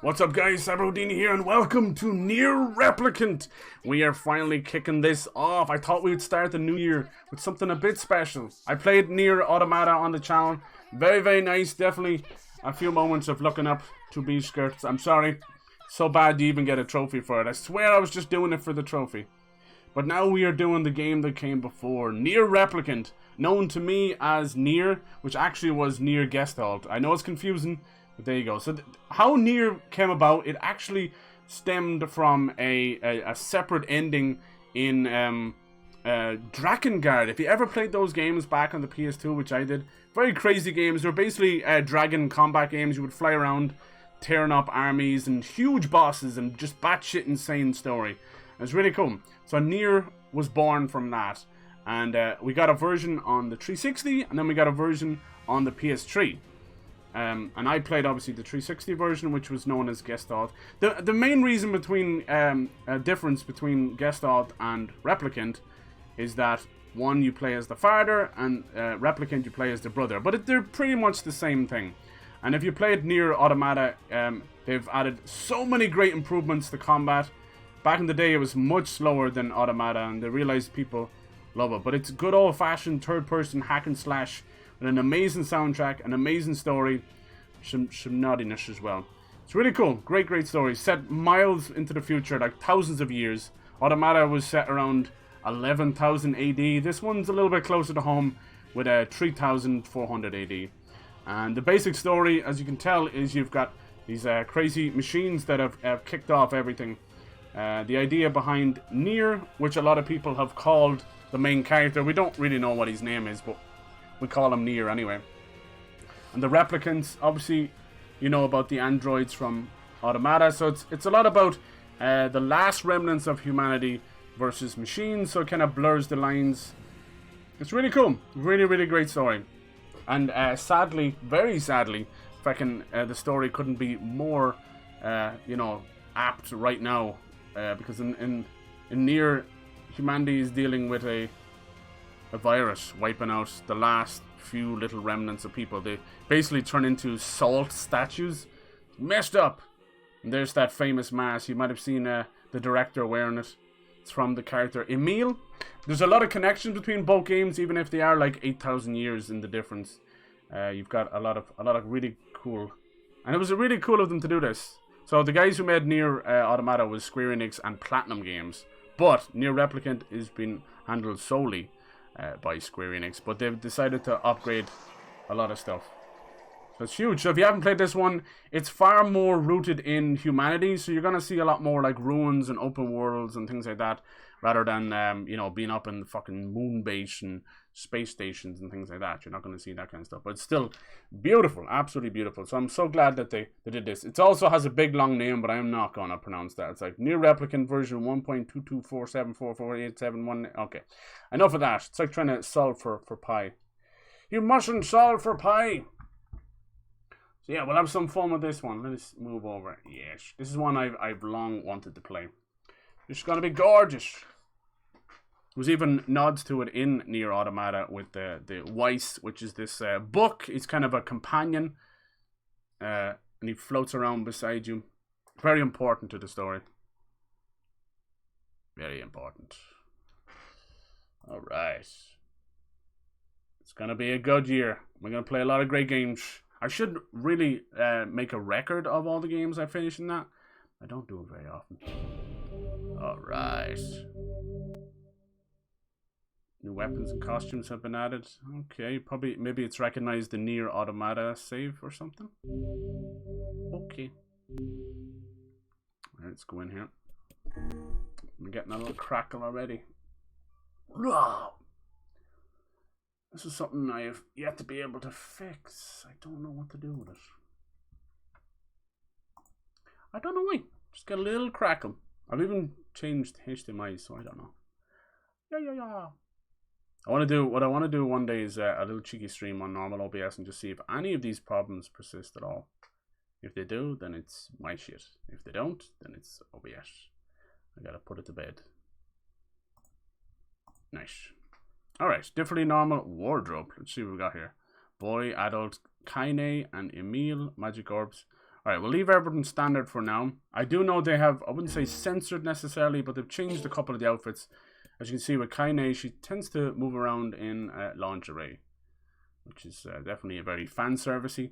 What's up guys, CyberHoudini here and welcome to NieR Replicant. We are finally kicking this off. I thought we would start the new year with something a bit special. I played NieR Automata on the channel. Very nice, definitely a few moments of looking up to B-skirts. I'm sorry, so bad you even get a trophy for it. I swear I was just doing it for the trophy. But now we are doing the game that came before, NieR Replicant, known to me as NieR, which actually was NieR Gestalt. I know it's confusing, but there you go. So how NieR came about, it actually stemmed from a separate ending in Drakengard. If you ever played those games back on the PS2, which I did, very crazy games. They were basically dragon combat games. You would fly around, tearing up armies and huge bosses and just batshit insane story. It's really cool. So NieR was born from that, and we got a version on the 360, and then we got a version on the PS3. And I played obviously the 360 version, which was known as Gestalt. The main reason between difference between Gestalt and Replicant is that one you play as the father, and Replicant you play as the brother. But they're pretty much the same thing. And if you played NieR Automata, they've added so many great improvements to combat. Back in the day, it was much slower than Automata, and they realized people love it. But it's good old-fashioned third-person hack and slash with an amazing soundtrack, an amazing story, some naughtiness as well. It's really cool. Great story. Set miles into the future, like thousands of years. Automata was set around 11,000 AD. This one's a little bit closer to home with 3,400 AD. And the basic story, as you can tell, is you've got these crazy machines that have kicked off everything. The idea behind NieR, which a lot of people have called the main character, we don't really know what his name is, but we call him NieR anyway. And the replicants, obviously, you know about the androids from Automata, so it's a lot about the last remnants of humanity versus machines, so it kind of blurs the lines. It's really cool, really great story. And sadly, very sadly, the story couldn't be more, apt right now. Because in NieR, humanity is dealing with a virus wiping out the last few little remnants of people. They basically turn into salt statues. Messed up. And there's that famous mask. You might have seen the director wearing it. It's from the character Emil. There's a lot of connections between both games, even if they are like 8,000 years in the difference. You've got a lot of really cool, and it was really cool of them to do this. So the guys who made NieR Automata was Square Enix and Platinum Games, but NieR Replicant is being handled solely by Square Enix, but they've decided to upgrade a lot of stuff. So it's huge. So if you haven't played this one, it's far more rooted in humanity, so you're going to see a lot more like ruins and open worlds and things like that, rather than, being up in the fucking moon base and space stations and things like that. You're not going to see that kind of stuff. But it's still beautiful, absolutely beautiful. So I'm so glad that they did this. It also has a big long name, but I'm not going to pronounce that. It's like NieR Replicant version 1.224744871. Okay, enough of that. It's like trying to solve for pi. You mustn't solve for pi. So yeah, we'll have some fun with this one. Let's move over. Yes, this is one I've long wanted to play. It's going to be gorgeous. There's even nods to it in NieR Automata with the Weiss, which is this book. It's kind of a companion, and he floats around beside you. Very important to the story. Very important. All right. It's going to be a good year. We're going to play a lot of great games. I should really make a record of all the games I finish in that. I don't do it very often. Alright. New weapons and costumes have been added. Okay, maybe it's recognized the NieR Automata save or something. Okay. Alright, let's go in here. I'm getting a little crackle already. This is something I have yet to be able to fix. I don't know what to do with it. I don't know why. Just got a little crackle. I've even changed HDMI, so I don't know. Yeah. What I want to do one day is a little cheeky stream on normal OBS and just see if any of these problems persist at all. If they do, then it's my shit. If they don't, then it's OBS. I gotta put it to bed. Nice. Alright, differently normal wardrobe. Let's see what we got here. Boy, adult, Kaine and Emil, magic orbs. Alright, we'll leave everything standard for now. I do know they have, I wouldn't say censored necessarily, but they've changed a couple of the outfits. As you can see with Kaine, she tends to move around in lingerie, which is definitely a very fan-servicey.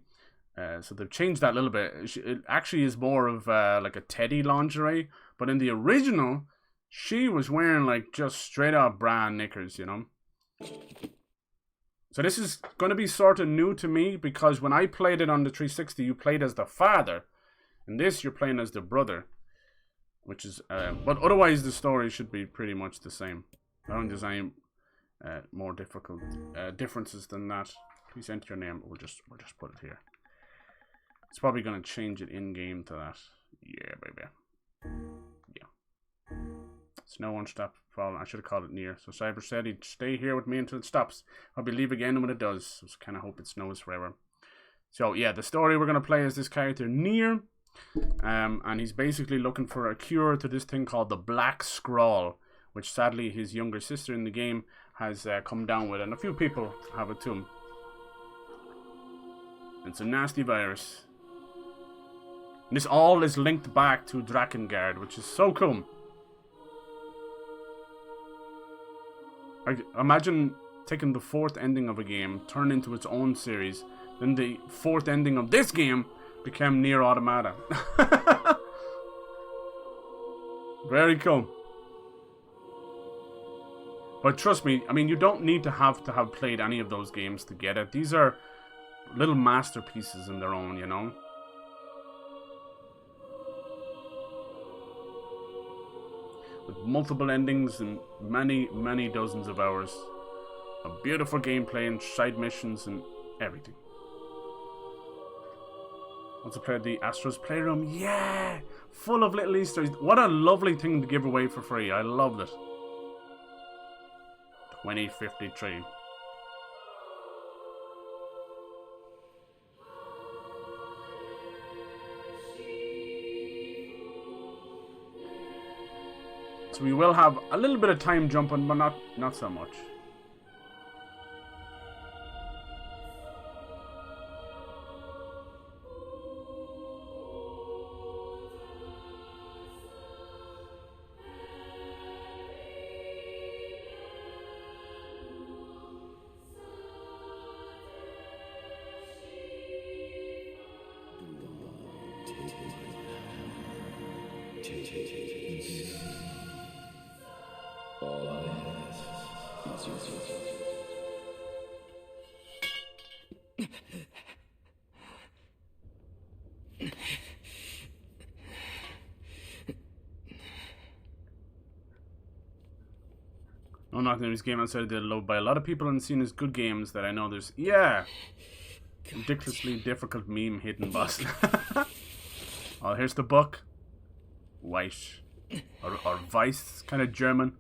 So they've changed that a little bit. It actually is more of like a teddy lingerie, but in the original, she was wearing like just straight up bra and knickers, you know. So this is going to be sort of new to me, because when I played it on the 360, you played as the father. In this, you're playing as the brother. Which is, but otherwise the story should be pretty much the same. I don't think there's any more difficult differences than that. Please enter your name. We'll just put it here. It's probably going to change it in game to that. Yeah, baby. Yeah. Snow won't stop falling. I should have called it NieR. So Cyber said he'd stay here with me until it stops. I'll be leave again when it does. So I kind of hope it snows forever. So yeah, the story we're going to play is this character NieR. And he's basically looking for a cure to this thing called the Black Scrawl, which sadly his younger sister in the game has come down with, and a few people have it too. It's a nasty virus. And this all is linked back to Drakengard, which is so cool. Imagine taking the 4th ending of a game, turn into its own series, then the 4th ending of this game became NieR Automata. Very cool. But trust me, I mean, you don't need to have played any of those games to get it. These are little masterpieces in their own, you know. With multiple endings and many, many dozens of hours of beautiful gameplay and side missions and everything. Also played the Astro's Playroom. Yeah! Full of little Easter eggs. What a lovely thing to give away for free. I loved it. 2053. So we will have a little bit of time jumping, but not so much. All I ask is your I'm not in this game outside they're loved by a lot of people and seen as good games that I know there's ridiculously difficult meme hidden boss. Oh, here's the book. White. Or Weiss, kind of German.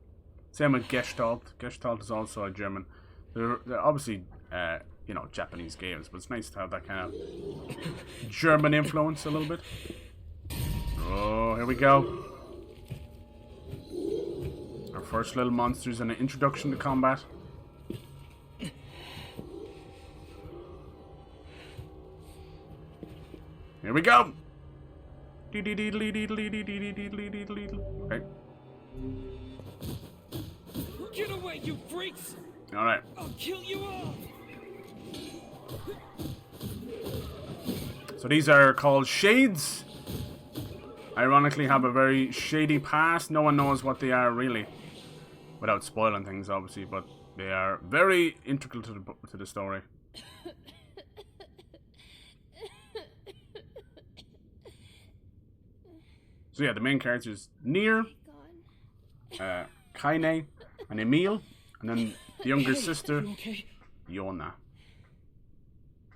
Same with Gestalt. Gestalt is also a German. They're obviously, you know, Japanese games, but it's nice to have that kind of German influence a little bit. Oh, here we go. Our first little monsters and an introduction to combat. Here we go. Okay. Get away, you freaks! Alright. I'll kill you all! So these are called Shades. Ironically have a very shady past. No one knows what they are really. Without spoiling things, obviously, but they are very integral to the story. So yeah, the main characters NieR, Kaine, and Emil, and then the younger sister, Yona.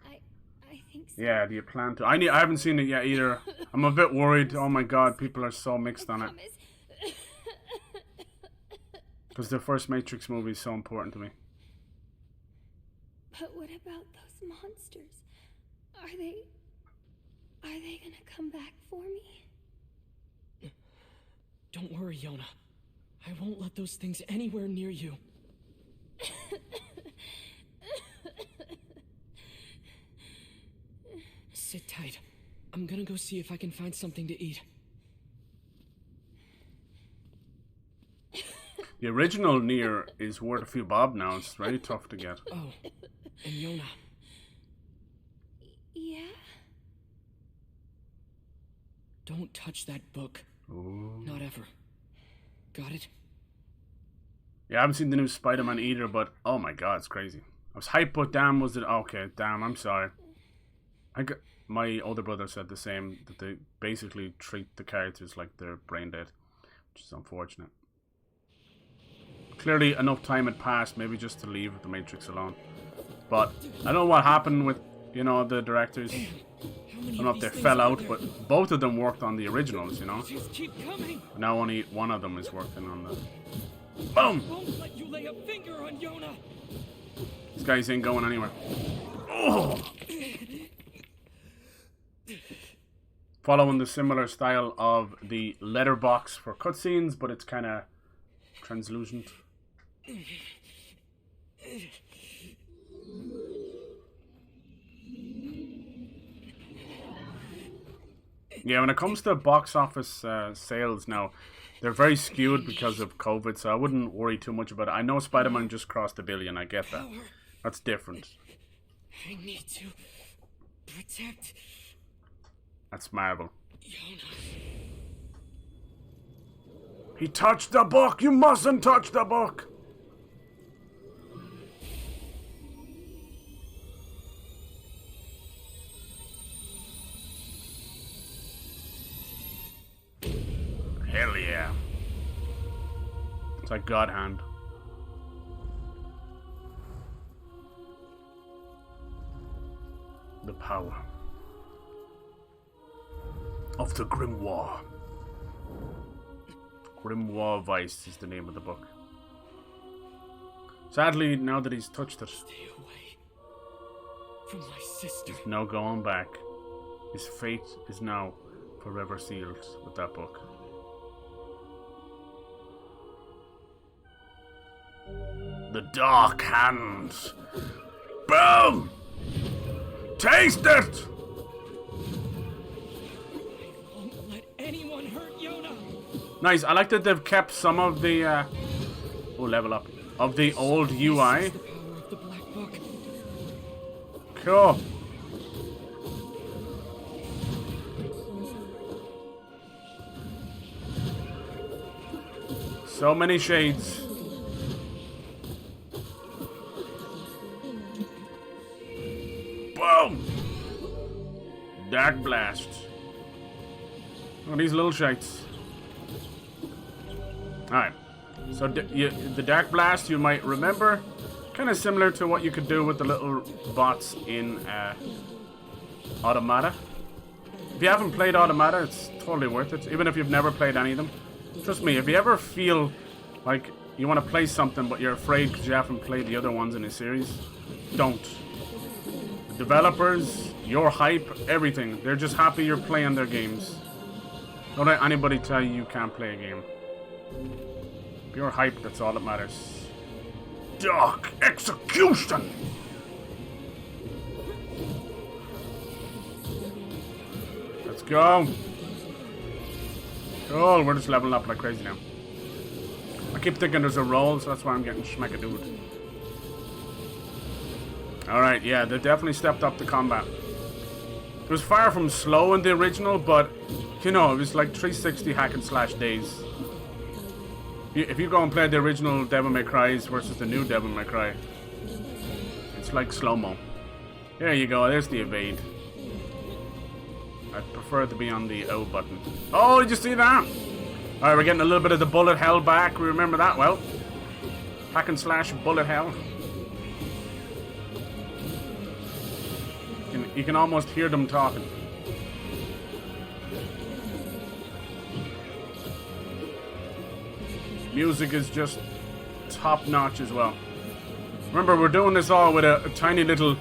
I think so. Yeah, do you plan to? I haven't seen it yet either. I'm a bit worried. Oh my god, people are so mixed on it. Because the first Matrix movie is so important to me. But what about those monsters? Are they gonna come back for me? Don't worry, Yona. I won't let those things anywhere near you. Sit tight. I'm gonna go see if I can find something to eat. The original NieR is worth a few bob now. It's very tough to get. Oh, and Yona. Yeah? Don't touch that book. Ooh. Not ever. Got it? Yeah, I haven't seen the new Spider-Man either, but oh my god, it's crazy. I was hyped, but damn, was it... Okay, damn, I'm sorry. My older brother said the same, that they basically treat the characters like they're brain dead, which is unfortunate. Clearly, enough time had passed, maybe just to leave the Matrix alone. But I don't know what happened with, you know, the directors. I don't know if they fell out, but both of them worked on the originals, you know. Just keep coming. Now only one of them is working on the... Boom! Won't let you lay a finger on Yona. This guy's ain't going anywhere. Oh! Following the similar style of the letterbox for cutscenes, but it's kind of translucent. Yeah, when it comes to box office sales now, they're very skewed because of COVID, so I wouldn't worry too much about it. I know Spider-Man just crossed $1 billion, I get that. That's different. I need to protect That's Marvel. Yona. He touched the book! You mustn't touch the book! Hell yeah. It's like God Hand. The power of the Grimoire. Grimoire Vice is the name of the book. Sadly, now that he's touched it, Stay away from my sister. there's no going back. His fate is now forever sealed with that book. The Dark Hand. Boom! Taste it! Won't let anyone hurt Yona. Nice. I like that they've kept some of the level up of the old UI. The power of the Black Book. Cool. So many shades. Boom! Dark Blast. Look at these little shites. Alright. So the Dark Blast, you might remember, kind of similar to what you could do with the little bots in Automata. If you haven't played Automata, it's totally worth it, even if you've never played any of them. Trust me, if you ever feel like you want to play something but you're afraid because you haven't played the other ones in the series, don't. The developers, your hype, everything, they're just happy you're playing their games. Don't let anybody tell you you can't play a game. If you're hyped, that's all that matters. Dark Execution! Let's go! Cool, we're just leveling up like crazy now. I keep thinking there's a roll, so that's why I'm getting schmackadood. Alright, yeah, they definitely stepped up the combat. It was far from slow in the original, but, you know, it was like 360 hack and slash days. If you go and play the original Devil May Cry's versus the new Devil May Cry, it's like slow-mo. There you go, there's the evade. I prefer to be on the O button. Oh, did you see that? Alright, we're getting a little bit of the bullet hell back. We remember that well. Hack and slash bullet hell. You can almost hear them talking. Music is just top notch as well. Remember, we're doing this all with a tiny little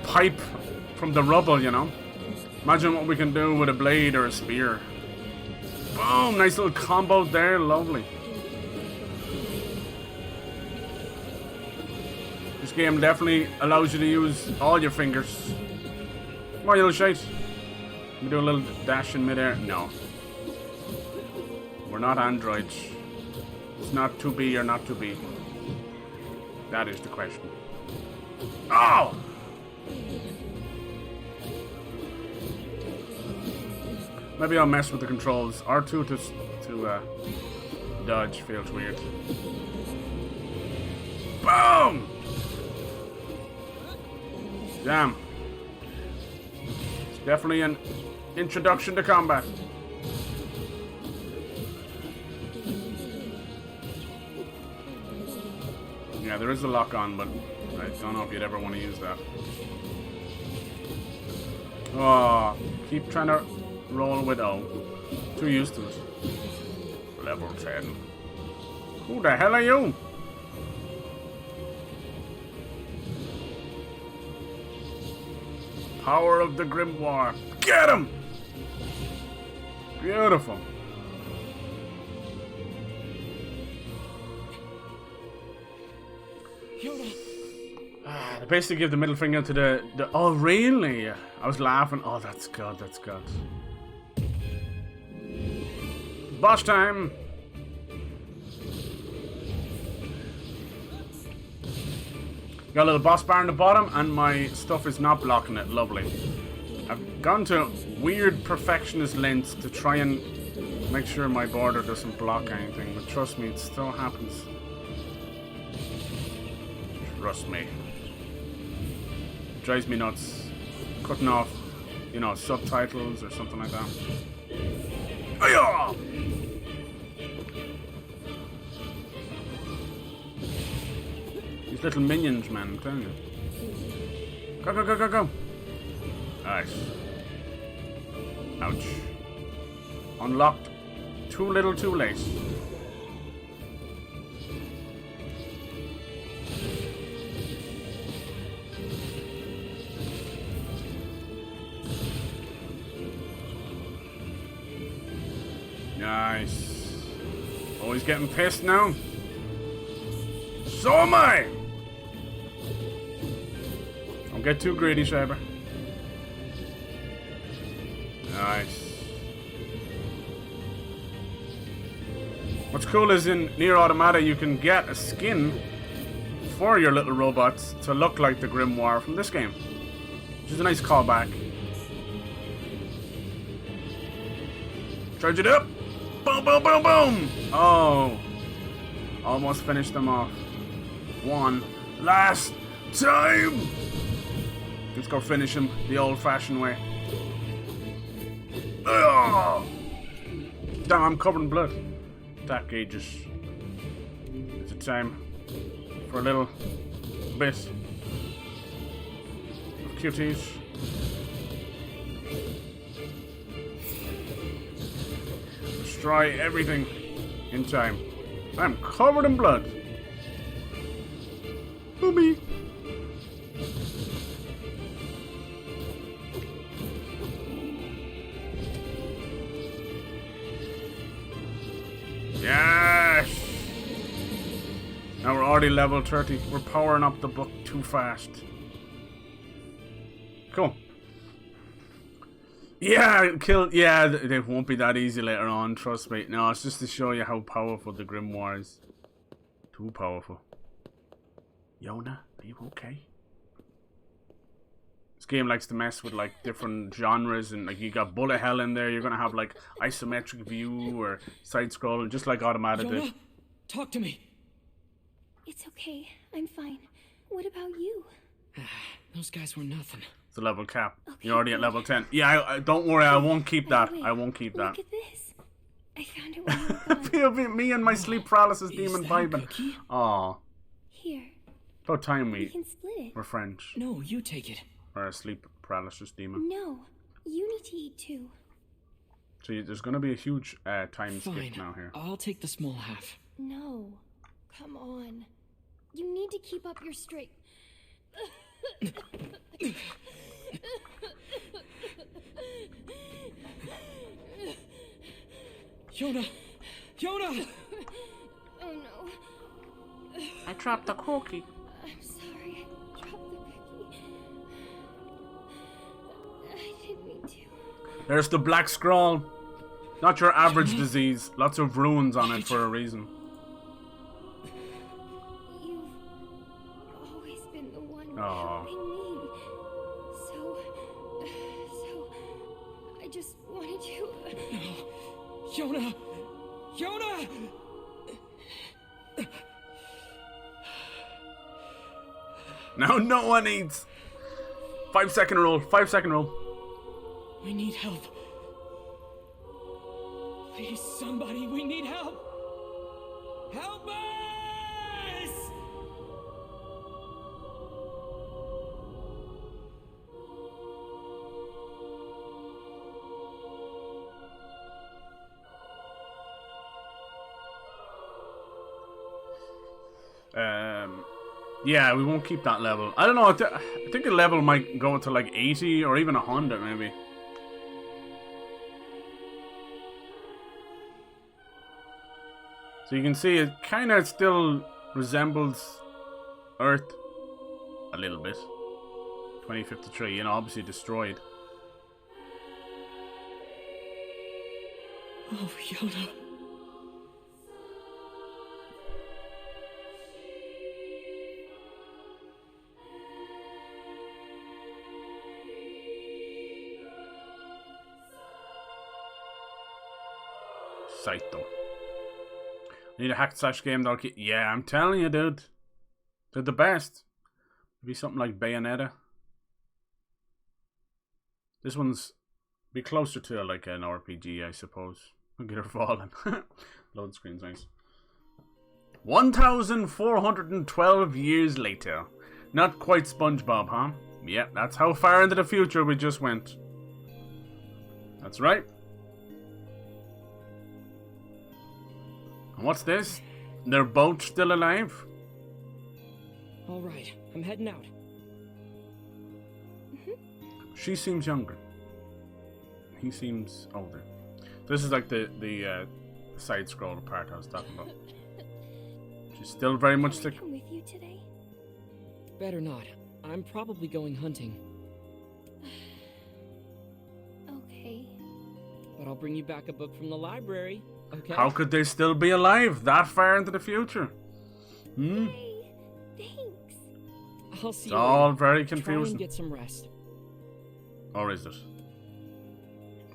pipe from the rubble, you know? Imagine what we can do with a blade or a spear. Boom! Nice little combos there, lovely. This game definitely allows you to use all your fingers. Come on, you little shite. Can we do a little dash in midair? No. We're not androids. It's not to be or not to be. That is the question. Oh! Maybe I'll mess with the controls. R2 to dodge feels weird. Boom! Damn. It's definitely an introduction to combat. Yeah, there is a lock on, but I don't know if you'd ever want to use that. Oh, keep trying to roll with O. Too used to it. Level 10. Who the hell are you? Power of the Grimoire. Get him! Beautiful. They basically give the middle finger to the. Oh, really? I was laughing. Oh, that's good. That's good. Boss time. Got a little boss bar in the bottom, and my stuff is not blocking it. Lovely. I've gone to weird perfectionist lengths to try and make sure my border doesn't block anything, but trust me, it still happens. Trust me. It drives me nuts. Cutting off, you know, subtitles or something like that. Ayah! These little minions, man, I'm telling you. Go, go, go, go, go. Nice. Ouch. Unlocked. Too little, too late. Nice. Oh, he's getting pissed now. So am I. Don't get too greedy, Cyber. Nice. What's cool is in NieR Automata you can get a skin for your little robots to look like the Grimoire from this game, which is a nice callback. Charge it up! Boom, boom, boom, boom! Oh. Almost finished them off. One last time! Let's go finish him the old-fashioned way. Ugh! Damn, I'm covered in blood. That gauges. It's a time for a little bit of cuties. Destroy everything in time. I'm covered in blood. Boomy. Yes! Now we're already level 30. We're powering up the book too fast. Cool. Yeah, kill. Yeah, they won't be that easy later on. Trust me. No, it's just to show you how powerful the Grimoire is. Too powerful. Yona, are you okay? This game likes to mess with like different genres, and like you got bullet hell in there. You're gonna have like isometric view or side scrolling, just like Automata did. Talk to me. It's okay. I'm fine. What about you? Those guys were nothing. It's a level cap. Okay, You're already at good. level 10. Yeah, I don't worry. I won't keep that. Wait, I won't keep that. Look at this. I found it when you were gone. Me and my sleep paralysis demon that a vibing. cookie? Aw. Here. About time We can split it. we're French. No, you take it. Or a sleep paralysis demon. No. You need to eat too. So there's going to be a huge time Fine. skip now here. I'll take the small half. No. Come on. You need to keep up your straight. Yona! Yona! Oh no. I dropped the cookie. I'm sorry. I dropped the cookie. I didn't mean to. There's the black scroll. Not your average disease. Lots of runes on it for a reason. You've always been the one Aw. helping me. So I just wanted to. Yona! Yona! Now no one eats. 5-second rule. 5-second rule. We need help. Please, somebody, we need help. Help us! Yeah, we won't keep that level. I don't know. I think a level might go to like 80 or even 100 maybe. So you can see it kind of still resembles Earth a little bit. 2053, you know, obviously destroyed. Oh, Yona. Saito. Need a hack slash game that'll keep. Yeah, I'm telling you, dude. They're the best. Maybe something like Bayonetta. This one's be closer to like an RPG, I suppose. Look at her falling. Load screen's nice. 1,412 years later. Not quite SpongeBob, huh? Yep, that's how far into the future we just went. That's right. And what's this? They're both still alive? All right, I'm heading out. She seems younger. He seems older. This is like the side scroll part I was talking about. She's still very much Can I sick. come with you today? Better not. I'm probably going hunting. Okay. But I'll bring you back a book from the library, okay? How could they still be alive that far into the future? Hmm? Hey, thanks. I'll see It's you all later. very Try confusing. and get some rest. Or is it?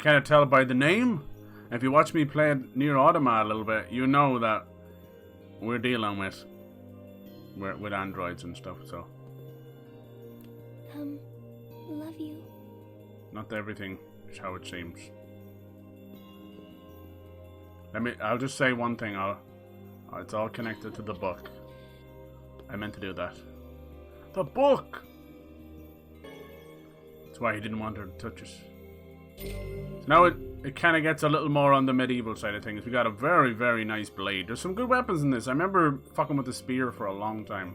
Can't tell by the name? If you watch me play NieR Automata a little bit, you know that we're dealing with androids and stuff, so Love you. not everything is how it seems. I'll just say one thing. It's all connected to the book. I meant to do that. The book! That's why he didn't want her to touch it. So now it kind of gets a little more on the medieval side of things. We got a very, very nice blade. There's some good weapons in this. I remember fucking with the spear for a long time.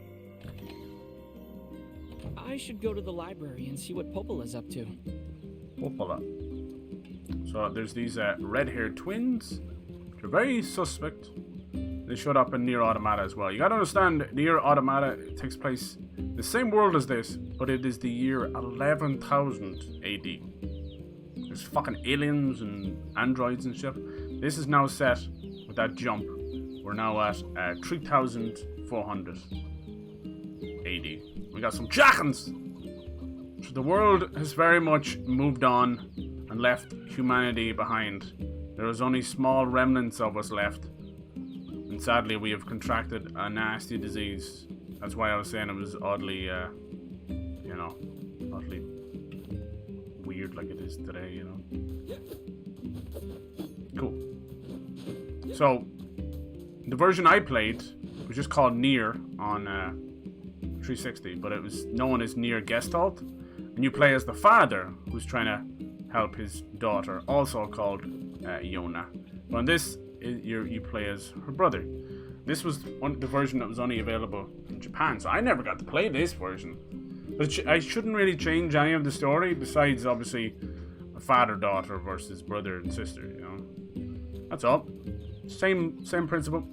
I should go to the library and see what Popola's up to. Popola. So there's these red-haired twins. They're very suspect. They showed up in NieR Automata as well. You gotta understand, NieR Automata takes place in the same world as this, but it is the year 11,000 AD. There's fucking aliens and androids and shit. This is now set with that jump. We're now at 3,400 AD. We got some Jackans! So the world has very much moved on and left humanity behind. There is only small remnants of us left. And sadly, we have contracted a nasty disease. That's why I was saying it was oddly, you know, oddly weird like it is today, you know. Cool. So, the version I played was just called NieR on 360, but it was known as NieR Gestalt. And you play as the father who's trying to help his daughter, also called Yona. But on this, you play as her brother. This was the version that was only available in Japan, so I never got to play this version. But I shouldn't really change any of the story, besides obviously a father-daughter versus brother and sister, you know. That's all. Same principle.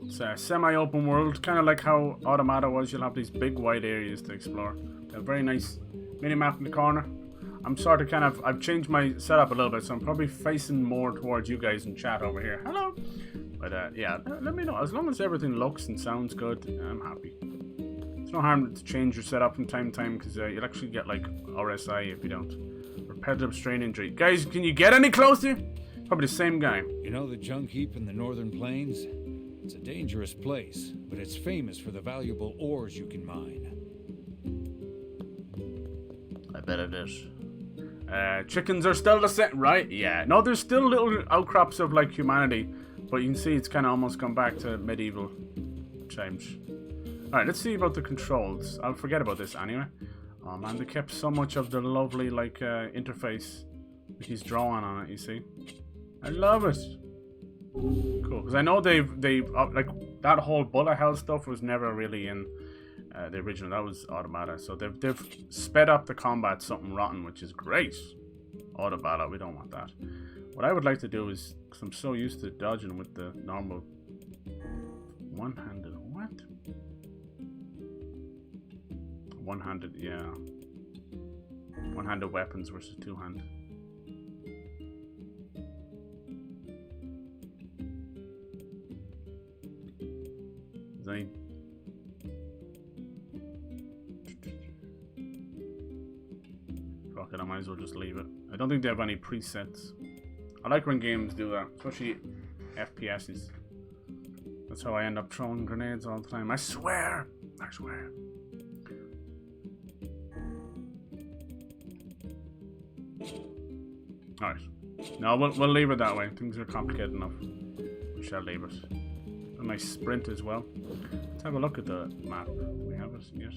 It's a semi-open world, kind of like how Automata was. You'll have these big wide areas to explore. A very nice mini-map in the corner. I'm sort of kind of, I've changed my setup a little bit, so I'm probably facing more towards you guys in chat over here. Hello! But yeah, let me know. As long as everything looks and sounds good, I'm happy. There's no harm to change your setup from time to time, because you'll actually get, like, RSI if you don't. Repetitive strain injury. Guys, can you get any closer? Probably the same guy. You know the junk heap in the northern plains? It's a dangerous place, but it's famous for the valuable ores you can mine. I bet it is. Chickens are still the same, right? Yeah. No, there's still little outcrops of like humanity, but you can see it's kind of almost gone back to medieval times. All right, let's see about the controls. I'll forget about this anyway. Oh man, they kept so much of the lovely like interface that he's drawing on it. You see, I love it. Cool, because I know they've like that whole bullet hell stuff was never really in the original. That was Automata, so they've sped up the combat something rotten, which is great. Automata, we don't want that. What I would like to do is, because I'm so used to dodging with the normal one-handed. What? One-handed, yeah. One-handed weapons versus two-handed. Is any... Fuck it, I might as well just leave it. I don't think they have any presets. I like when games do that, especially FPSs. That's how I end up throwing grenades all the time. I swear! I swear. Alright. No, we'll leave it that way. Things are complicated enough. We shall leave it. And my sprint as well. Let's have a look at the map. Do we have it? Yes.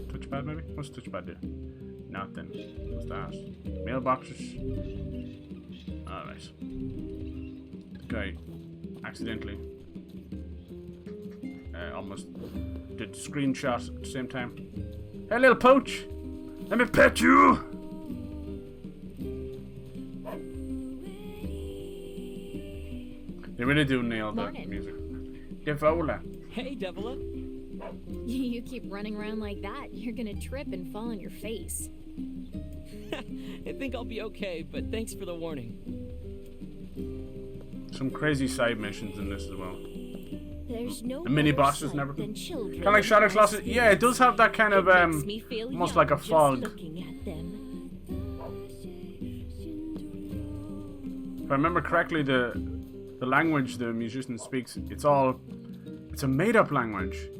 Touchpad maybe? What's touchpad do? Nothing. What's that? Mailboxes. Alright. The guy accidentally almost did screenshots at the same time. Hey little pooch! Let me pet you! They really do nail the music. Devola. Hey, Devola. You keep running around like that, you're gonna trip and fall on your face. I think I'll be okay, but thanks for the warning. Some crazy side missions in this as well. There's no the mini bosses and everything. Kind of like Shadow Colossus. Yeah, it does have that kind of almost like a fog. If I remember correctly, the language the musician speaks, it's a made-up language,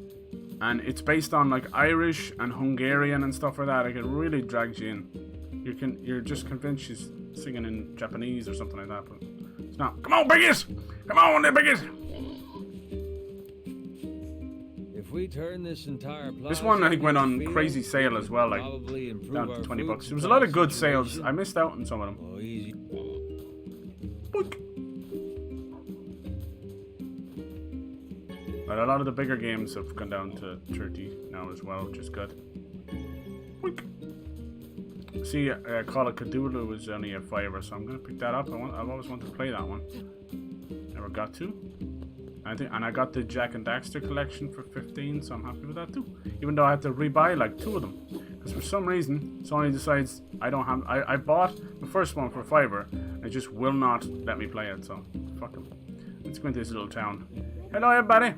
and it's based on like Irish and Hungarian and stuff like that. Like, it really drags you in. You're just convinced she's singing in Japanese or something like that, but it's not. Come on, Biggest! Come on, there, Biggest! If we turn this entire This one I think went on crazy sale as well, like down to 20 bucks. There was a lot of good sales. I missed out on some of them. Oh, easy. Boink. But a lot of the bigger games have gone down to 30 now as well, which is good. Boink. See, Call of Cthulhu was only a $5, so I'm gonna pick that up. I've always wanted to play that one. Never got to. And I got the Jack and Daxter collection for 15, so I'm happy with that too. Even though I had to rebuy like 2 of them, because for some reason Sony decides I don't have. I bought the first one for $5, and it just will not let me play it. So fuck them. Let's go into this little town. Hello, everybody.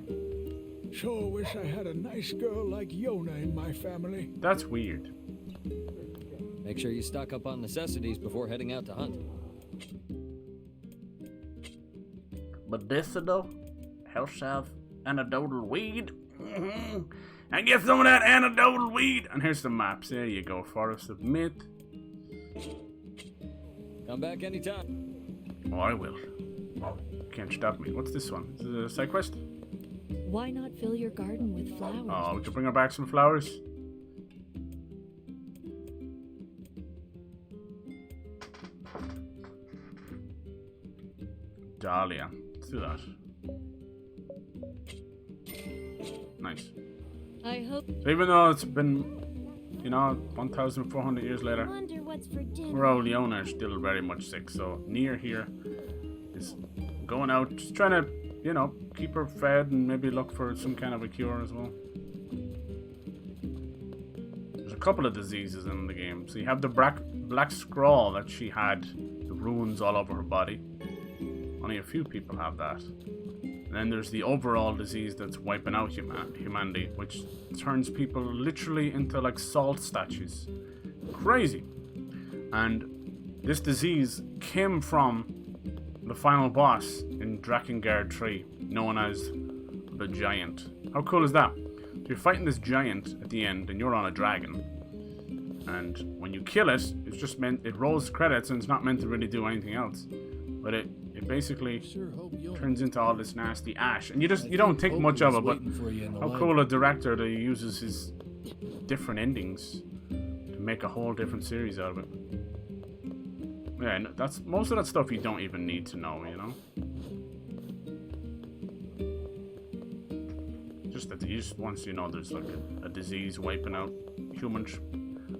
Sure wish I had a nice girl like Yona in my family. That's weird. Make sure you stock up on necessities before heading out to hunt. Medicinal, helps have anecdotal weed. And get some of that anecdotal weed. And here's the maps. There you go. Forest of Myth. Come back anytime. Oh, I will. Can't stop me. What's this one? Is it a side quest? Why not fill your garden with flowers? Oh, we could bring her back some flowers. Dahlia. Let's do that. Nice. I hope. So even though it's been, 1,400 years later, Wonder what's for dinner. we're all Leona still very much sick. So NieR here is going out, just trying to, keep her fed and maybe look for some kind of a cure as well. There's a couple of diseases in the game. So you have the black scrawl that she had, the runes all over her body. Only a few people have that. And then there's the overall disease that's wiping out humanity, which turns people literally into like salt statues. Crazy. And this disease came from the final boss in Drakengard 3, known as the Giant. How cool is that? So you're fighting this giant at the end, and you're on a dragon. And when you kill it, it's just meant it rolls credits, and it's not meant to really do anything else. But it basically turns into all this nasty ash, and you don't think much of it. But how cool a director that uses his different endings to make a whole different series out of it. Yeah, that's most of that stuff you don't even need to know, you know. Just that once you know there's like a disease wiping out humans,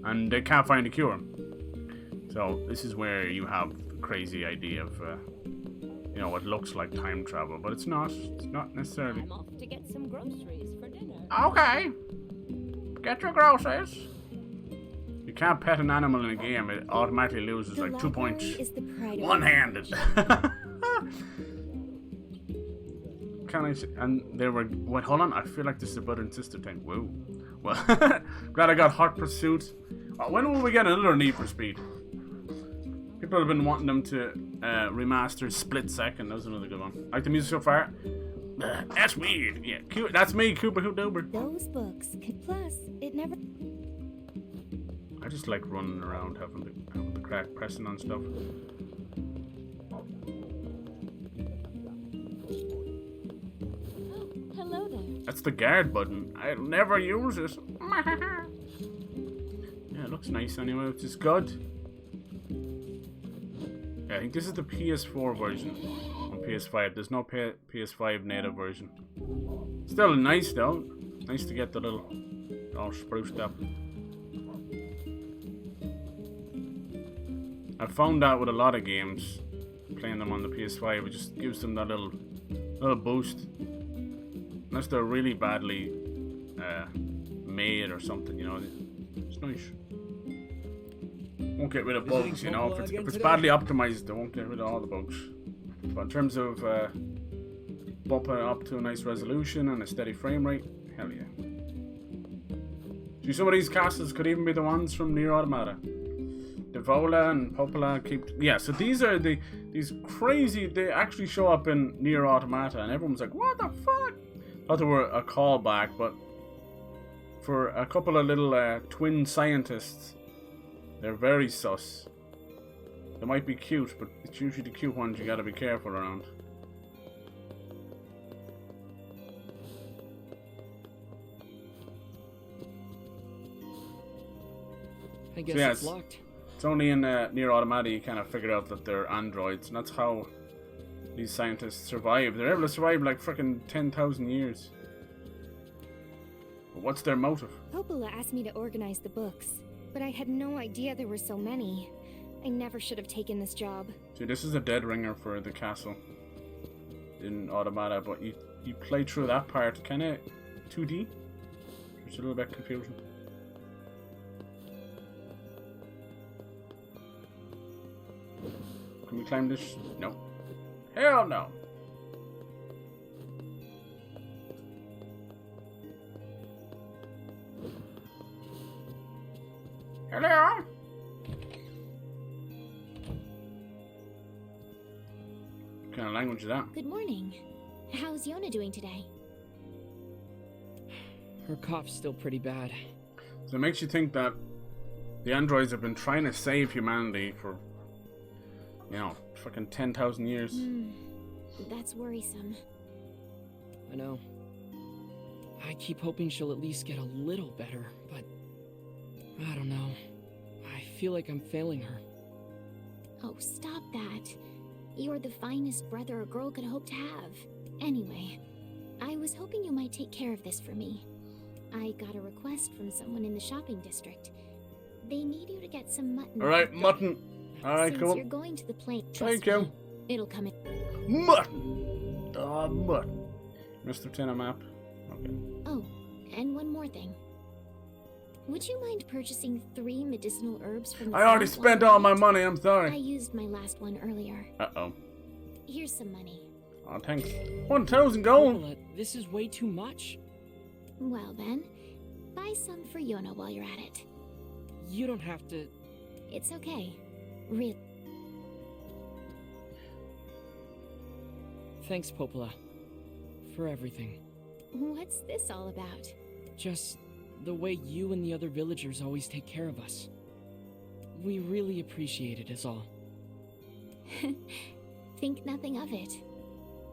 and they can't find a cure. So this is where you have the crazy idea of, you know, what looks like time travel, but it's not. It's not necessarily. I'm off to get some groceries for dinner. Okay. Get your groceries. You can't pet an animal in a game, it automatically loses like 2 points. One-handed. Can I? And they were. Wait, hold on. I feel like this is a brother and sister thing. Whoa. Well, glad I got Hot Pursuit. When will we get another Need for Speed? People have been wanting them to remaster Split Second. That was another good one. Like the music so far? That's weird. Yeah, that's me, Cooper Hoop Duper. Those books. Plus, it never. I just like running around having the crack, pressing on stuff. Oh, hello there. That's the guard button. I'll never use it. Yeah, it looks nice anyway, which is good. Yeah, I think this is the PS4 version on PS5. There's no PS5 native version. Still nice though. Nice to get the little all spruced up. I found out with a lot of games, playing them on the PS5, it just gives them that little boost. Unless they're really badly made or something, you know. It's nice. Won't get rid of bugs, you know. If it's badly optimized, they won't get rid of all the bugs. But in terms of bumping it up to a nice resolution and a steady frame rate, hell yeah. See, some of these castles could even be the ones from NieR Automata. Devola and Popola keep. Yeah, so these are these crazy. They actually show up in NieR Automata, and everyone's like, "What the fuck?" Thought they were a callback, but for a couple of little twin scientists, they're very sus. They might be cute, but it's usually the cute ones you gotta be careful around. I guess So, yeah, it's locked. It's only in NieR Automata you kind of figure out that they're androids, and that's how these scientists survive. They're able to survive like freaking 10,000 years. But what's their motive? Popola asked me to organize the books, but I had no idea there were so many. I never should have taken this job. See, this is a dead ringer for the castle in Automata, but you play through that part kind of 2D. There's a little bit of confusion. Can we climb this? No. Hell no. Hello? What kind of language is that? Good morning. How's Yona doing today? Her cough's still pretty bad. So it makes you think that the androids have been trying to save humanity for, you know, fucking 10,000 years. That's worrisome. I know. I keep hoping she'll at least get a little better, but I don't know. I feel like I'm failing her. Oh, stop that. You're the finest brother a girl could hope to have. Anyway, I was hoping you might take care of this for me. I got a request from someone in the shopping district. They need you to get some mutton. Alright, mutton. Alright, Since cool. you're going to the plane, Thank trust you. me, it'll come in. Mutton. Mutton. Mr. Tina map. Okay. Oh, and one more thing. Would you mind purchasing 3 medicinal herbs from the I already farm spent while all my you money, I'm wait? I sorry. used my last one earlier. Uh-oh. Here's some money. Oh, thanks. 1,000 gold. Popola, this is way too much. Well then, buy some for Yona while you're at it. You don't have to... It's okay. Really. Thanks, Popola. For everything. What's this all about? Just the way you and the other villagers always take care of us. We really appreciate it, is all. Think nothing of it.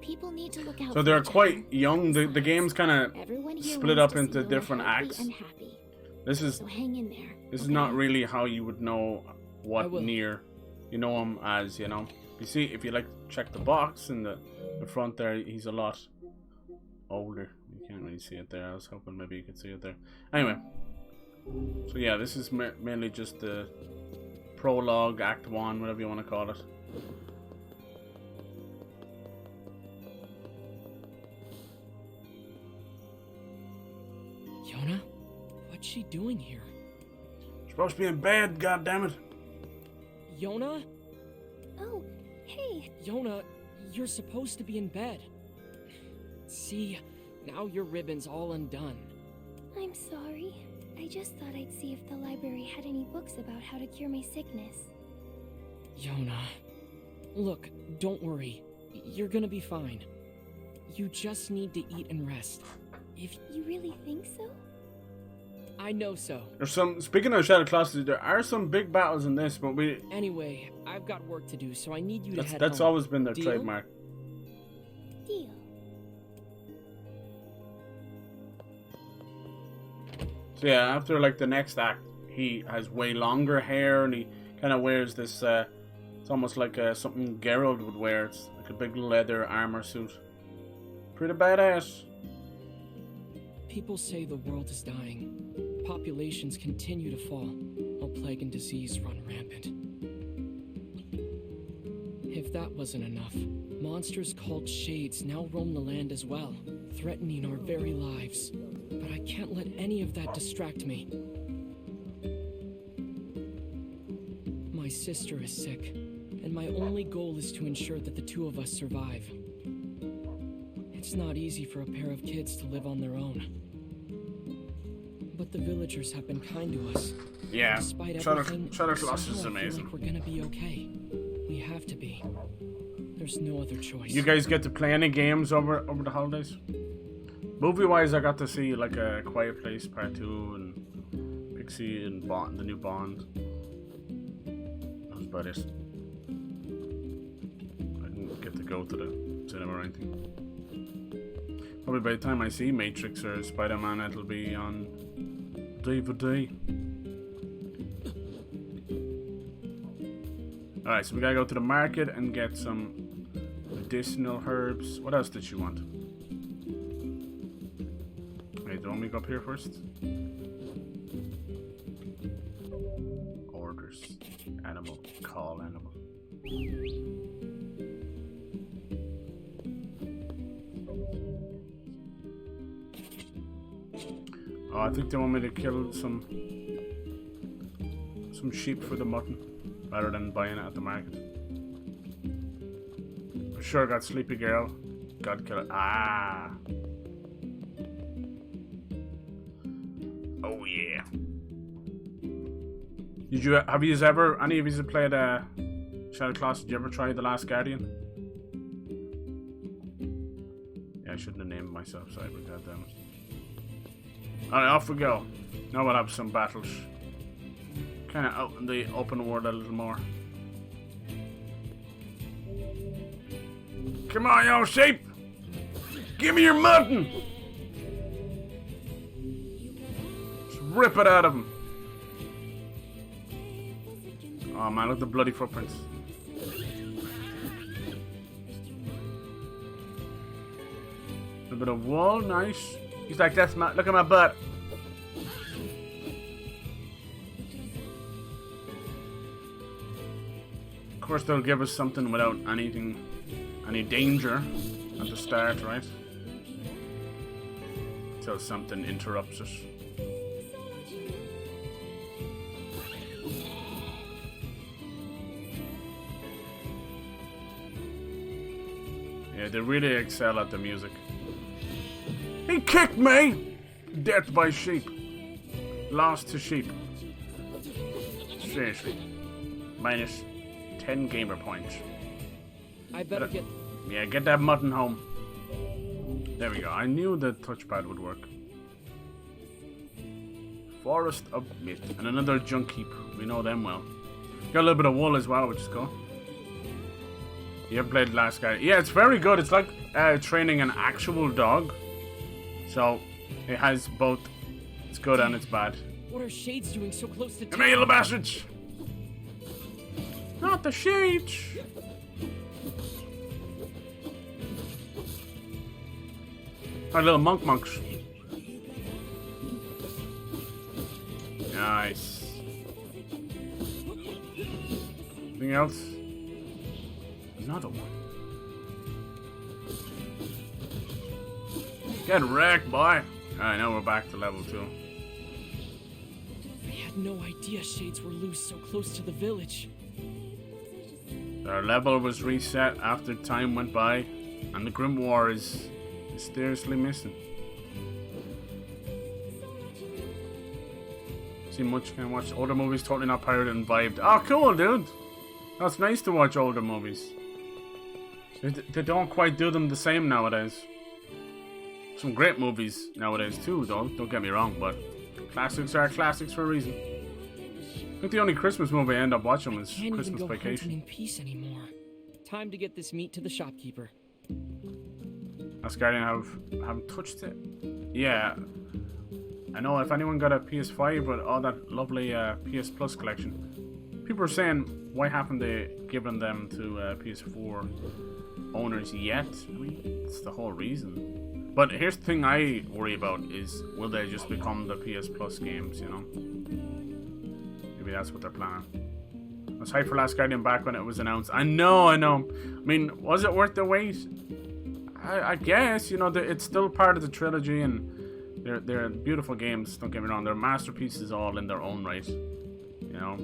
People need to look out. So for they're each quite other. young. The Besides, game's kind of everyone here split wants up to see into Yona different healthy acts. and happy. This is So hang in there. This is okay? not really how you would know I what will. NieR. You know him as, you know. You see, if you like check the box in the front there, he's a lot older. You can't really see it there. I was hoping maybe you could see it there. Anyway, so yeah, this is mainly just the prologue, Act 1, whatever you want to call it. Yona? What's she doing here? She's supposed to be in bed, goddammit. Yona? Oh, hey. Yona, you're supposed to be in bed. See, now your ribbon's all undone. I'm sorry. I just thought I'd see if the library had any books about how to cure my sickness. Yona. Look, don't worry. You're gonna be fine. You just need to eat and rest. If You really think so? I know so. There's some, speaking of Shadow Classes, there are some big battles in this, but Anyway, I've got work to do, so I need you to head that's home. always been their Deal? trademark. Deal. So yeah, after like the next act, he has way longer hair and he kind of wears this, it's almost like something Geralt would wear. It's like a big leather armor suit. Pretty badass. People say the world is dying. Populations continue to fall, while plague and disease run rampant. If that wasn't enough, monsters called Shades now roam the land as well, threatening our very lives. But I can't let any of that distract me. My sister is sick, and my only goal is to ensure that the two of us survive. It's not easy for a pair of kids to live on their own. But the villagers have been kind to us. Yeah, Despite Shadow everything, Class somehow is I feel amazing. like we're gonna be okay. We have to be. There's no other choice. You guys get to play any games over the holidays? Movie-wise, I got to see like a Quiet Place Part 2 and Pixie and Bond, the new Bond. That was about it. I didn't get to go to the cinema or anything. Probably by the time I see Matrix or Spider-Man, it'll be on DVD. Alright, so we gotta go to the market and get some medicinal herbs. What else did she want? Wait, don't we go up here first? Orders. Animal. Call animal. Oh, I think they want me to kill some sheep for the mutton rather than buying it at the market. For sure got Sleepy Girl. God kill it. Ah. Oh yeah. Did you have you ever any of you played Shadow Class? Did you ever try The Last Guardian? Yeah, I shouldn't have named myself Cyber, goddammit. Alright, off we go. Now we'll have some battles. Kinda out in the open world a little more. Come on, yo, sheep! Give me your mutton! Just rip it out of him. Oh man, look at the bloody footprints. A bit of wool, nice. He's like, that's my, look at my butt. Of course they'll give us something without any danger at the start, right? Until something interrupts us. Yeah, they really excel at the music. He kicked me! Death by sheep. Lost to sheep. Seriously. Minus 10 gamer points. I better get... Yeah, get that mutton home. There we go. I knew the touchpad would work. Forest of Myth. And another junk heap. We know them well. Got a little bit of wool as well, which is cool. You ever played Last Guy? Yeah, it's very good. It's like training an actual dog. So, it has both it's good and it's bad. What are shades doing so close to Come here, you little bastards! Not the shades! Our little monks. Nice. Anything else? Another one. Get wrecked, boy. Alright, now we're back to level 2. I had no idea shades were loose so close to the village. Our level was reset after time went by, and the Grim War is mysteriously missing. See much, can watch older movies, totally not pirated and vibed. Oh, cool, dude. That's nice to watch older movies. They don't quite do them the same nowadays. Some great movies nowadays too, though. Don't get me wrong, but classics are classics for a reason. I think the only Christmas movie I end up watching was Christmas Vacation. Vacation. In peace anymore. Time to get this meat to the shopkeeper. Last Guardian haven't touched it. Yeah, I know if anyone got a PS5 with all that lovely PS Plus collection, people are saying why haven't they given them to PS4 owners yet? I mean, it's the whole reason. But here's the thing I worry about is, will they just become the PS Plus games, you know? Maybe that's what they're planning. I was hyped for Last Guardian back when it was announced. I know. I mean, was it worth the wait? I guess, you know, it's still part of the trilogy, and they're beautiful games, don't get me wrong. They're masterpieces all in their own right, you know?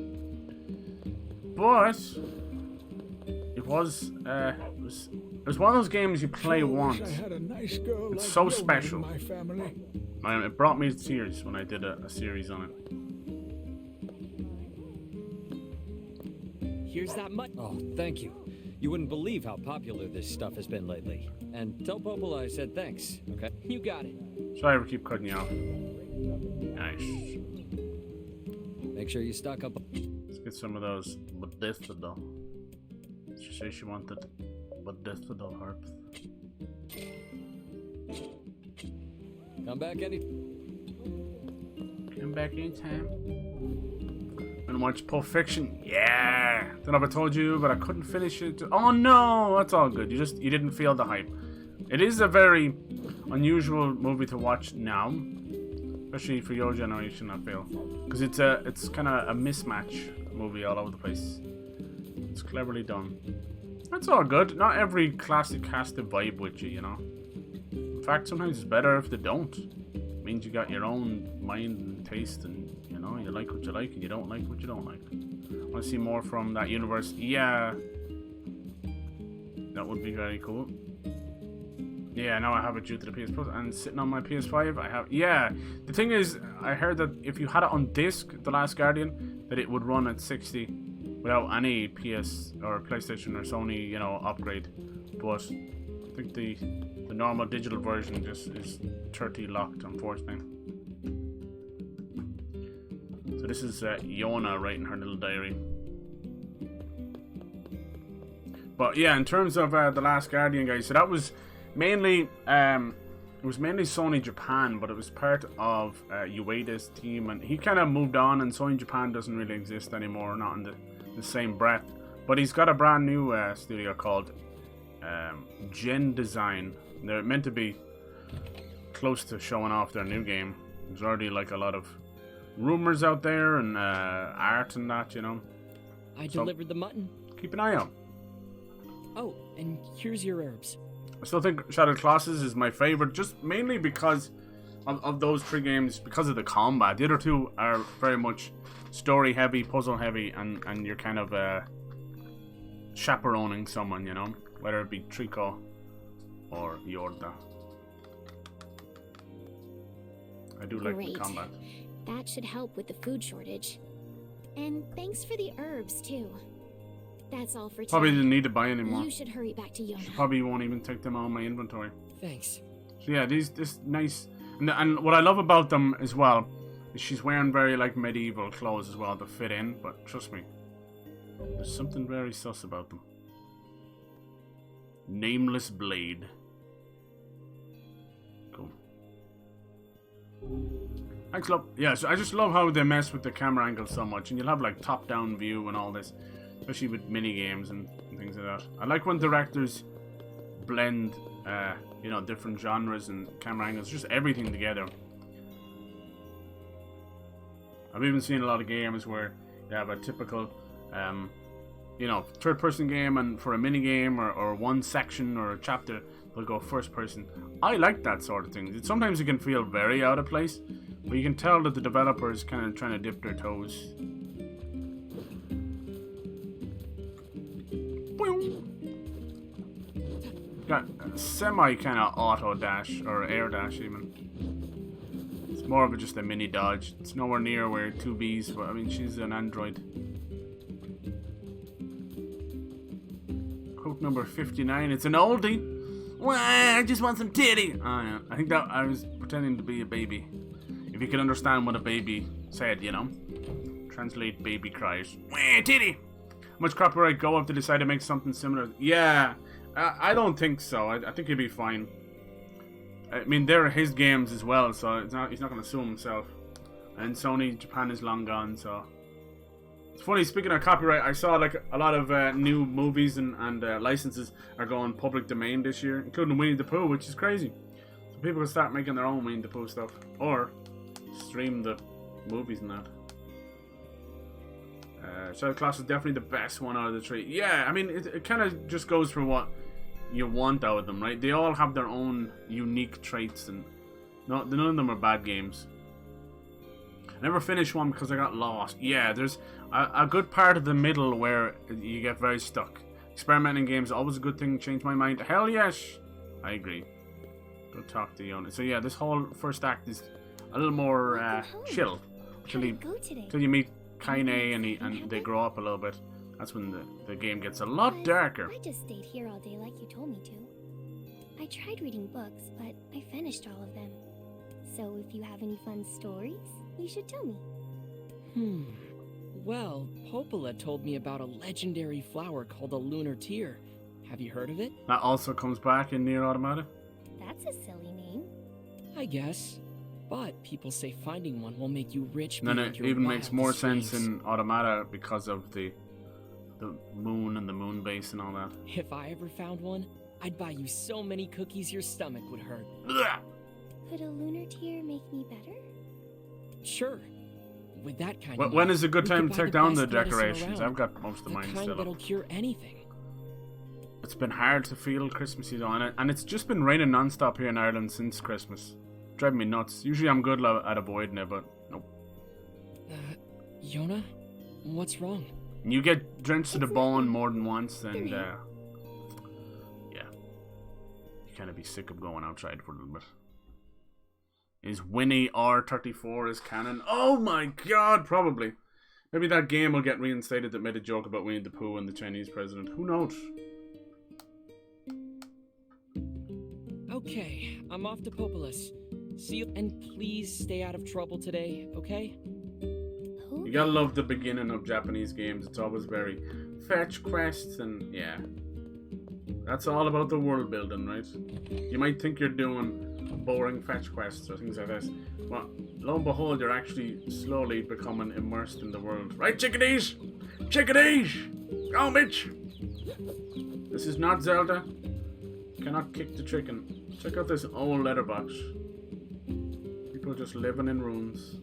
But it was one of those games you play once. It's so special. It brought me to tears when I did a series on it. Here's that mutt. Oh, thank you. You wouldn't believe how popular this stuff has been lately. And tell Popol I said thanks, okay? You got it. Sorry I keep cutting you off. Nice. Make sure you stock up. Let's get some of those medicinal. She said she wanted medicinal herbs. Come back anytime. And watch Pulp Fiction. Yeah. Don't know if I told you, but I couldn't finish it. Oh no, that's all good. You didn't feel the hype. It is a very unusual movie to watch now, especially for your generation, I feel, because it's kind of a mismatch movie all over the place. It's cleverly done. That's all good. Not every classic has to vibe with you, you know. In fact, sometimes it's better if they don't. It means you got your own mind and taste, and you know, you like what you like and you don't like what you don't like. Want to see more from that universe? Yeah, that would be very cool. Yeah, now I have it due to the PS Plus, and sitting on my PS5 I have, yeah. The thing is, I heard that if you had it on disc, The Last Guardian, that it would run at 60 without any PS or PlayStation or Sony, you know, upgrade. But I think the normal digital version just is 30 locked, unfortunately. So this is Yona writing her little diary. But yeah, in terms of The Last Guardian, guys, so that was mainly it was mainly Sony Japan, but it was part of Ueda's team, and he kind of moved on, and Sony Japan doesn't really exist anymore, not in the same breath. But he's got a brand new studio called Gen Design. They're meant to be close to showing off their new game. There's already like a lot of rumors out there and art and that, you know. I delivered the mutton. Keep an eye out. Oh, and here's your herbs. I still think Shattered Colossus is my favorite, just mainly because of those three games, because of the combat. The other two are very much story heavy, puzzle heavy, and you're kind of chaperoning someone, you know, whether it be Trico or Yorda. I do like the Great. combat. That should help with the food shortage. And thanks for the herbs, too. That's all for Probably today. didn't need to buy anymore. You should hurry back to Yona. Probably won't even take them out of my inventory. Thanks. So yeah, this nice, and what I love about them as well is she's wearing very like medieval clothes as well to fit in. But trust me, there's something very sus about them. Nameless blade. Cool. Thanks, love. Yeah, so I just love how they mess with the camera angle so much, and you'll have like top-down view and all this, especially with mini games and things like that. I like when directors blend, you know, different genres and camera angles, just everything together. I've even seen a lot of games where you have a typical, you know, third-person game, and for a mini game or one section or a chapter, they'll go first-person. I like that sort of thing. Sometimes it can feel very out of place, but you can tell that the developer is kind of trying to dip their toes. Got a semi kind of auto dash or air dash even. It's more of just a mini dodge. It's nowhere near where 2B's, but I mean she's an android. Quote number 59. It's an oldie. Well, I just want some titty. Oh yeah, I think that I was pretending to be a baby. If you can understand what a baby said, you know. Translate baby cries. Wah, titty. How much copyright go if they decide to make something similar? Yeah. I don't think so. I think he'll be fine. I mean, they're his games as well, so he's not going to sue himself. And Sony Japan is long gone, so... It's funny, speaking of copyright, I saw like a lot of new movies and licenses are going public domain this year, including Winnie the Pooh, which is crazy. So people can start making their own Winnie the Pooh stuff. Or stream the movies and that. Shadow Class is definitely the best one out of the three. Yeah, I mean, it kind of just goes for what you want out of them, right? They all have their own unique traits, and none of them are bad games. I never finished one because I got lost. Yeah, there's a good part of the middle where you get very stuck. Experimenting games are always a good thing. Change my mind. Hell yes! I agree. Go talk to Yona. So yeah, this whole first act is a little more chill. Till you meet Kaine and they grow up a little bit. That's when the game gets a lot darker. I just stayed here all day like you told me to. I tried reading books, but I finished all of them. So if you have any fun stories, you should tell me. Well, Popola told me about a legendary flower called a lunar tear. Have you heard of it? That also comes back in NieR Automata. That's a silly name. I guess. But people say finding one will make you rich. And then it even makes more sense dreams. in Automata because of the moon and the moon base and all that. If I ever found one, I'd buy you so many cookies your stomach would hurt. Ugh. Could a lunar tear make me better? Sure. With that kind When of when money, is a good we time could to buy take the down the best medicine decorations? around. I've got most of The mine kind still that'll up. cure anything. It's been hard to feel Christmassy though, and it's just been raining non-stop here in Ireland since Christmas. Driving me nuts. Usually I'm good at avoiding it, but nope. Yona? What's wrong? You get drenched to the bone more than once, and yeah, you kind of be sick of going outside for a little bit. Is Winnie R34 is canon? Oh my god, probably. Maybe that game will get reinstated that made a joke about Winnie the Pooh and the Chinese president. Who knows? Okay, I'm off to Popolis. See you, and please stay out of trouble today, okay? You gotta love the beginning of Japanese games. It's always very fetch quests and yeah. That's all about the world building, right? You might think you're doing boring fetch quests or things like this. Well, lo and behold, you're actually slowly becoming immersed in the world. Right, chickadees? Chickadees! Go, bitch! This is not Zelda. Cannot kick the chicken. Check out this old letterbox. People just living in ruins.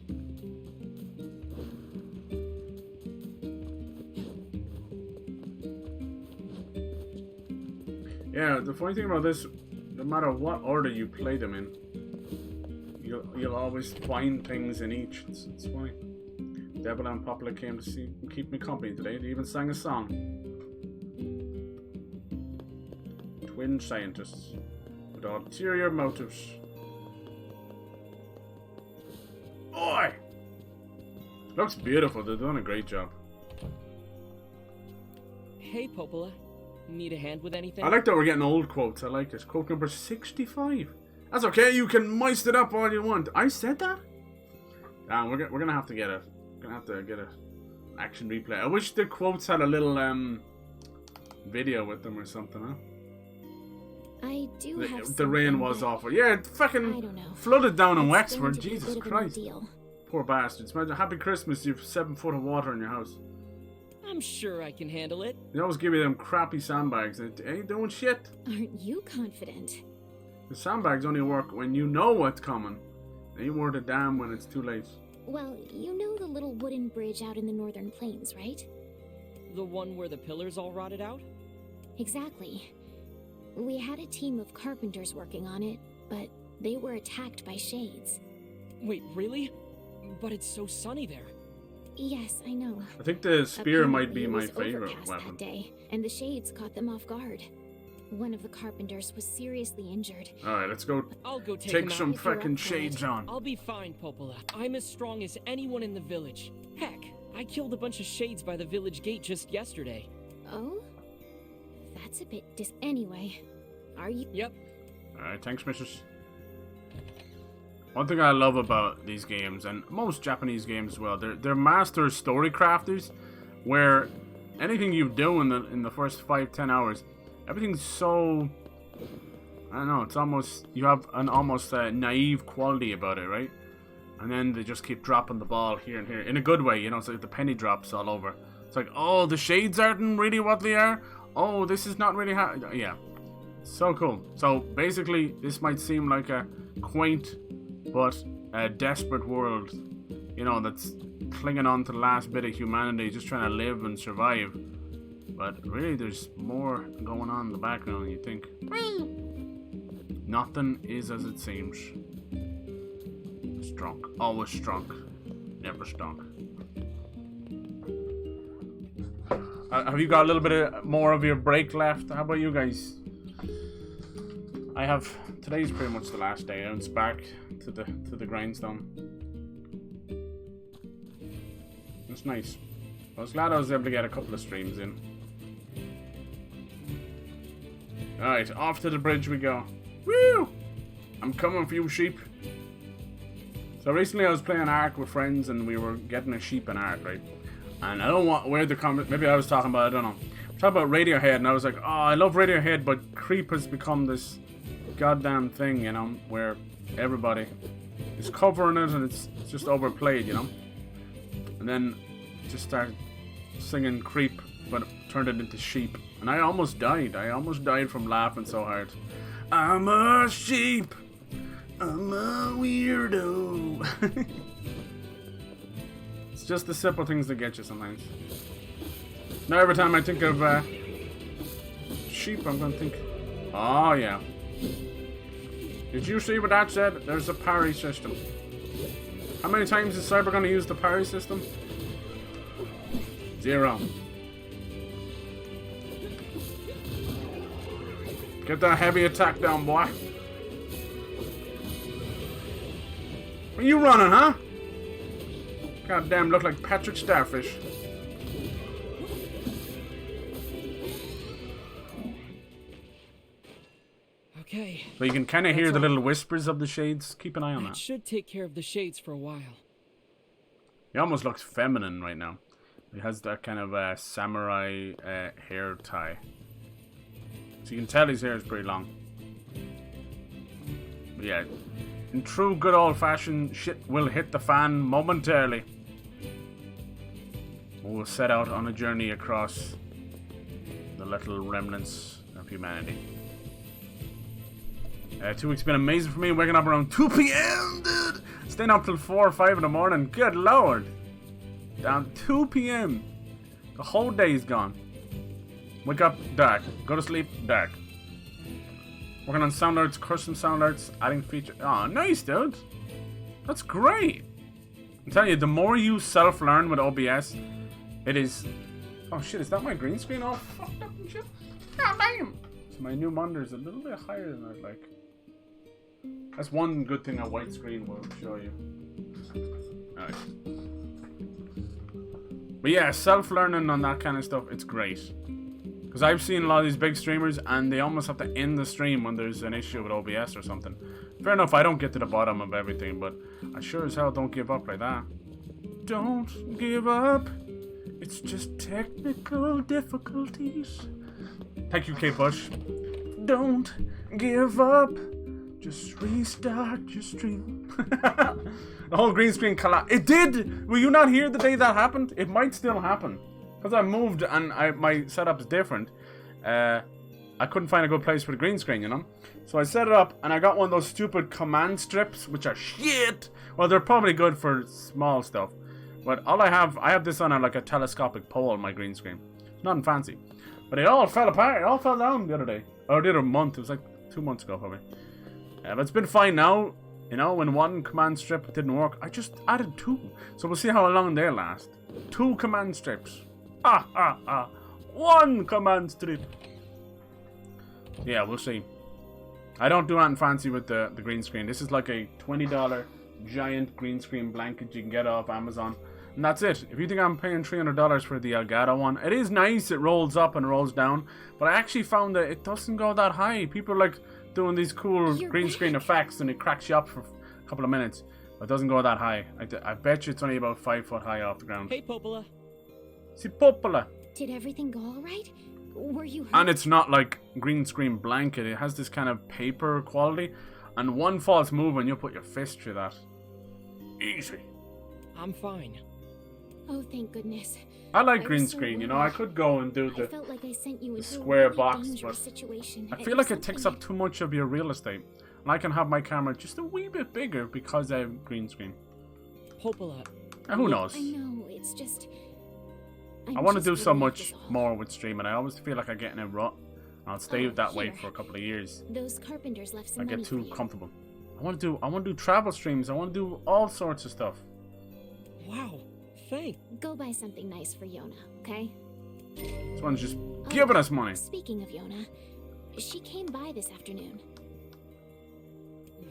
Yeah, the funny thing about this, no matter what order you play them in, you'll always find things in each. It's funny. Devil and Poplar came to keep me company today. They even sang a song. Twin scientists. with ulterior motives. Oi! Looks beautiful. They're doing a great job. Hey, Popola. Need a hand with anything? I like that we're getting old quotes. I like this. Quote number 65. That's okay. You can moist it up all you want. I said that? Damn, we're gonna have to get it. We're gonna have to get an action replay. I wish the quotes had a little video with them or something, huh? I do have The rain was awful. Yeah, it I fucking don't know. flooded down in It's Wexford. going to be a Jesus bit of an Christ. ordeal. Poor bastards. Imagine, happy Christmas, you've 7 foot of water in your house. I'm sure I can handle it. They always give you them crappy sandbags. It ain't doing shit. Aren't you confident? The sandbags only work when you know what's coming. They ain't worth a damn when it's too late. Well, you know the little wooden bridge out in the northern plains, right? The one where the pillars all rotted out? Exactly. We had a team of carpenters working on it, but they were attacked by shades. Wait, really? But it's so sunny there. Yes, I know. I think the spear might be Apparently, it my was favorite overcast weapon. that day, and the shades caught them off guard. One of the carpenters was seriously injured. Alright, let's go I'll go take take him some out. if you're up fucking for shades it. on. I'll be fine, Popola. I'm as strong as anyone in the village. Heck, I killed a bunch of shades by the village gate just yesterday. Oh? That's a bit Anyway, are you- Yep. Alright, thanks, missus. One thing I love about these games, and most Japanese games as well, they're master story crafters, where anything you do in the first 5-10 hours, everything's so, I don't know, it's almost, you have an almost naive quality about it, right? And then they just keep dropping the ball here and here, in a good way, you know, it's like the penny drops all over. It's like, oh, the shades aren't really what they are? Oh, this is not really how, yeah. So cool. So, basically, this might seem like a quaint, but a desperate world, you know, that's clinging on to the last bit of humanity, just trying to live and survive. But really, there's more going on in the background than you think. Nothing is as it seems. Strong. Always strong. Never strong. Have you got a little bit more of your break left? How about you guys? I have. Today's pretty much the last day, and it's back to the grindstone. It's nice. I was glad I was able to get a couple of streams in. Alright, off to the bridge we go. Woo! I'm coming for you, sheep. So recently I was playing Ark with friends, and we were getting a sheep in Ark, right? And I don't want where the comment. Maybe I was talking about. I don't know. I'm talking about Radiohead, and I was like, oh, I love Radiohead, but Creep has become this goddamn thing, you know, where everybody is covering it, and it's just overplayed, you know. And then just started singing Creep, but turned it into Sheep, and I almost died. I almost died from laughing so hard. I'm a sheep. I'm a weirdo. It's just the simple things that get you sometimes. Now every time I think of sheep, I'm gonna think, oh yeah. Did you see what that said? There's a parry system. How many times is Cyber gonna use the parry system? 0. Get that heavy attack down, boy. Where you running, huh? Goddamn, look like Patrick Starfish. Okay. So you can kind of hear the little whispers of the shades. Keep an eye on That that. should take care of the shades for a while. He almost looks feminine right now. He has that kind of samurai hair tie. So you can tell his hair is pretty long. But yeah, in true good old-fashioned shit will hit the fan momentarily. We'll set out on a journey across the little remnants of humanity. 2 weeks been amazing for me. Waking up around 2 p.m. dude. Staying up till 4 or 5 in the morning. Good lord. Down 2 p.m. The whole day's gone. Wake up, dark. Go to sleep, dark. Working on sound alerts, custom sound alerts, adding features. Oh, nice, dude. That's great. I'm telling you, the more you self-learn with OBS, it is... Oh shit, is that my green screen all fucked up and shit? God damn. So my new monitor is a little bit higher than I'd like. That's one good thing a white screen will show you. Alright. But yeah, self-learning on that kind of stuff, it's great. Because I've seen a lot of these big streamers and they almost have to end the stream when there's an issue with OBS or something. Fair enough, I don't get to the bottom of everything, but I sure as hell don't give up like that. Don't give up. It's just technical difficulties. Thank you, Kate Bush. Don't give up. Just restart your stream. The whole green screen collapsed. It did! Were you not here the day that happened? It might still happen. Because I moved and my setup is different. I couldn't find a good place for the green screen, you know? So I set it up and I got one of those stupid command strips, which are shit. Well, they're probably good for small stuff. But all I have this on like a telescopic pole, my green screen. Nothing fancy. But it all fell apart. It all fell down the other day. Or the other month. It was like 2 months ago, probably. But it's been fine now. You know, when one command strip didn't work, I just added 2. So we'll see how long they last. 2 command strips. 1 command strip. Yeah, we'll see. I don't do anything fancy with the green screen. This is like a $20 giant green screen blanket you can get off Amazon. And that's it. If you think I'm paying $300 for the Elgato one, it is nice. It rolls up and rolls down. But I actually found that it doesn't go that high. People are like doing these cool green screen effects and it cracks you up for a couple of minutes. But it doesn't go that high. I bet you it's only about 5 foot high off the ground. Hey, Popola. Si Popola. Did everything go all right? Were you hurt? And it's not like green screen blanket. It has this kind of paper quality. And one false move and you'll put your fist through that. Easy. I'm fine. Oh, thank goodness. I like green screen, you know. I could go and do I felt like I sent you the into square a really box, dangerous but situation. I feel like it takes up too much of your real estate. And I can have my camera just a wee bit bigger because I have green screen. Popola. Who knows? I know, it's just... I want to do so much more with streaming. I always feel like I get in a rut. I'll stay that way for a couple of years. Those carpenters left some I money get too for you. comfortable. I want to do travel streams. I want to do all sorts of stuff. Wow. Thanks. Go buy something nice for Yona, okay? This one's just giving us money. Speaking of Yona, she came by this afternoon.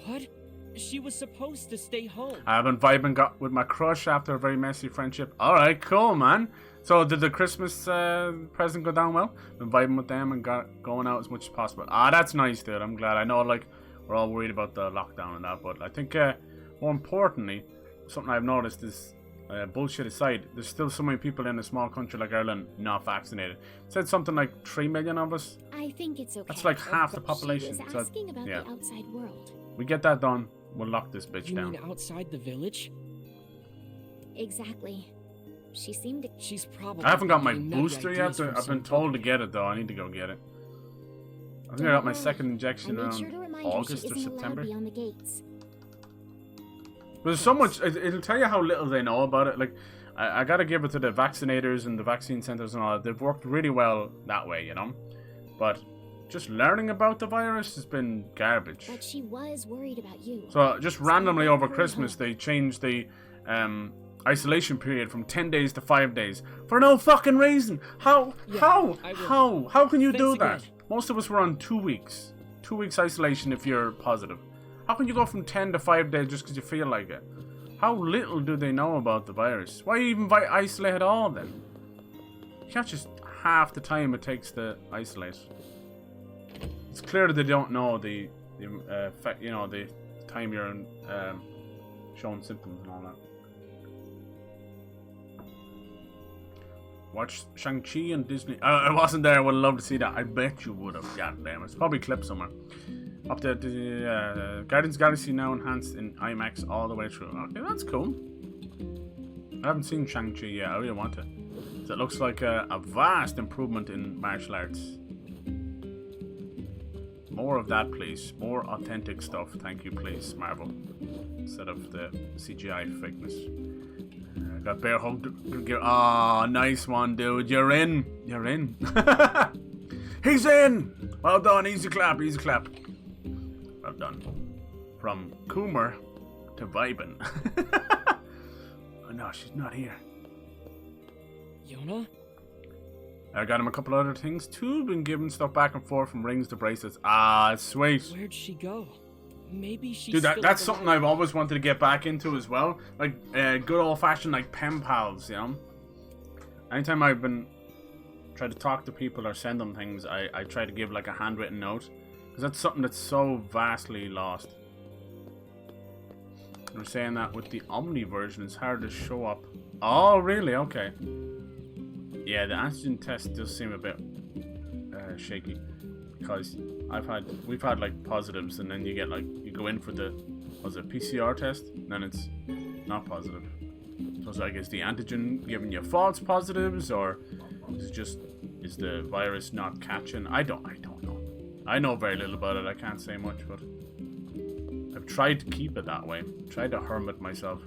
What? She was supposed to stay home. I've been vibing with my crush after a very messy friendship. Alright, cool, man. So did the Christmas present go down well? Been vibing with them and going out as much as possible. That's nice, dude. I'm glad. I know, like, we're all worried about the lockdown and that, but I think more importantly, something I've noticed is, bullshit aside, there's still so many people in a small country like Ireland not vaccinated. It said something like 3 million of us. I think it's okay. That's like half the population. She was asking about the outside world. We get that done, we'll lock this bitch down. You mean outside the village? Exactly. She seemed to... She's probably... I haven't got my getting nutty booster yet. ideas from I've been some told to company. get it though. I need to go get it. I think I got my second injection I made sure to around remind her August she or isn't September. allowed beyond the gates. There's so much. It'll tell you how little they know about it. Like, I gotta give it to the vaccinators and the vaccine centers and all that. They've worked really well that way, you know. But just learning about the virus has been garbage. But she was worried about you. So just randomly over Christmas, they changed the isolation period from 10 days to 5 days for no fucking reason. How can you do that? Most of us were on 2 weeks. 2 weeks isolation if you're positive. How can you go from 10 to 5 days just because you feel like it? How little do they know about the virus? Why even isolate at all then? You can't just half the time it takes to isolate. It's clear that they don't know the time you're showing symptoms and all that. Watch Shang-Chi and Disney. I wasn't there. I would love to see that. I bet you would have. God damn it. It's probably clipped somewhere. Up to Guardians of the Galaxy now enhanced in IMAX all the way through. Okay, that's cool. I haven't seen Shang-Chi yet. I really want to. So it looks like a vast improvement in martial arts. More of that, please. More authentic stuff. Thank you, please, Marvel. Instead of the CGI fakeness. Got bear hug. Oh, nice one, dude. You're in. You're in. He's in. Well done. Easy clap. Easy clap. Well done. From Coomer to Vibin. Oh no, she's not here. Yona? I got him a couple other things too. Been giving stuff back and forth from rings to bracelets. Sweet. Where'd she go? Maybe she's Dude, still that's at the something library. I've always wanted to get back into as well. Like, good old-fashioned, like, pen pals, you know? Anytime I've been trying to talk to people or send them things, I try to give, like, a handwritten note. Because that's something that's so vastly lost. We're saying that with the Omni version, it's hard to show up. Oh, really? Okay. Yeah, the antigen test does seem a bit shaky. Because we've had like positives, and then you get like, you go in for the, was it PCR test, and then it's not positive. So it's like, is the antigen giving you false positives, or is the virus not catching? I don't know. I know very little about it. I can't say much, but I've tried to keep it that way. Tried to hermit myself,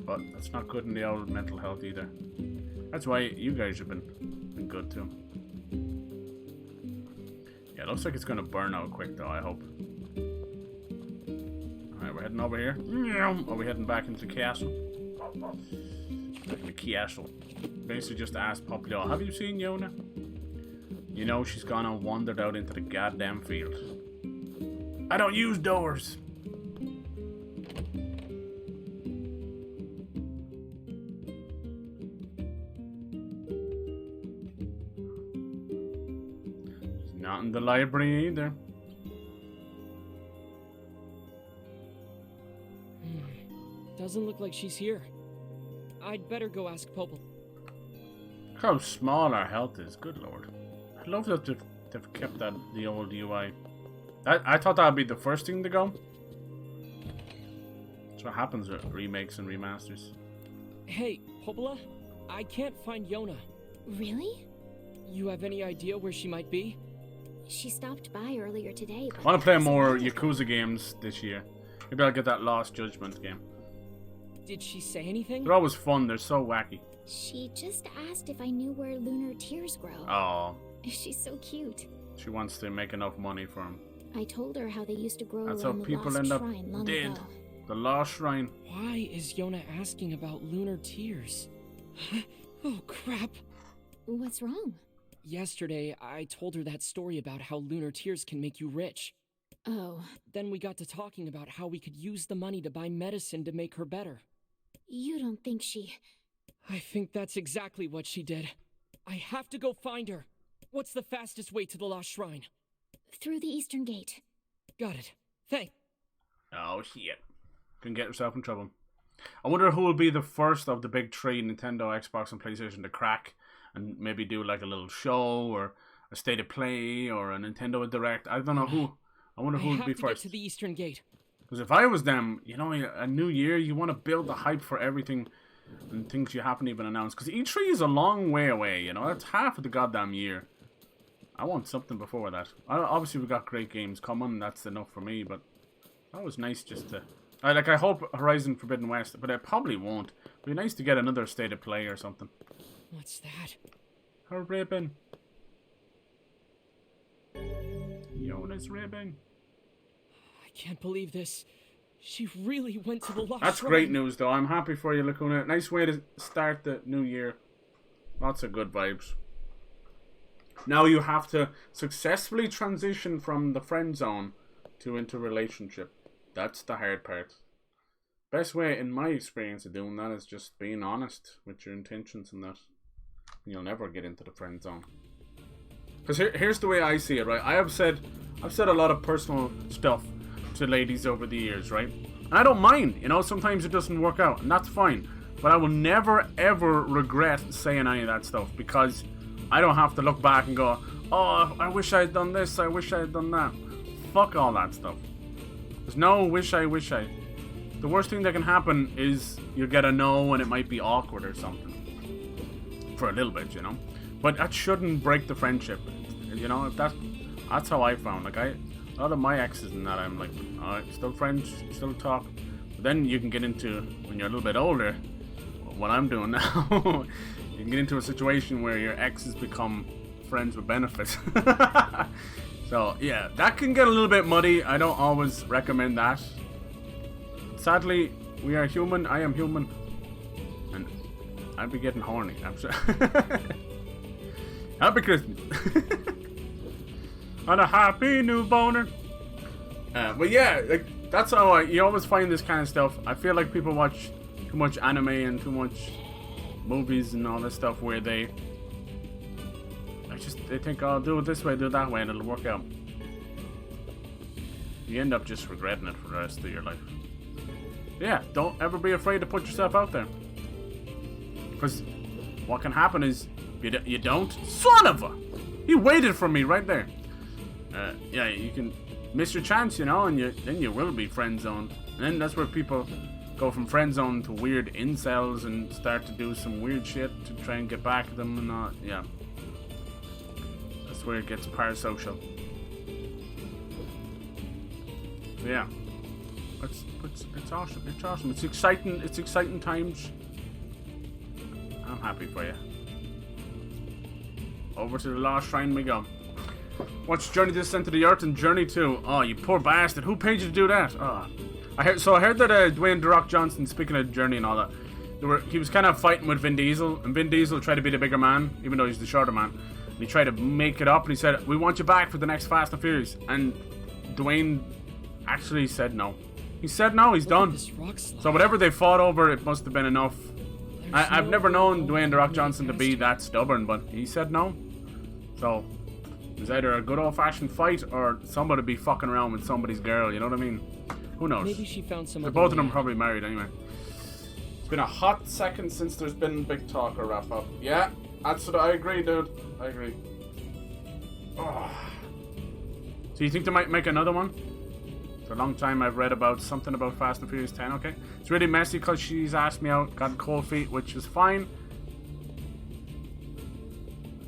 but that's not good in the old mental health either. That's why you guys have been good too. Yeah, it looks like it's gonna burn out quick though, I hope. Alright, we're heading over here. Are we heading back into the castle? Back in the castle. Basically just asked Populio, have you seen Yona? You know she's gone and wandered out into the goddamn field. I don't use doors! Not in the library either. Doesn't look like she's here. I'd better go ask Popel. Look how small our health is, good lord. I love that they've kept the old UI. I thought that would be the first thing to go. That's what happens with remakes and remasters. Hey, Popela, I can't find Yona. Really? You have any idea where she might be? She stopped by earlier today, but I want to play hasn't more been yet. Yakuza games this year. Maybe I'll get that Lost Judgment game. Did she say anything? They're always fun, they're so wacky. She just asked if I knew where lunar tears grow. Oh, She's so cute. she wants to make enough money for him. I told her how they used to grow That's how around the people lost end up shrine long dead. ago. The Lost Shrine. Why is Yona asking about lunar tears? Oh, crap. What's wrong? Yesterday, I told her that story about how lunar tears can make you rich. Oh, Then we got to talking about how we could use the money to buy medicine to make her better. you don't think she... I think that's exactly what she did. I have to go find her. What's the fastest way to the Lost Shrine? Through the eastern gate. Got it. Thanks. Oh shit. Can get yourself in trouble. I wonder who will be the first of the big three, Nintendo, Xbox, and PlayStation, to crack and maybe do like a little show or a state of play or a Nintendo Direct. I don't know who. I wonder who I will have be to get first. to the Eastern Gate. Because if I was them, you know, a new year, you want to build the hype for everything and things you haven't even announced. Because E3 is a long way away, you know. That's half of the goddamn year. I want something before that. Obviously, we got great games coming. That's enough for me, but that was nice just to... I hope Horizon Forbidden West, but it probably won't. It'd be nice to get another state of play or something. What's that? Her ribbon. Yona's ribbon. I can't believe this. She really went to the Lost That's Shrine. great news, though. I'm happy for you, Lacuna. Nice way to start the new year. Lots of good vibes. Now you have to successfully transition from the friend zone to into relationship. That's the hard part. Best way, in my experience, of doing that is just being honest with your intentions and that. You'll never get into the friend zone. Because here's the way I see it, right? I've said a lot of personal stuff to ladies over the years, right? And I don't mind, you know, sometimes it doesn't work out, and that's fine. But I will never, ever regret saying any of that stuff, because I don't have to look back and go, oh, I wish I had done this, I wish I had done that. Fuck all that stuff. There's no wish I. The worst thing that can happen is you get a no and it might be awkward or something. For a little bit, you know. But that shouldn't break the friendship. You know, that's how I found. Like, a lot of my exes and that, I'm like, alright, still friends, still talk. But then you can get into, when you're a little bit older, what I'm doing now, you can get into a situation where your exes become friends with benefits. So, yeah, that can get a little bit muddy. I don't always recommend that. Sadly, we are human. I am human. And I'd be getting horny. I'm sorry. Happy Christmas. And a happy new boner. But yeah, like that's how you always find this kind of stuff. I feel like people watch too much anime and too much movies and all this stuff where they think, oh, I'll do it this way, do it that way, and it'll work out. You end up just regretting it for the rest of your life. Yeah, don't ever be afraid to put yourself out there. Because what can happen is you don't. Son of a! He waited for me right there. Yeah, you can miss your chance, you know, and then you will be friend zoned. And then that's where people go from friend zone to weird incels and start to do some weird shit to try and get back at them and yeah. That's where it gets parasocial. So yeah. It's awesome. It's awesome. It's exciting. It's exciting times. I'm happy for you. Over to the Lost Shrine we go. Watch Journey to the Center of the Earth and Journey 2. Oh, you poor bastard. Who paid you to do that? Oh. I heard that Dwayne "The Rock" Johnson, speaking of Journey and all that, he was kind of fighting with Vin Diesel, and Vin Diesel tried to be the bigger man, even though he's the shorter man. And he tried to make it up, and he said, "We want you back for the next Fast and Furious." And Dwayne actually said no. He said no, he's done. So whatever they fought over, it must have been enough. I've never known Dwayne "The Rock" Johnson to be that stubborn, but he said no. So it was either a good old-fashioned fight or somebody be fucking around with somebody's girl, you know what I mean? Who knows? Maybe she found some. Both of them probably married anyway. It's been a hot second since there's been big talk or wrap up. Yeah, that's what I agree, dude. I agree. Oh. So you think they might make another one? It's a long time I've read about something about Fast and Furious 10. Okay, it's really messy because she's asked me out, got cold feet, which is fine.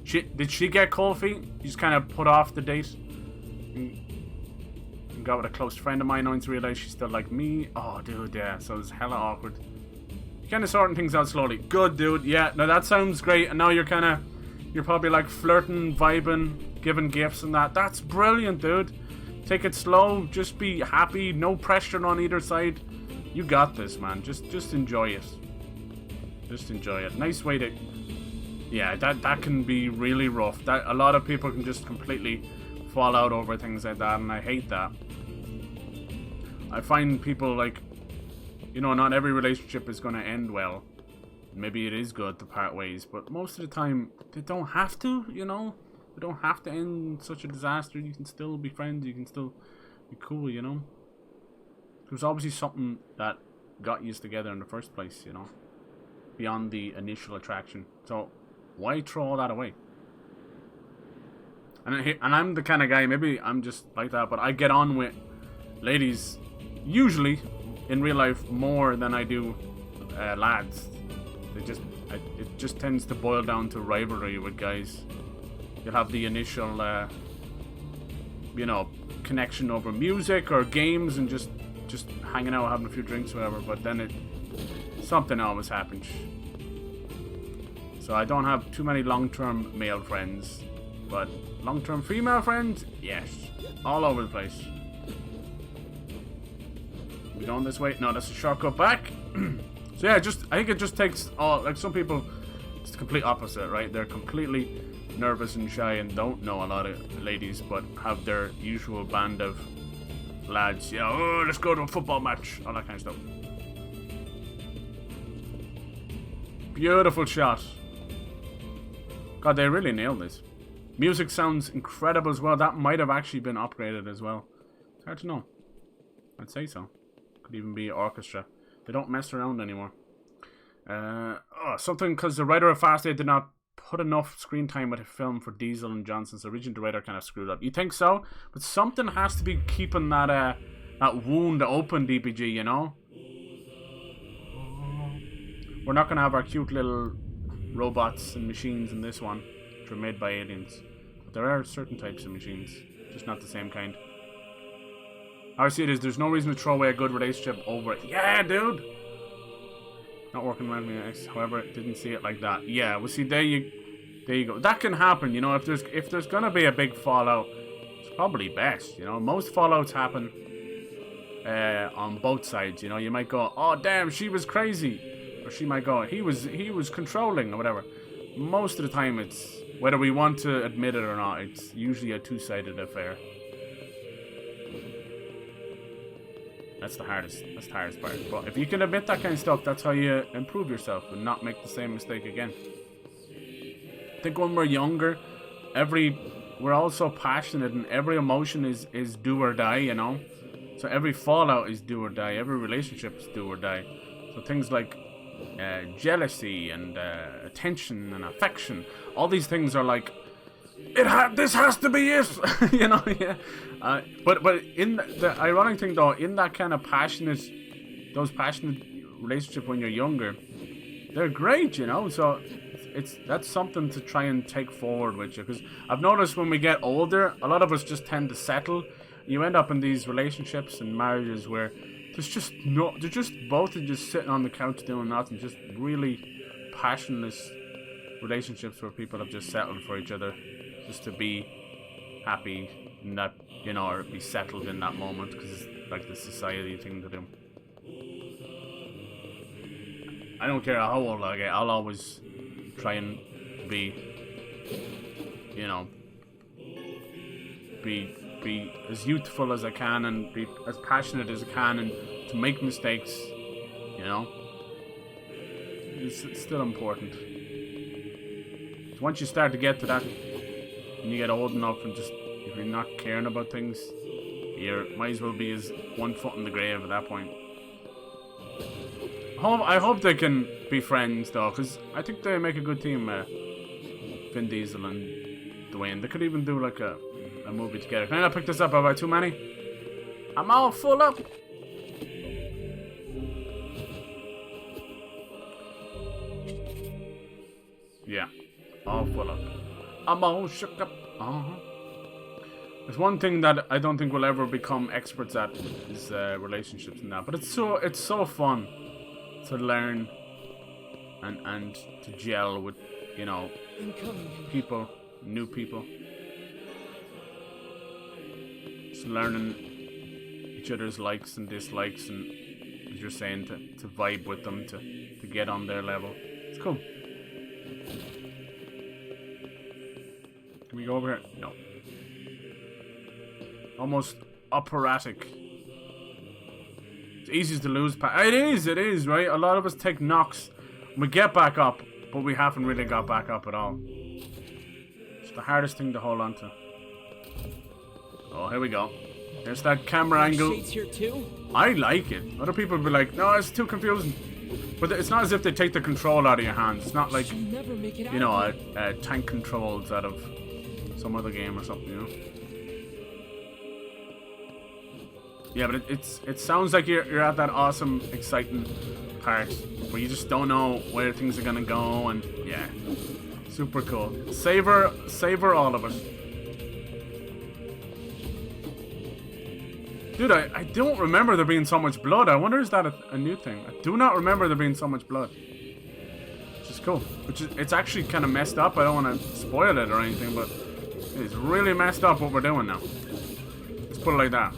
Did she get cold feet? You just kind of put off the date. And got with a close friend of mine, only to realize she's still like me. Oh, dude, yeah. So it's hella awkward. You're kind of sorting things out slowly. Good, dude. Yeah. No, that sounds great. And now you're probably like flirting, vibing, giving gifts and that. That's brilliant, dude. Take it slow. Just be happy. No pressure on either side. You got this, man. Just enjoy it. Just enjoy it. Nice way to. Yeah, that can be really rough. That a lot of people can just completely fall out over things like that, and I hate that. I find people like, you know, not every relationship is going to end well. Maybe it is good to part ways, but most of the time they don't have to, you know. They don't have to end in such a disaster. You can still be friends. You can still be cool, you know. There's obviously something that got you together in the first place, you know, beyond the initial attraction. So why throw all that away? And I'm the kind of guy, maybe I'm just like that, but I get on with ladies, usually, in real life, more than I do lads. It just tends to boil down to rivalry with guys. You'll have the initial, you know, connection over music or games and just hanging out, having a few drinks, whatever, but then something always happens. So I don't have too many long-term male friends, but long-term female friends, yes, all over the place. We going this way? No, that's a shortcut back. So yeah, I think it just takes like some people, it's the complete opposite, right? They're completely nervous and shy and don't know a lot of ladies, but have their usual band of lads. Yeah, oh, let's go to a football match, all that kind of stuff. Beautiful shot. God, they really nailed this. Music sounds incredible as well. That might have actually been upgraded as well. It's hard to know. I'd say so. Could even be orchestra. They don't mess around anymore. Something because the writer of Fast 8 did not put enough screen time with a film for Diesel and Johnson. So original writer kind of screwed up. You think so? But something has to be keeping that wound open, DPG, you know? We're not going to have our cute little robots and machines in this one, which were made by aliens. But there are certain types of machines, just not the same kind. How I see it is, there's no reason to throw away a good relationship over it. Yeah, dude! Not working around me, however, didn't see it like that. Yeah, well, see, there you go. That can happen, you know, if there's gonna be a big fallout, it's probably best, you know. Most fallouts happen on both sides, you know. You might go, oh, damn, she was crazy. Or she might go, he was controlling or whatever. Most of the time it's, whether we want to admit it or not, it's usually a two-sided affair. That's the hardest part. But if you can admit that kind of stuff, that's how you improve yourself and not make the same mistake again. I think when we're younger, we're all so passionate, and every emotion is do or die, you know? So every fallout is do or die, every relationship is do or die. So things like jealousy and attention and affection, all these things are like, this has to be it, you know? Yeah. But in the ironic thing though, in that kind of those passionate relationships when you're younger, they're great, you know? So that's something to try and take forward with you, because I've noticed when we get older, a lot of us just tend to settle. You end up in these relationships and marriages where they're just both just sitting on the couch doing nothing, just really passionless relationships where people have just settled for each other just to be happy in that, you know, or be settled in that moment, because it's like the society thing to do. I don't care how old I get, I'll always try and be, you know, be as youthful as I can and be as passionate as I can, and to make mistakes, you know. It's still important. So once you start to get to that, and you get old enough, and just, if you're not caring about things, you might as well be as one foot in the grave at that point. I hope they can be friends though, because I think they make a good team, Vin Diesel and Dwayne. They could even do like a movie together. Can I not pick this up? Have I too many? I'm all full up. Yeah, all full up. I'm all shook up. There's one thing that I don't think we'll ever become experts at is relationships and that. But it's so fun to learn and to gel with, you know, people, new people. Just learning each other's likes and dislikes, and as you're saying, to vibe with them, to get on their level. It's cool. Can we go over here? No. Almost operatic. It's easy to lose. It is, right? A lot of us take knocks. We get back up, but we haven't really got back up at all. It's the hardest thing to hold on to. Oh, here we go. There's that camera angle. Here too? I like it. Other people will be like, no, it's too confusing. But it's not as if they take the control out of your hands. It's not like, you know, tank controls out of some other game or something, you know? Yeah, but it sounds like you're at that awesome, exciting part where you just don't know where things are gonna go, and yeah, super cool. Savor all of it. Dude, I don't remember there being so much blood. I wonder, is that a new thing? I do not remember there being so much blood. Which is cool. It's actually kind of messed up. I don't want to spoil it or anything, but it's really messed up what we're doing now. Let's put it like that.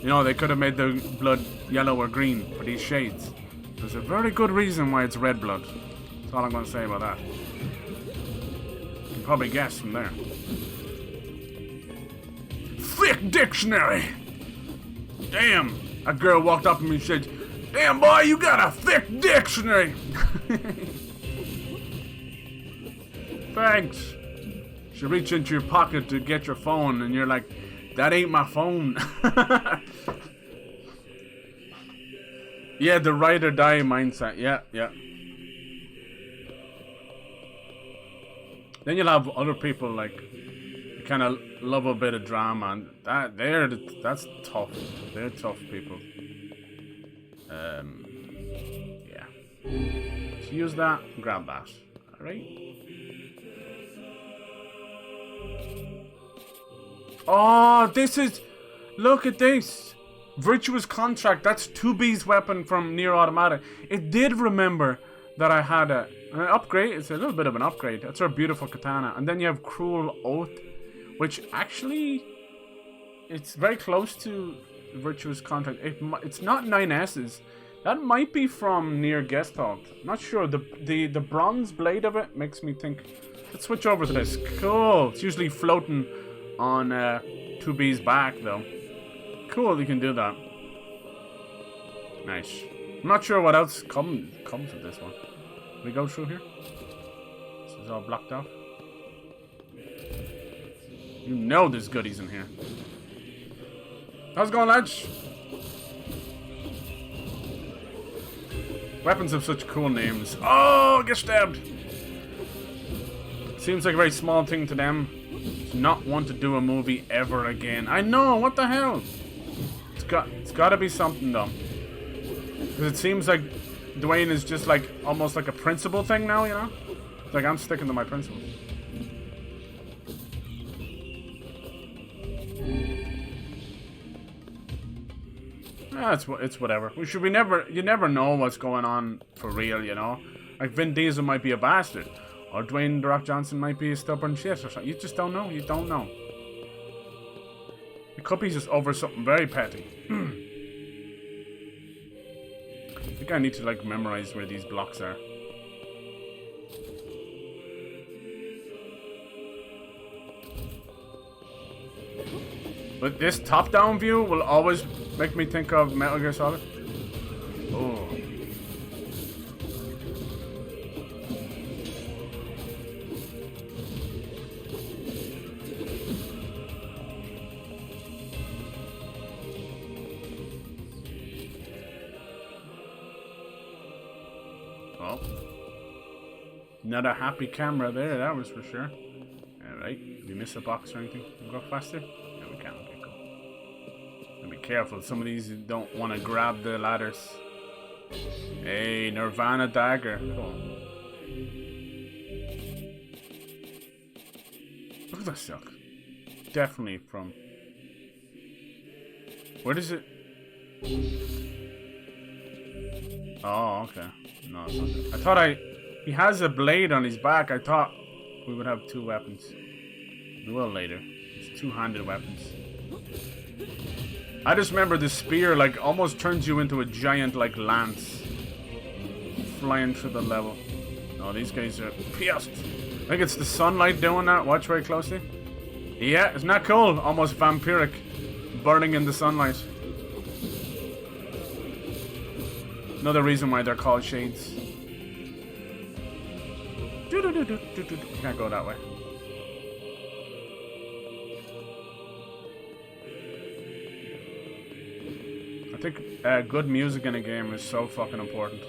You know, they could have made the blood yellow or green for these shades. There's a very good reason why it's red blood. That's all I'm going to say about that. You can probably guess from there. Thick dictionary! Damn! A girl walked up to me and said, "Damn boy, you got a thick dictionary!" Thanks. She reached into your pocket to get your phone, and you're like, "That ain't my phone." Yeah, the ride or die mindset. Yeah. Then you'll have other people like kind of love a bit of drama, and that's tough. They're tough people. Yeah. So use that, grab that. All right. Oh, look at this. Virtuous Contract. That's 2B's weapon from NieR Automata. It did remember that I had an upgrade. It's a little bit of an upgrade. That's our beautiful katana. And then you have Cruel Oath, which actually, it's very close to Virtuous Contract. It's not 9S's. That might be from NieR Gestalt. I'm not sure. The bronze blade of it makes me think. Let's switch over to this. Cool. It's usually floating on 2B's back, though. Cool, you can do that. Nice. I'm not sure what else comes with this one. We go through here? This is all blocked off. You know there's goodies in here. How's it going, lads? Weapons have such cool names. Oh, get stabbed! Seems like a very small thing to them. To not want to do a movie ever again. I know, what the hell? It's got to be something though. Because it seems like Dwayne is just like almost like a principle thing now, you know? It's like I'm sticking to my principles. It's whatever. You never know what's going on for real, you know? Like Vin Diesel might be a bastard. Or Dwayne The Rock Johnson might be a stubborn shit or something. You just don't know. You don't know. It could be just over something very petty. I think I need to like memorize where these blocks are. But this top-down view will always make me think of Metal Gear Solid. Oh. Well. Not a happy camera there, that was for sure. Alright, did we miss a box or anything? Can we go faster? Yeah, we can. Okay, cool. And be careful, some of these don't want to grab the ladders. Hey, Nirvana dagger. Cool. Look at that silk. Definitely from... Where does it... Oh, okay. No, it's not good. I thought he has a blade on his back. I thought we would have two weapons. We will later. It's two-handed weapons. I just remember the spear, like, almost turns you into a giant, like, lance. Flying through the level. Oh, these guys are pissed. I think it's the sunlight doing that. Watch very closely. Yeah, isn't that cool? Almost vampiric. Burning in the sunlight. Another reason why they're called shades. Can't go that way. I think good music in a game is so fucking important.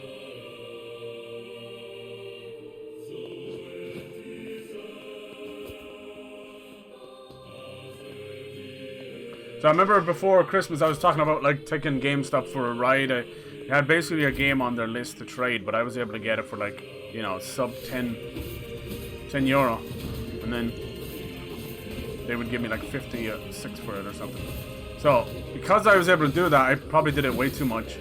So I remember before Christmas I was talking about like taking GameStop for a ride. They had basically a game on their list to trade, but I was able to get it for like, you know, sub 10 euro. And then they would give me like 56 for it or something. So, because I was able to do that, I probably did it way too much.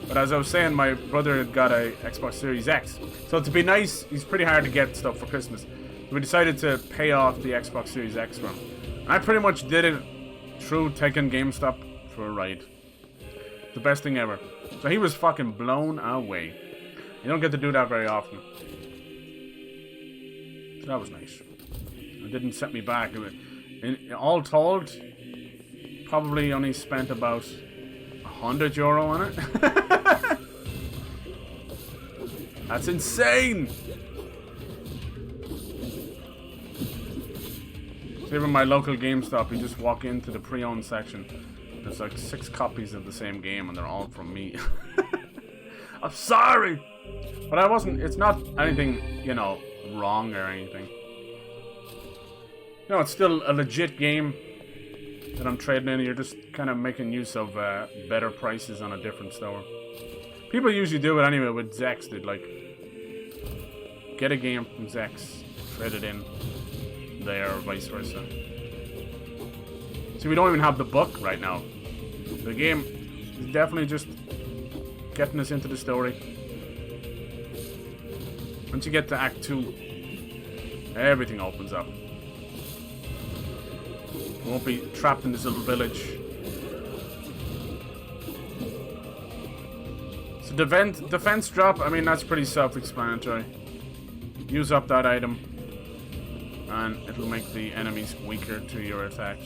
But as I was saying, my brother had got a Xbox Series X. So to be nice, he's pretty hard to get stuff for Christmas. So we decided to pay off the Xbox Series X for him. And I pretty much did it through taking GameStop for a ride. The best thing ever. So he was fucking blown away. You don't get to do that very often. So that was nice. It didn't set me back. All told, probably only spent about €100 on it. That's insane! So even my local GameStop, you just walk into the pre-owned section. There's like 6 copies of the same game and they're all from me. I'm sorry! But I wasn't, it's not anything, you know, wrong or anything. No, it's still a legit game that I'm trading in. You're just kind of making use of better prices on a different store. People usually do it anyway with Zex. They'd like get a game from Zex, trade it in there, or vice versa. See, we don't even have the book right now. The game is definitely just getting us into the story. Once you get to Act 2, everything opens up. We won't be trapped in this little village. So defense drop, I mean, that's pretty self-explanatory. Use up that item, and it'll make the enemies weaker to your attacks.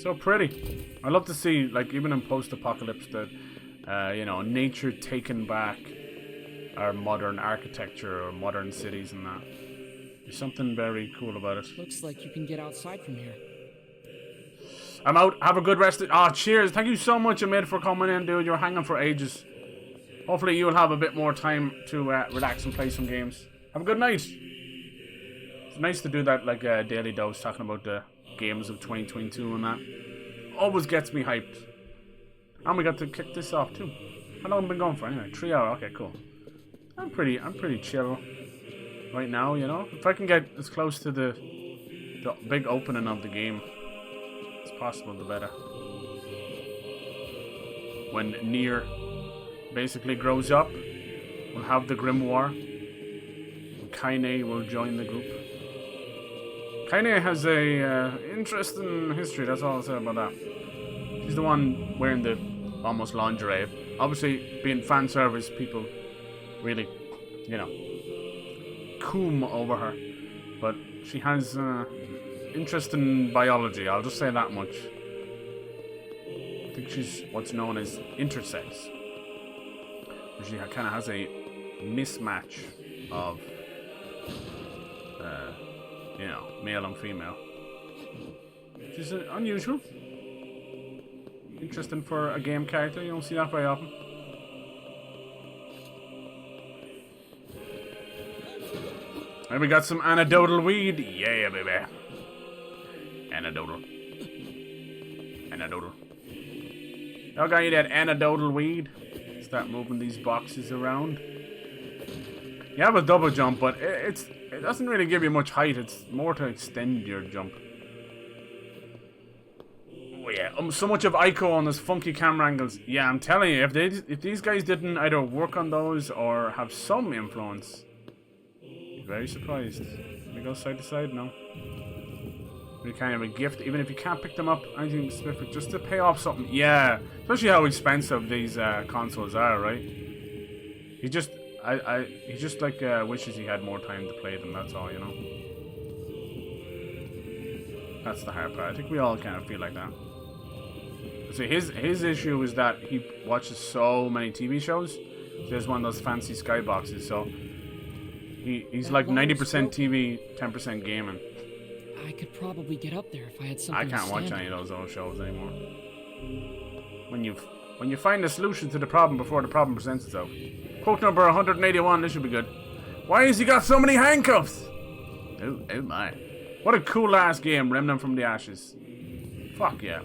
So pretty. I love to see, like, even in post-apocalypse, that, you know, nature taking back our modern architecture or modern cities and that. There's something very cool about it. Looks like you can get outside from here. I'm out. Have a good rest. Cheers. Thank you so much, Amid, for coming in, dude. You're hanging for ages. Hopefully you'll have a bit more time to relax and play some games. Have a good night. It's nice to do that, like, daily dose, talking about the games of 2022 and that. Always gets me hyped. And we got to kick this off, too. How long have we been going for, anyway? 3 hours. Okay, cool. I'm pretty chill right now, you know? If I can get as close to the big opening of the game as possible, the better. When NieR basically grows up, we'll have the Grimoire, and Kaine will join the group. Kaine has a interesting history, that's all I'll say about that. She's the one wearing the almost lingerie. Obviously, being fan service, people really, you know, coom over her. But she has interest in biology, I'll just say that much. I think she's what's known as intersex. She kind of has a mismatch of, you know, male and female. Which is unusual. Interesting for a game character, you don't see that very often. And we got some anecdotal weed. Yeah, baby. Anecdotal. Y'all got you that anecdotal weed? Start moving these boxes around. You have a double jump, but it doesn't really give you much height. It's more to extend your jump. Oh yeah, so much of Ico on those funky camera angles. Yeah, I'm telling you, if these guys didn't either work on those or have some influence, you'd be very surprised. Let me go side to side now. Be kind of a gift, even if you can't pick them up, anything specific, just to pay off something. Yeah, especially how expensive these consoles are, right? He just like wishes he had more time to play them. That's all, you know. That's the hard part. I think we all kind of feel like that. So his issue is that he watches so many TV shows. He has one of those fancy skyboxes, so he's like 90% TV, 10% gaming. I could probably get up there if I had something. I can't watch any of those old shows anymore. When you find the solution to the problem before the problem presents itself. Quote number 181. This should be good. Why has he got so many handcuffs? Oh my! What a cool last game, Remnant from the Ashes. Fuck yeah!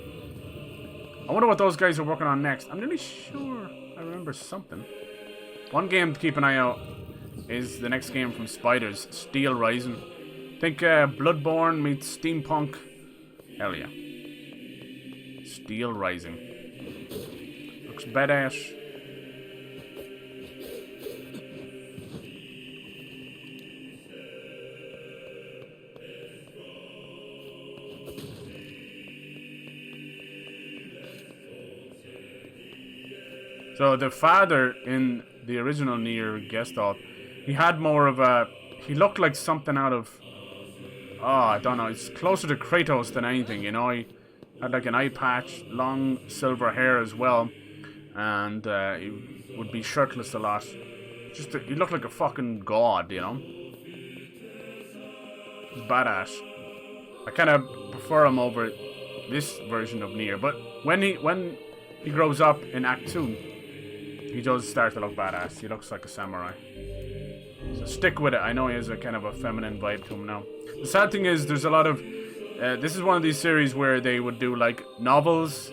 I wonder what those guys are working on next. I'm nearly sure I remember something. One game to keep an eye out is the next game from Spiders, Steel Rising. Think Bloodborne meets steampunk. Hell yeah. Steel Rising. Looks badass. So the father in the original NieR Gestalt, he had more of a... He looked like something out of... Oh, I don't know. It's closer to Kratos than anything, you know. He had like an eye patch, long silver hair as well, and he would be shirtless a lot. He looked like a fucking god, you know. He's badass. I kind of prefer him over this version of NieR, but when he grows up in Act 2, he does start to look badass. He looks like a samurai. So stick with it. I know he has a kind of a feminine vibe to him now. The sad thing is, there's a lot of... this is one of these series where they would do, like, novels,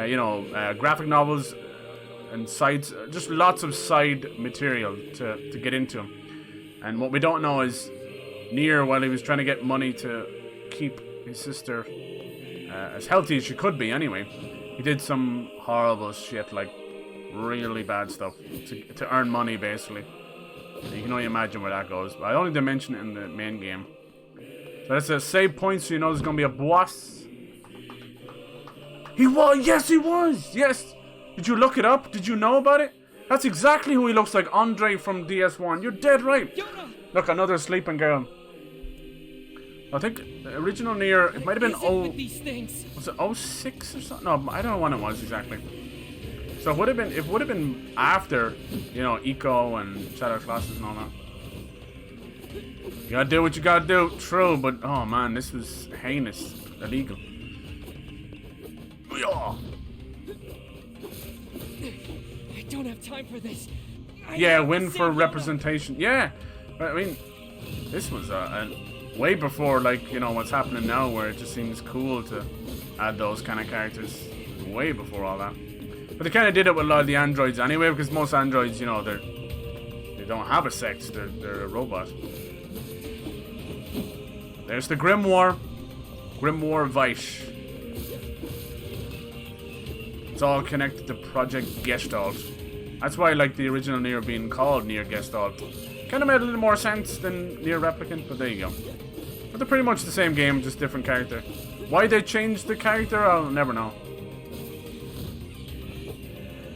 you know, graphic novels and sides, just lots of side material to get into. And what we don't know is NieR, while he was trying to get money to keep his sister as healthy as she could be anyway, he did some horrible shit, like really bad stuff to earn money, basically. You can only imagine where that goes. But I only did mention it in the main game. So that's a save point, so you know there's going to be a boss. He was! Yes, he was! Yes! Did you look it up? Did you know about it? That's exactly who he looks like. Andre from DS1. You're dead right. Look, another sleeping girl. I think the original NieR, it might have been These things. was it 06 or something? No, I don't know when it was exactly. So it would have been after, you know, Eco and Shadow Colossus and all that. You gotta do what you gotta do, true, but oh man, this was heinous, illegal. I don't have time for this. Yeah, win for representation. Yeah, but I mean, this was way before, like, you know, what's happening now, where it just seems cool to add those kind of characters. Way before all that. But they kind of did it with a lot of the androids anyway, because most androids, you know, they don't have a sex. They're a robot. There's the Grimoire. Grimoire Weiss. It's all connected to Project Gestalt. That's why I like the original NieR being called NieR Gestalt. Kind of made a little more sense than NieR Replicant, but there you go. But they're pretty much the same game, just different character. Why they changed the character, I'll never know.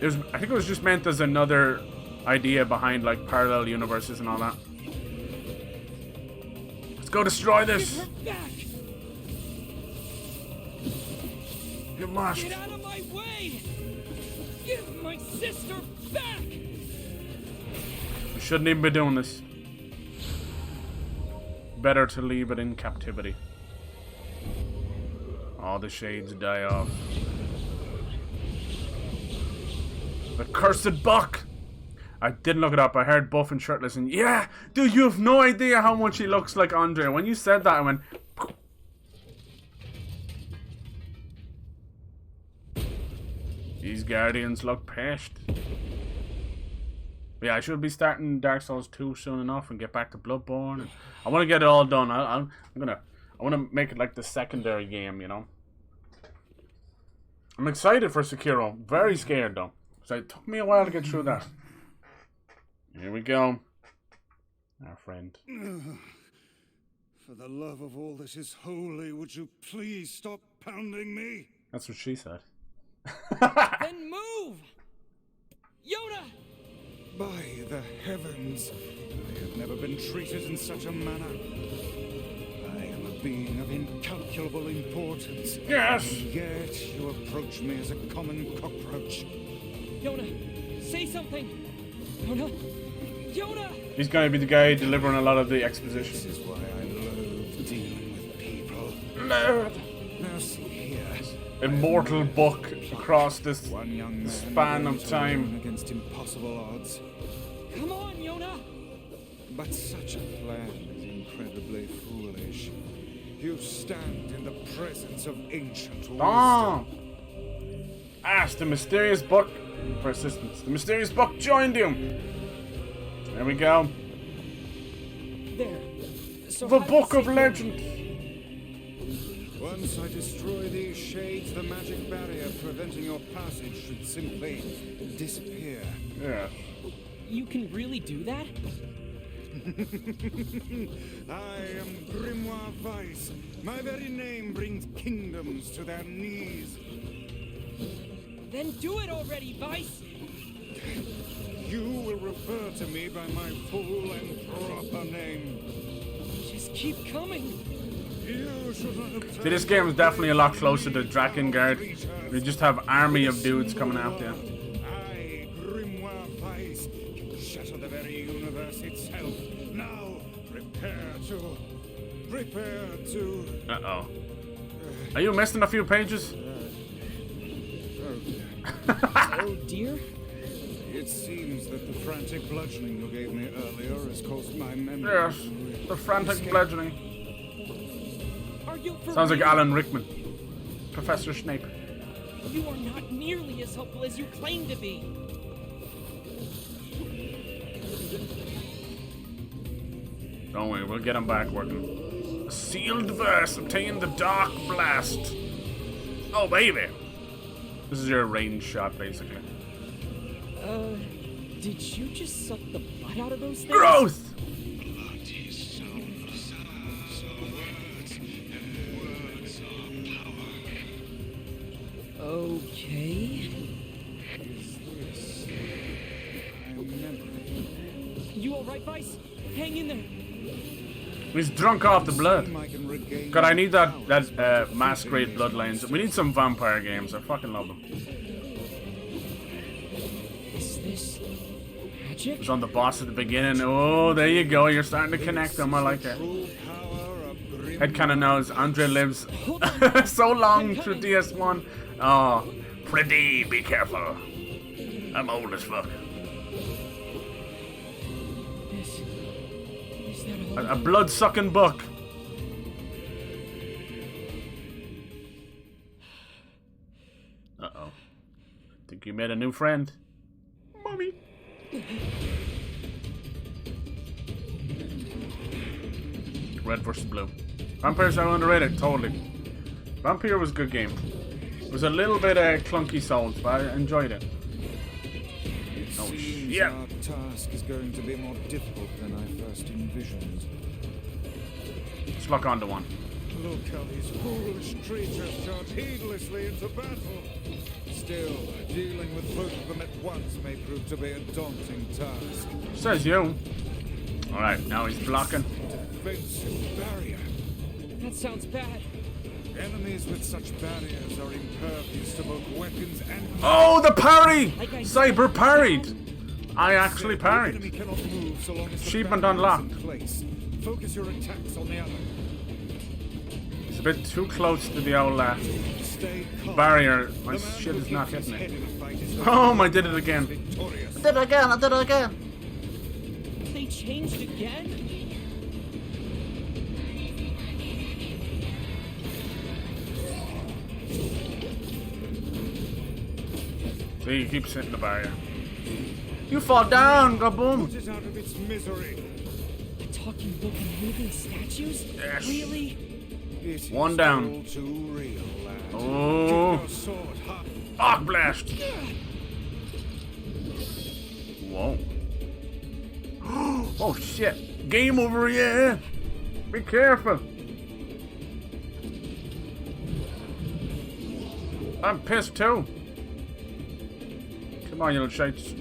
I think it was just meant as another idea behind, like, parallel universes and all that. Let's go destroy this! Get lost. Get out of my way! Give my sister back! We shouldn't even be doing this. Better to leave it in captivity. All the shades die off. The cursed buck! I didn't look it up. I heard buff and shirtless and yeah! Dude, you have no idea how much he looks like Andre. When you said that, I went... These Guardians look pissed. But yeah, I should be starting Dark Souls 2 soon enough and get back to Bloodborne. And I want to get it all done. I want to make it like the secondary game, you know. I'm excited for Sekiro. Very scared though. So it took me a while to get through that. Here we go. Our friend. For the love of all that is holy, would you please stop pounding me? That's what she said. Then move! Yoda! By the heavens, I have never been treated in such a manner. I am a being of incalculable importance. Yes! And yet you approach me as a common cockroach. Yoda, say something! Yoda! Yoda! He's gonna be the guy delivering a lot of the exposition. This is why I loathe dealing with people. Loathe! Now see here. Immortal book across this One young man span of time. against impossible odds. Come on, Yoda! But such a plan is incredibly foolish. You stand in the presence of ancient wisdom. Oh! Ask the mysterious book for assistance. The mysterious book joined you. There we go. There. So The how Book do you of say- Legend. Once I destroy these shades, the magic barrier preventing your passage should simply disappear. Yeah. You can really do that? I am Grimoire Weiss. My very name brings kingdoms to their knees. Then do it already, Vice! You will refer to me by my full and proper name. Just keep coming! You should not have See, this game is definitely a lot closer to Drakengard. You just have army of dudes coming after you. I, Grimoire Weiss, can shatter the very universe itself. Now, prepare to... Uh-oh. Are you missing a few pages? Oh dear? It seems that the frantic bludgeoning you gave me earlier has caused my memory. Yes, the frantic bludgeoning. Are you for Sounds like real? Alan Rickman. Professor Snape. You are not nearly as helpful as you claim to be. Don't worry, we'll get him back working. A sealed verse, obtain the Dark Blast. Oh, baby. This is your range shot, basically. Did you just suck the blood out of those things? Growth! Okay. You alright, Vice? Hang in there. He's drunk off the blood. Seem I can regain God, I need my that Masquerade Bloodlines. We need some vampire games. I fucking love them. Is this It magic? was on the boss at the beginning. Oh, there you go. You're starting to connect them. I like it. true power of grim Head kind of knows Andre lives so long through DS1. Oh, pretty. Be careful. I'm old as fuck. Is that all? A blood-sucking book. Uh-oh. Think you made a new friend. Mommy. Red versus blue. Vampires are underrated, totally. Vampire was a good game. It was a little bit clunky souls, but I enjoyed it. Oh shit. Our task is going to be more difficult than I first envisioned. Let's lock onto one. Look how these foolish creatures charge heedlessly into battle. Still, dealing with both of them at once may prove to be a daunting task. Says you. Alright, now he's blocking. Defensive barrier. That sounds bad. Enemies with such barriers are impervious to both weapons and... Oh, the parry! Cyber parried! I actually The parried. enemy cannot move so long as the Achievement barrier is unlocked. in place. Focus your attacks on the other. It's a bit too close to the old Stay calm. barrier. My The man shit who is not keeps his hitting head it. in a fight is the Oh, I did it again. victorious. I did it again. They changed again? See, he keeps hitting the barrier. You fall down, kaboom! Put it out of its misery. A talking book and moving statues? Yes. Really? It is One down. all too real, lad. Oh, Your sword hard. arc blast! Whoa. Oh shit. Game over, yeah! Be careful! I'm pissed too. Come on, you little shites.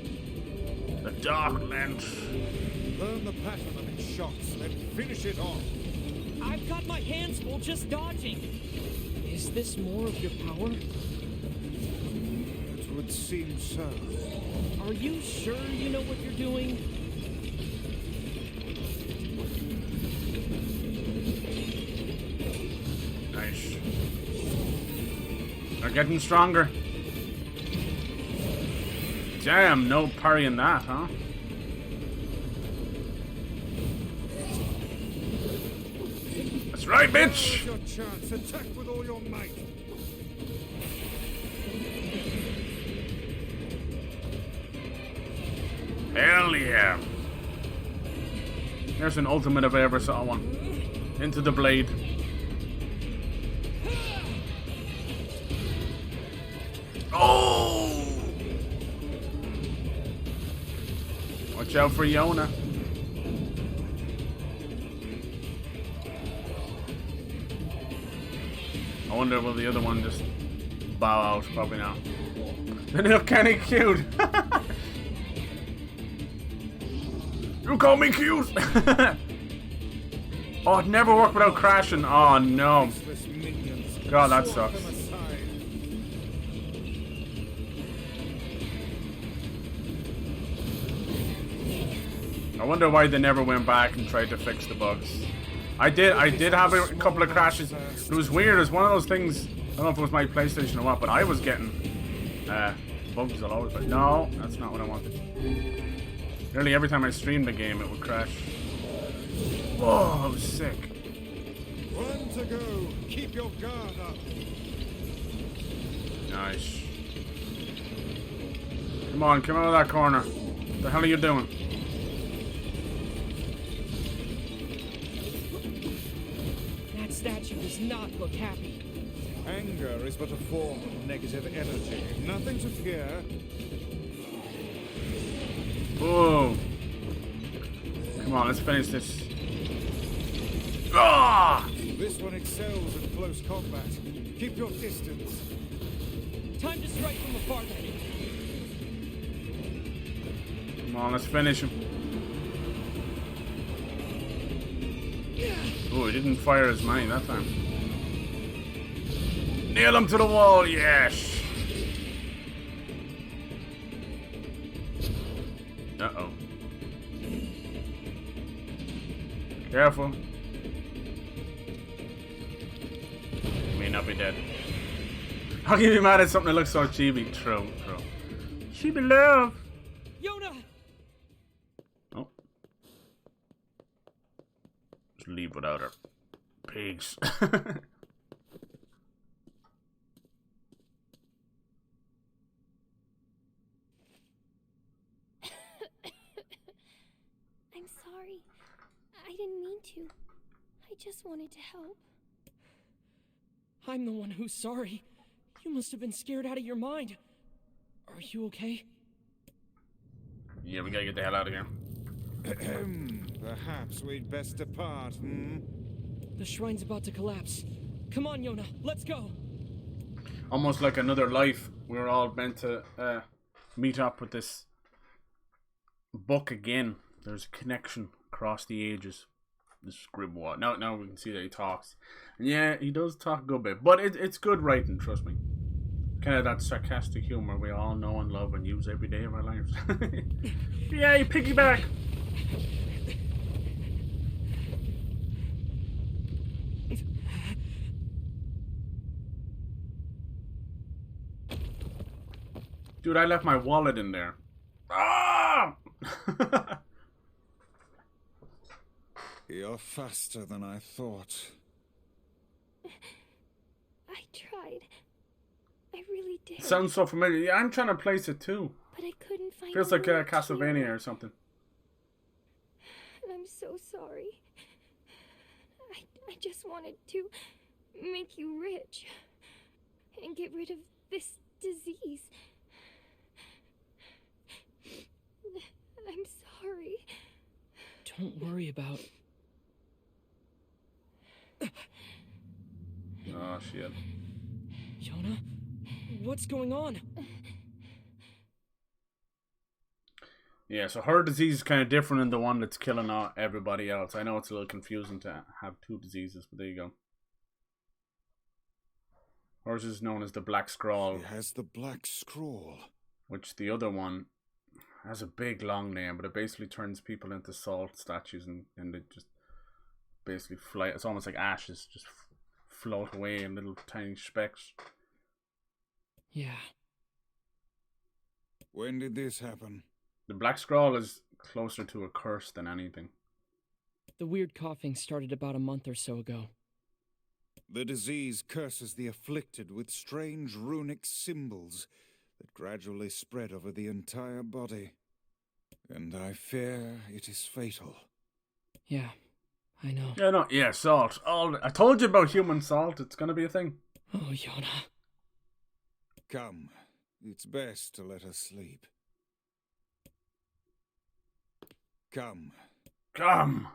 The dark lens. Learn the pattern of its shots, then finish it off. I've got my hands full just dodging. Is this more of your power? It would seem so. Are you sure you know what you're doing? Nice. They're getting stronger. Damn, no parrying that, huh? That's right, bitch! Now's your chance. Attack with all your might. Hell yeah. There's an ultimate if I ever saw one. Into the blade. Oh! Watch out for Yona. I wonder will the other one just bow out? Probably not. They look kinda cute. You call me cute? Oh, it never worked without crashing. Oh no. Useless minions. God, that Swat sucks. them aside. I wonder why they never went back and tried to fix the bugs. I did have a couple of crashes. It was weird. It was one of those things. I don't know if it was my PlayStation or what, but I was getting bugs all over. But no, that's not what I wanted. Nearly every time I streamed the game, it would crash. Whoa, that was sick. One to go. Keep your guard up. Nice. Come on, come out of that corner. What the hell are you doing? That statue does not look happy. Anger is but a form of negative energy. Nothing to fear. Whoa. Come on, let's finish this. Ah! This one excels in close combat. Keep your distance. Time to strike from afar then. Come on, let's finish him. Oh, he didn't fire as many that time. Nail him to the wall, yes! Uh-oh. Careful. He may not be dead. How can you be mad at something that looks so chibi? True. Chibi love! Yona! Oh. Just leave without her. Pigs. I'm sorry. I didn't mean to. I just wanted to help. I'm the one who's sorry. You must have been scared out of your mind. Are you okay? Yeah, we gotta get the hell out of here. Perhaps we'd best depart, hmm? The shrine's about to collapse. Come on, Yona, let's go! Almost like another life. We're all meant to meet up with this book again. There's a connection across the ages. This Grimoire. Now we can see that he talks. And yeah, he does talk a good bit. But it's good writing, trust me. Kind of that sarcastic humor we all know and love and use every day of our lives. Yay, piggyback! Dude, I left my wallet in there. Ah! You're faster than I thought. I tried. I really did. Sounds so familiar. Yeah, I'm trying to place it too. But I couldn't find Feels like the Castlevania or something. I'm so sorry. I just wanted to make you rich and get rid of this disease. I'm sorry. Don't worry about... Oh, shit. Yona? What's going on? Yeah, so her disease is kind of different than the one that's killing everybody else. I know it's a little confusing to have two diseases, but there you go. Hers is known as the Black Scrawl. She has the Black Scrawl. Which the other one has a big long name, but it basically turns people into salt statues and they just basically fly. It's almost like ashes, just float away in little tiny specks. Yeah. When did this happen? The Black Scrawl is closer to a curse than anything. The weird coughing started about a month or so ago. The disease curses the afflicted with strange runic symbols that gradually spread over the entire body. And I fear it is fatal. Yeah, I know. Yeah, no, yeah, salt. I told you about human salt. It's gonna be a thing. Oh, Yona. Come, it's best to let us sleep. Come. Come.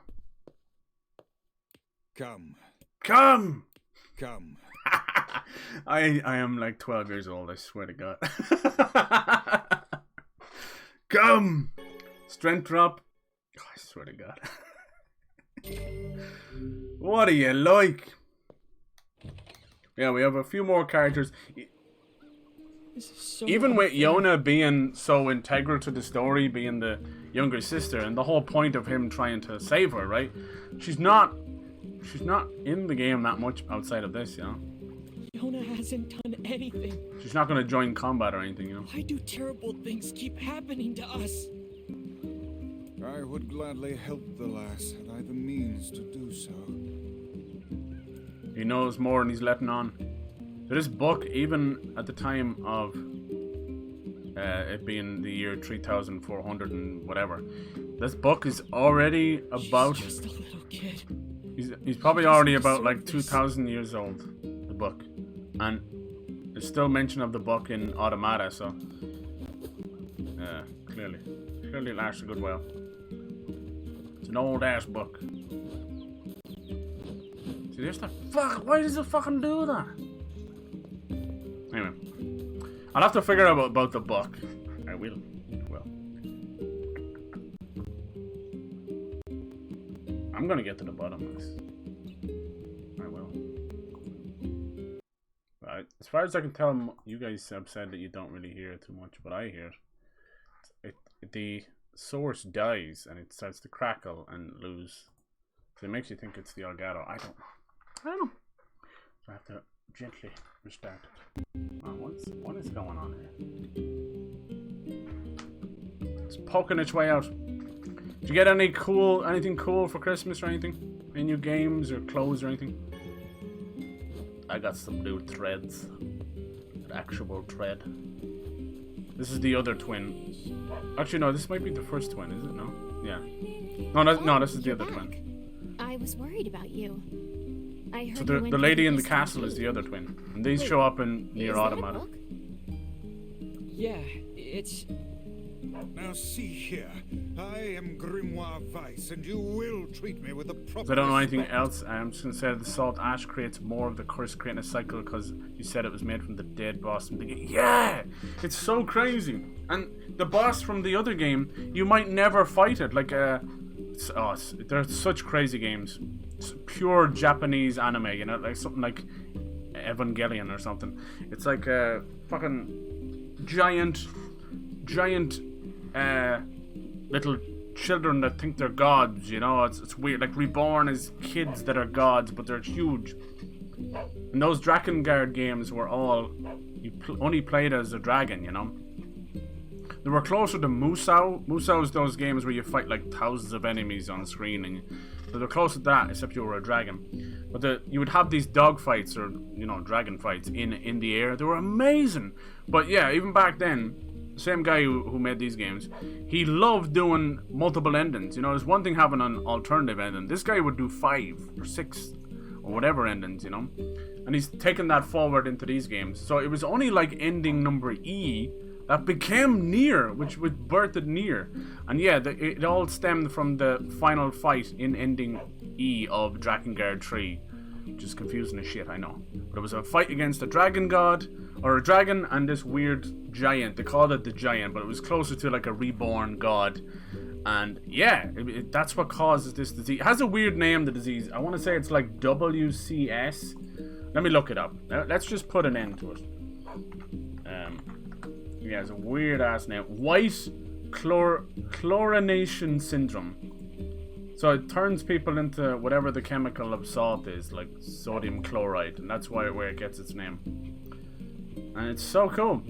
Come. Come. Come. I am like 12 years old, I swear to God. Come. Strength drop. Oh, I swear to God. What do you like? Yeah, we have a few more characters. So even with unfair. Yona being so integral to the story, being the younger sister, and the whole point of him trying to save her, right? She's not in the game that much outside of this, you know? Yona hasn't done anything. She's not going to join combat or anything, you know? Why do terrible things keep happening to us? I would gladly help the lass had I the means to do so. He knows more than he's letting on. So this book, even at the time of it being the year 3400 and whatever, this book is already about... She's just a little kid. He's probably already about like 2,000 years old, the book. And there's still mention of the book in Automata, so... clearly it lasts a good while. It's an old-ass book. See, there's the fuck... Why does it fucking do that? Anyway. I'll have to figure out about the book. I will. I'm gonna get to the bottom of this. as far as I can tell, you guys have said that you don't really hear it too much, but I hear it. The source dies and it starts to crackle and lose. So it makes you think it's the Elgato. I don't know. So I have to gently restart it. Oh, what is going on here? It's poking its way out. Did you get anything cool for Christmas or anything? Any new games or clothes or anything? I got some new threads. An actual thread. This is the other twin. Actually, no, this might be the first twin, is it? No? Yeah. No, this is the other twin. I was worried about you. I heard so the lady in the castle is the other twin. And these show up in NieR Automata. Yeah, it's... Now see here, I am Grimoire Weiss, and you will treat me with the proper So I don't know anything else. I'm just gonna say the salt ash creates more of the curse, creating a cycle because you said it was made from the dead boss. And thinking, yeah, it's so crazy. And the boss from the other game, you might never fight it. Like they're such crazy games. It's pure Japanese anime, you know, like something like Evangelion or something. It's like a fucking giant little children that think they're gods, you know. It's weird, like reborn as kids that are gods, but they're huge. And those Drakengard games were all only played as a dragon, you know. They were closer to Musou. Musou's those games where you fight like thousands of enemies on screen, and they're closer to that, except you were a dragon. But you would have these dog fights or dragon fights in the air. They were amazing. But yeah, even back then, same guy who made these games, he loved doing multiple endings. You know, there's one thing having an alternative ending. This guy would do 5 or 6 or whatever endings, you know. And he's taken that forward into these games. So it was only like ending number E that became NieR, which birthed NieR. And yeah, it all stemmed from the final fight in ending E of Drakengard 3. Which is confusing as shit, I know. But it was a fight against a dragon god, or a dragon, and this weird giant. They called it the giant, but it was closer to like a reborn god. And yeah, that's what causes this disease. It has a weird name, the disease. I want to say it's like WCS. Let me look it up. Let's just put an end to it. Yeah, it's a weird ass name. White chlorination syndrome. So it turns people into whatever the chemical of salt is, like sodium chloride, and that's where it gets its name. And it's so cool.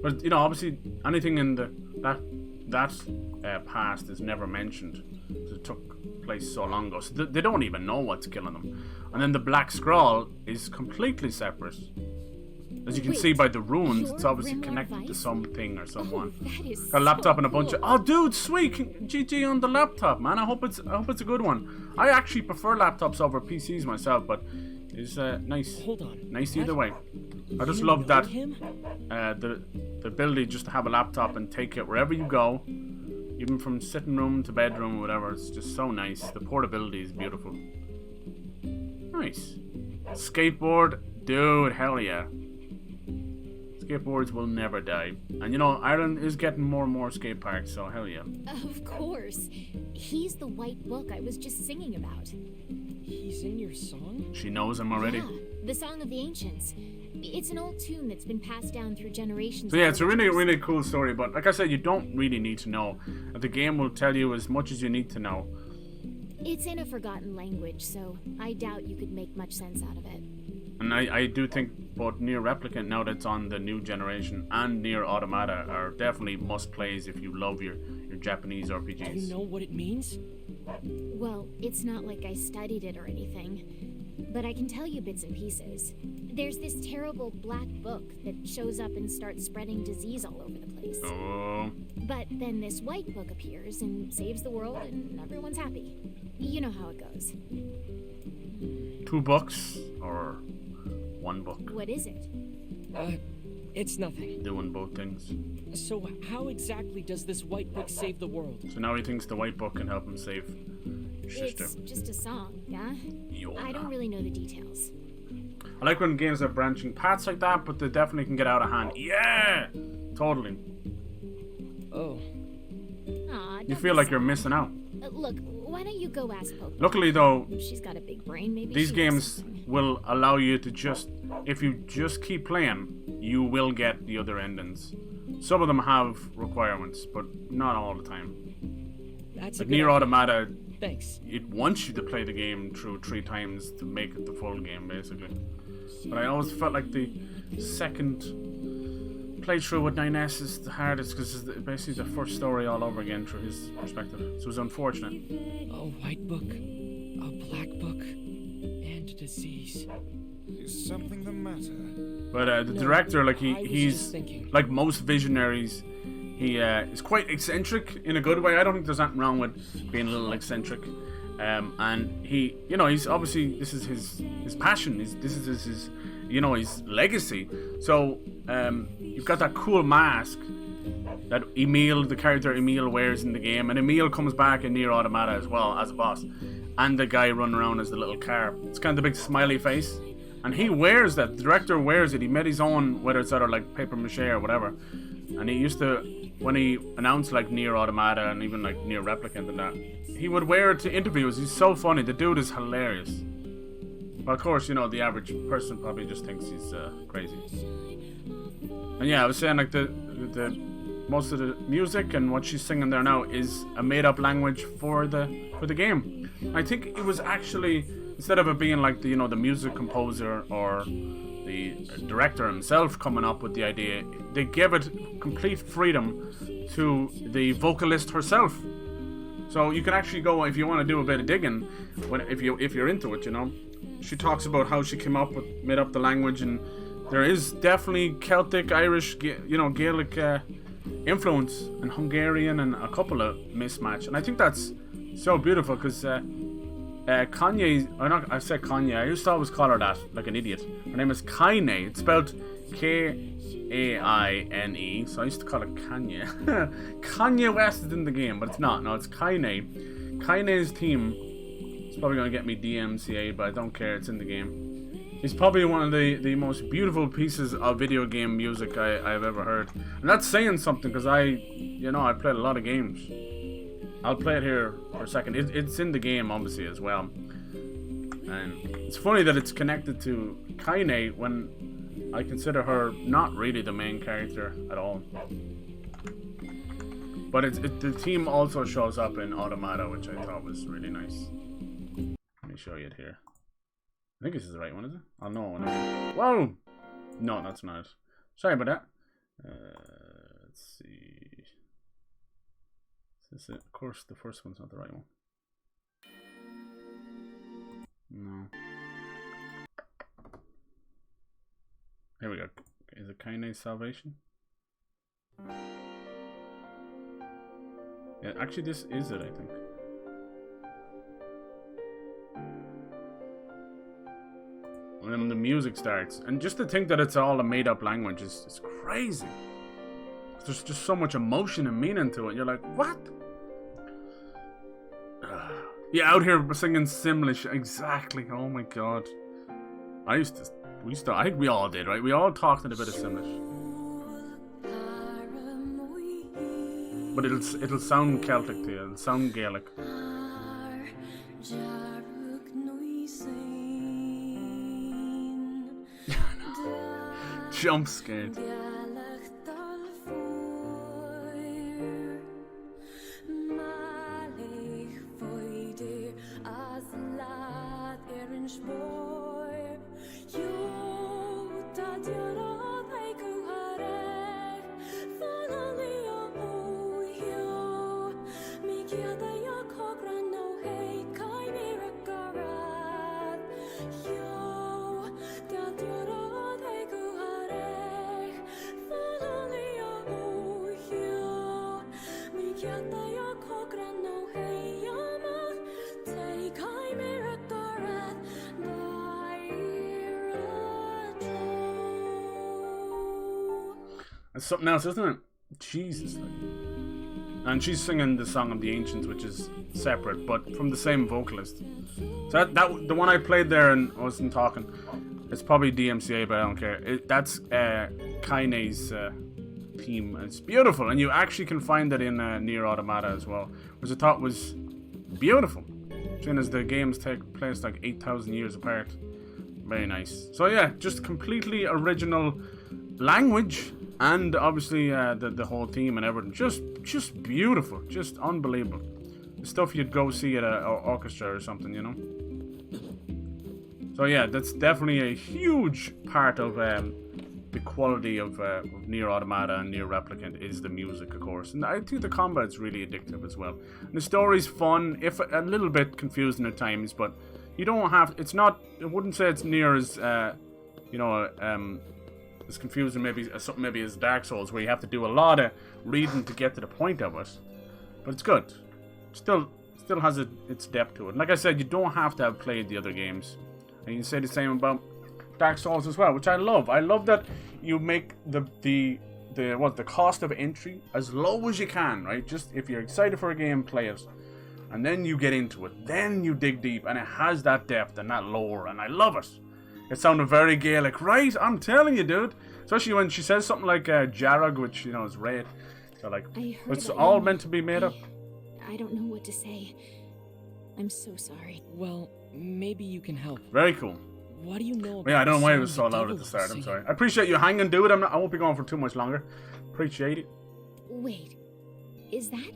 But obviously, anything in that past is never mentioned because it took place so long ago. So they don't even know what's killing them. And then the Black Scroll is completely separate. As you can see by the runes, it's obviously connected to something or someone. Got a laptop and a bunch of... Oh, dude, sweet! GG on the laptop, man. I hope it's a good one. I actually prefer laptops over PCs myself, but it's nice. Hold on. Nice either way. I just love that the ability just to have a laptop and take it wherever you go, even from sitting room to bedroom or whatever. It's just so nice. The portability is beautiful. Nice. Skateboard, dude, hell yeah. Skateboards will never die. And Ireland is getting more and more skate parks, so hell yeah. Of course. He's the white book I was just singing about. He's in your song? She knows him already. Yeah, the Song of the Ancients. It's an old tune that's been passed down through generations. So yeah, it's a really, really cool story, but like I said, you don't really need to know. The game will tell you as much as you need to know. It's in a forgotten language, so I doubt you could make much sense out of it. And I do think both NieR Replicant, now that's on the new generation, and NieR Automata are definitely must-plays if you love your Japanese RPGs. Do you know what it means? Well, it's not like I studied it or anything, but I can tell you bits and pieces. There's this terrible black book that shows up and starts spreading disease all over the place. Oh. But then this white book appears and saves the world and everyone's happy. You know how it goes. 2 books or 1 book? What is it? It's nothing. Doing both things. So how exactly does this white book save the world? So now he thinks the white book can help him save your sister. It's just a song, yeah? Yona. I don't really know the details. I like when games have branching paths like that, but they definitely can get out of hand. Yeah! Totally. Oh. Aw, You feel like you're missing out. Look, why Why don't you go ask Popo? Luckily though, She's got a big brain, maybe these she knows games something. will allow you to just, if you just keep playing, you will get the other endings. Some of them have requirements, but not all the time. That's Like a good NieR idea. Automata, Thanks. it wants you to play the game through 3 times to make it the full game, basically. But I always felt like the second playthrough with 9S is the hardest because it's basically the first story all over again through his perspective. So it was unfortunate. A white book, a black book, and a disease. Is something the matter? But the No, director, like I was he's just thinking. like most visionaries, he is quite eccentric in a good way. I don't think there's nothing wrong with being a little eccentric. And he, you know, he's obviously, this is his passion. This is his, you know, his legacy. So you've got that cool mask that Emil, the character Emil, wears in the game, and Emil comes back in NieR Automata as well as a boss, and the guy running around as the little car. It's kind of the big smiley face, and he wears that. The director wears it. He made his own, whether it's out of like paper mache or whatever. And he used to, when he announced like NieR Automata and even like NieR Replicant and that, he would wear it to interviews. He's so funny. The dude is hilarious. But of course, you know, the average person probably just thinks he's crazy. And yeah, I was saying like the most of the music and what she's singing there now is a made-up language for the game. I think it was actually, instead of it being like the, you know, the music composer or the director himself coming up with the idea, they gave it complete freedom to the vocalist herself. So you can actually go, if you want to do a bit of digging, if you're into it, you know. She talks about how she came up with, made up the language, and there is definitely Celtic, Irish, you know, Gaelic influence, and Hungarian, and a couple of mismatch. And I think that's so beautiful because Kanye, or not, I said Kanye, I used to always call her that, like an idiot. Her name is Kaine. It's spelled Kaine, so I used to call it Kanye. Kanye West is in the game, but it's not. No, it's Kaine. Kaine's theme is probably going to get me DMCA, but I don't care, it's in the game. It's probably one of the most beautiful pieces of video game music I've ever heard. And that's saying something, because I played a lot of games. I'll play it here for a second. It's in the game, obviously, as well. And it's funny that it's connected to Kaine when I consider her not really the main character at all. But the theme also shows up in Automata, which I thought was really nice. Let me show you it here. I think this is the right one, is it? Oh no, whoa! No, that's not it. Sorry about that. Let's see. Is this it? Of course, the first one's not the right one. No. Here we go. Is it Kaine's Salvation? Yeah, actually this is it, I think. And then the music starts. And just to think that it's all a made up language is crazy. There's just so much emotion and meaning to it. You're like, what? Yeah, out here singing Simlish. Exactly. Oh my god. I think we all did, right? We all talked in a bit of Simlish. But it'll sound Celtic to you. It'll sound Gaelic. Jump scared. It's something else, isn't it? Jesus. And she's singing the Song of the Ancients, which is separate, but from the same vocalist. So that the one I played there and I wasn't talking, it's probably DMCA, but I don't care. That's Kaine's theme. It's beautiful, and you actually can find it in NieR Automata as well, which I thought was beautiful. seeing as the games take place like 8,000 years apart. Very nice. So yeah, just completely original language, and obviously the whole theme and everything. Just beautiful, just unbelievable. The stuff you'd go see at an orchestra or something, you know. So yeah, that's definitely a huge part of the quality of NieR Automata and NieR Replicant is the music, of course. And I think the combat's really addictive as well. And the story's fun, if a little bit confusing at times, but you don't have, it's not, I wouldn't say it's near as, you know, as confusing maybe as something maybe as Dark Souls, where you have to do a lot of reading to get to the point of it. But it's good. Still has its depth to it. And like I said, you don't have to have played the other games. And you can say the same about Dark Souls as well, which I love. I love that you make the cost of entry as low as you can, right? Just if you're excited for a game, play it. And then you get into it. Then you dig deep, and it has that depth and that lore, and I love it. It sounded very Gaelic, right? I'm telling you, dude. Especially when she says something like Jarrag, which, you know, is red. So, like, it's all meant to be made up. I don't know what to say. I'm so sorry. Well, maybe you can help. Very cool. What do you know about Yeah, I don't know why it was song so the loud devil at the start. I'm was sorry. singing? I appreciate you hanging, dude. I won't be going for too much longer. Appreciate it. Wait, is that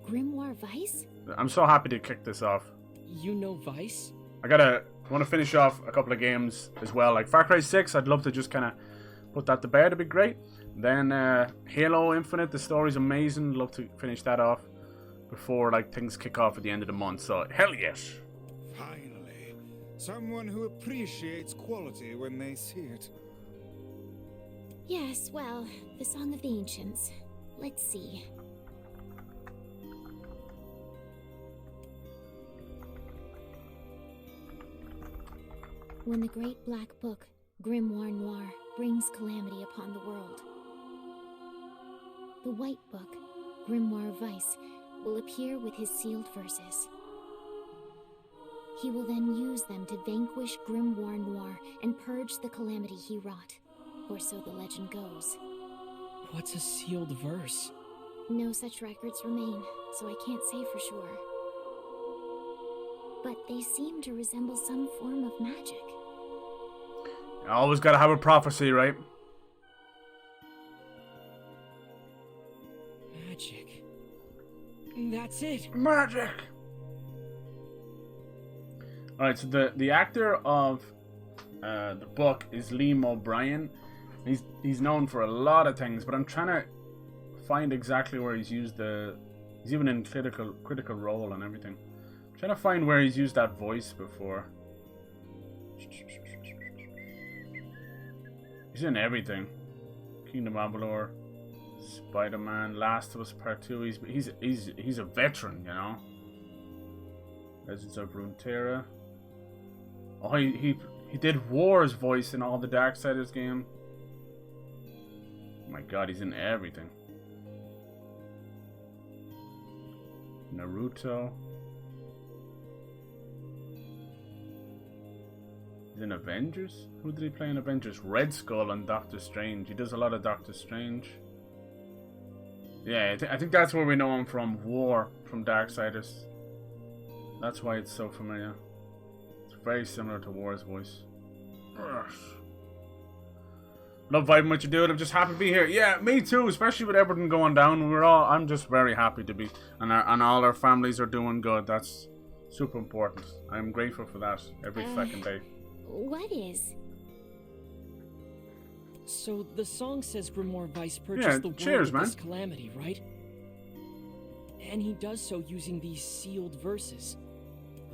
Grimoire Vice? I'm so happy to kick this off. You know Vice? I want to finish off a couple of games as well. Like Far Cry 6, I'd love to just kind of put that to bed. It'd be great. Then Halo Infinite, the story's amazing. Love to finish that off before like things kick off at the end of the month. So hell yes. Finally, someone who appreciates quality when they see it. Yes, well, the Song of the Ancients. Let's see. When the great black book, Grimoire Noir, brings calamity upon the world, the white book, Grimoire Vice, will appear with his sealed verses. He will then use them to vanquish Grimoire Noir and purge the calamity he wrought, or so the legend goes. What's a sealed verse? No such records remain, so I can't say for sure. But they seem to resemble some form of magic. You always gotta have a prophecy, right? Magic. That's it. Magic. Alright, so the actor of the book is Liam O'Brien. He's known for a lot of things, but I'm trying to find exactly where he's used he's even in critical role and everything. I'm trying to find where he's used that voice before. He's in everything. Kingdom of Amalur, Spider-Man, Last of Us Part 2. He's a veteran, you know. Legends of Runeterra. Oh, he did War's voice in all the Darksiders game. Oh my god, he's in everything. Naruto. He's in Avengers? Who did he play in Avengers? Red Skull and Doctor Strange. He does a lot of Doctor Strange. Yeah, I think that's where we know him from. War, from Darksiders. That's why it's so familiar. It's very similar to War's voice. Urgh. Love vibing with you, dude. I'm just happy to be here. Yeah, me too, especially with everything going down. I'm just very happy to be, and all our families are doing good. That's super important. I'm grateful for that every second day. What is? So the song says Grimoire Vice purchased the world of this calamity, right? And he does so using these sealed verses.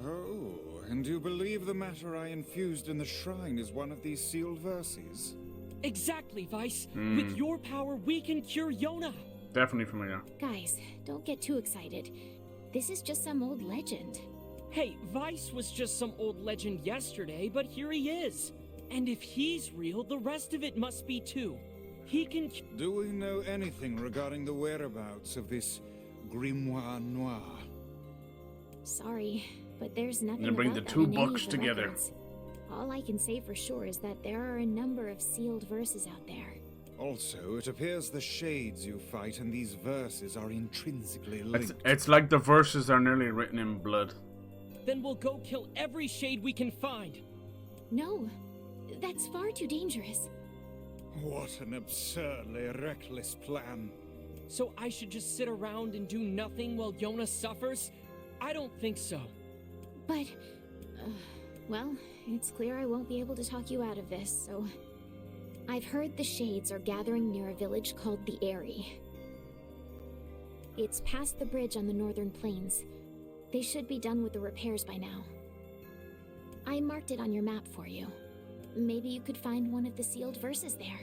Oh, and you believe the matter I infused in the shrine is one of these sealed verses? Exactly, Vice. With your power, we can cure Yona. Definitely familiar. Guys, don't get too excited. This is just some old legend. Hey, Vice was just some old legend yesterday, but here he is. And if he's real, the rest of it must be too. He can... Do we know anything regarding the whereabouts of this Grimoire Noir? Sorry, but there's nothing And bring about the that two in any books of the together. records. All I can say for sure is that there are a number of sealed verses out there. Also, it appears the shades you fight and these verses are intrinsically linked. It's like the verses are nearly written in blood. Then we'll go kill every shade we can find. No, that's far too dangerous. What an absurdly reckless plan. So I should just sit around and do nothing while Yona suffers? I don't think so. But, well, it's clear I won't be able to talk you out of this, so... I've heard the Shades are gathering near a village called the Eyrie. It's past the bridge on the northern plains. They should be done with the repairs by now. I marked it on your map for you. Maybe you could find one of the sealed verses there.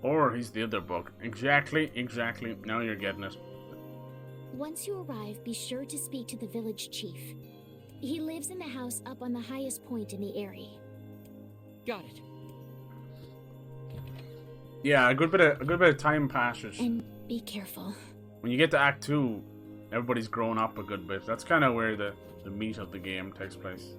Or he's the other book. Exactly. Now you're getting it. Once you arrive, be sure to speak to the village chief. He lives in the house up on the highest point in the Eyrie. Got it. Yeah, a good bit of time passes. And be careful. When you get to Act 2, everybody's grown up a good bit. That's kind of where the meat of the game takes place.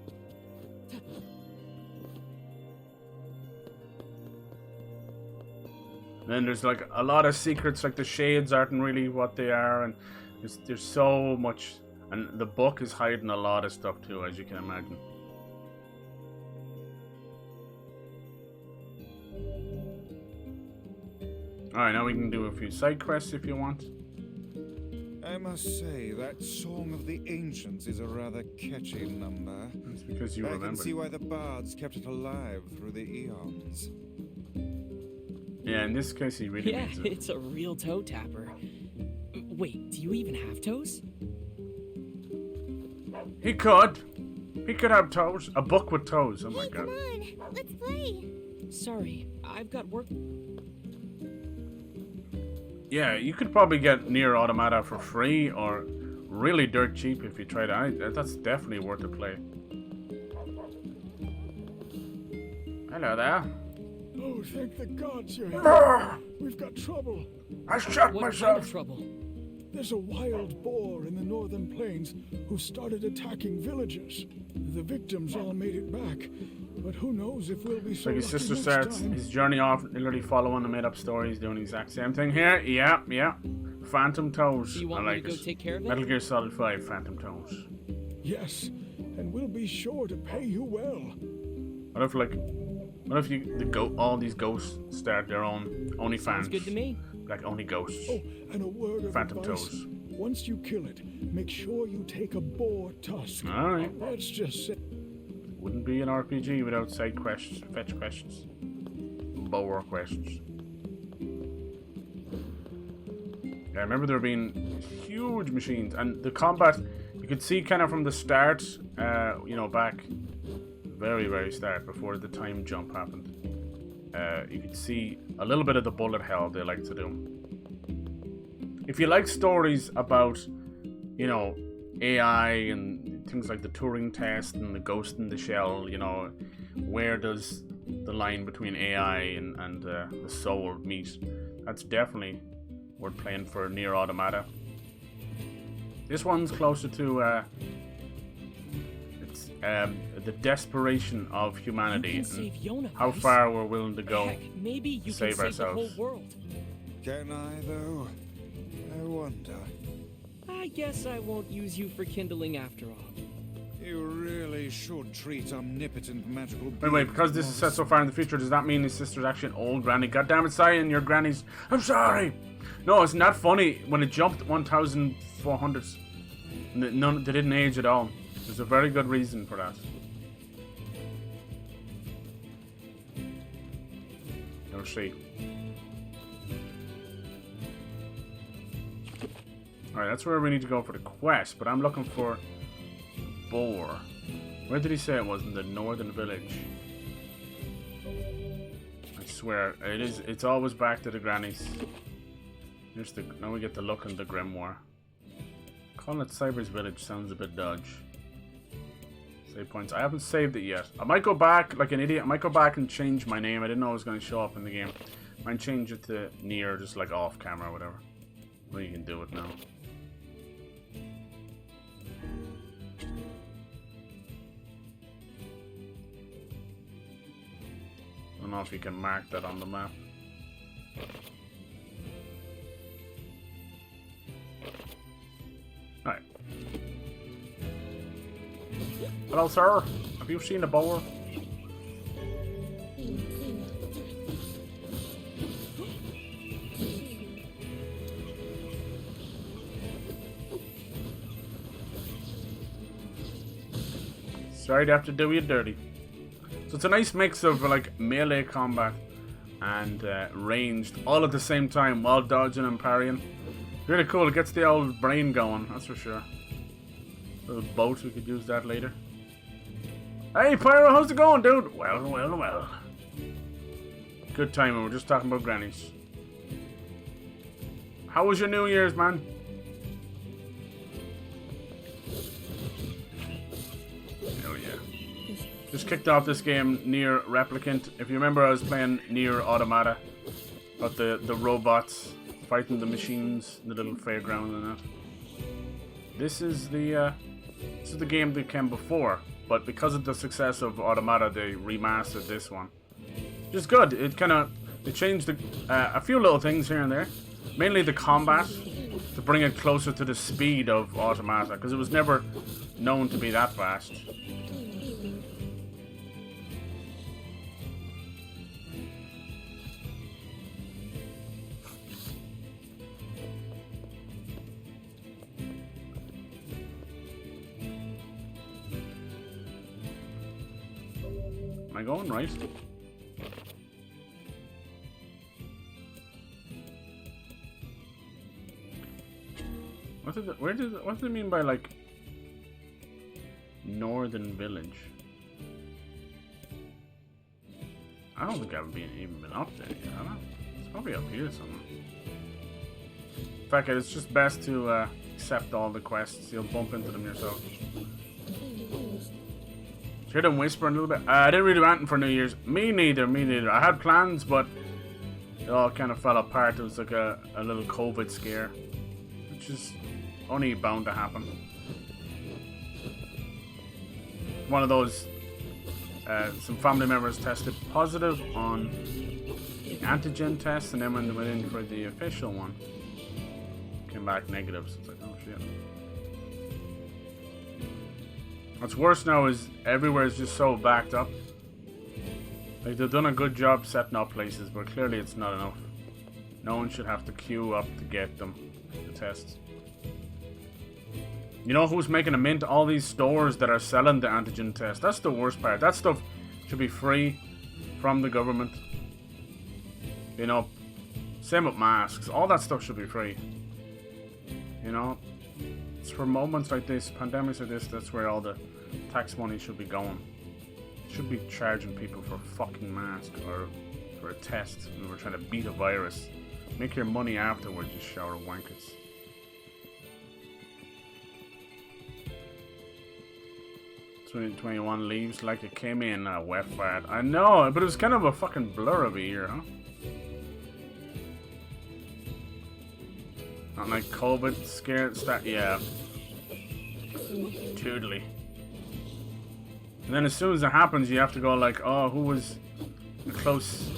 Then there's like a lot of secrets, like the Shades aren't really what they are, and there's so much, and the book is hiding a lot of stuff too, as you can imagine. Alright, now we can do a few side quests if you want. I must say, that Song of the Ancients is a rather catchy number. That's because you remember. I can see why the bards kept it alive through the eons. Yeah, in this case he really means it. It's a real toe tapper. Wait, do you even have toes? He could. He could have toes. A book with toes. Oh my god. Come on, let's play. Sorry, I've got work. Yeah, you could probably get NieR Automata for free or really dirt cheap if you tried it. That's definitely worth a play. Hello there. Oh, thank the gods you're here. We've got trouble. I shot What myself. kind of trouble? There's a wild boar in the northern plains who started attacking villagers. The victims all made it back, but who knows if we'll be so Like his lucky sister next starts time. his journey off, literally following the made-up stories, doing the exact same thing here. Yeah. Phantom Toes. Do you want I me like to go it. take care of it? Metal Gear Solid 5, Phantom Toes. Yes, and we'll be sure to pay you well. What if all these ghosts start their own OnlyFans? Sounds good to me. Like only ghosts. Oh, and a word of Phantom advice. Toes. Once you kill it, make sure you take a boar tusk. Alright. Let's just say... Wouldn't be an RPG without side quests, fetch quests, bower quests. Yeah, I remember there being huge machines, and the combat, you could see kind of from the start, back very, very start, before the time jump happened. You could see a little bit of the bullet hell they like to do. If you like stories about, AI and things like the Turing test and the Ghost in the Shell, where does the line between AI and the soul meet? That's definitely worth playing for NieR Automata. This one's closer to the desperation of humanity and save Yona, how Bryce. far we're willing to go. Heck, maybe you to save can save ourselves. the whole world. Can I, though? I wonder. I guess I won't use you for kindling after all. You really should treat omnipotent magical beings. Wait, because this is set so far in the future, does that mean his sister's actually an old granny? God damn it, Cyan, your granny's... I'm sorry! No, it's not funny. When it jumped 1,400, they didn't age at all. There's a very good reason for that. You'll see. Alright, that's where we need to go for the quest, but I'm looking for boar. Where did he say it was? In the northern village. I swear, it's always back to the grannies. Now we get to look in the grimoire. Calling it Cyber's Village sounds a bit dodge. Save points. I haven't saved it yet. I might go back like an idiot. I might go back and change my name. I didn't know it was going to show up in the game. I might change it to NieR, just like off camera or whatever. Well, you can do it now. I don't know if you can mark that on the map. Alright. Hello, sir. Have you seen a boar? Sorry to have to do you dirty. So it's a nice mix of like melee combat and ranged all at the same time while dodging and parrying. Really cool. It gets the old brain going, that's for sure. Little boat, we could use that later. Hey Pyro, how's it going, dude? Well, well, well. Good timing, we're just talking about grannies. How was your New Year's, man? Hell yeah. Just kicked off this game, NieR Replicant. If you remember, I was playing NieR Automata. About the robots fighting the machines in the little fairground and that. This is the game that came before, but because of the success of Automata, they remastered this one. Just good. It changed a few little things here and there, mainly the combat to bring it closer to the speed of Automata, because it was never known to be that fast. Am I going right? What do they mean by like northern village? I don't think I've even been up there yet, have I? It's probably up here somewhere. In fact, it's just best to accept all the quests. You'll bump into them yourself. Hear them whispering a little bit. I didn't really do anything for New Year's. Me neither. I had plans, but it all kind of fell apart. It was like a little COVID scare, which is only bound to happen. One of those, some family members tested positive on the antigen test, and then when they went in for the official one, came back negative. So it's like, oh shit. What's worse now is everywhere is just so backed up. Like, they've done a good job setting up places, but clearly it's not enough. No one should have to queue up to get them, the tests. You know who's making a mint? All these stores that are selling the antigen test. That's the worst part. That stuff should be free from the government. You know, same with masks. All that stuff should be free. You know, it's for moments like this, pandemics like this, that's where all the tax money should be going. Should be charging people for a fucking mask or for a test when we're trying to beat a virus. Make your money afterwards, you shower wankers. ...2021 leaves like it came in a wet fart. I know, but it was kind of a fucking blur of a year, huh? Not like COVID scared stuff. Yeah. Totally. And then as soon as it happens, you have to go like, oh, who was a close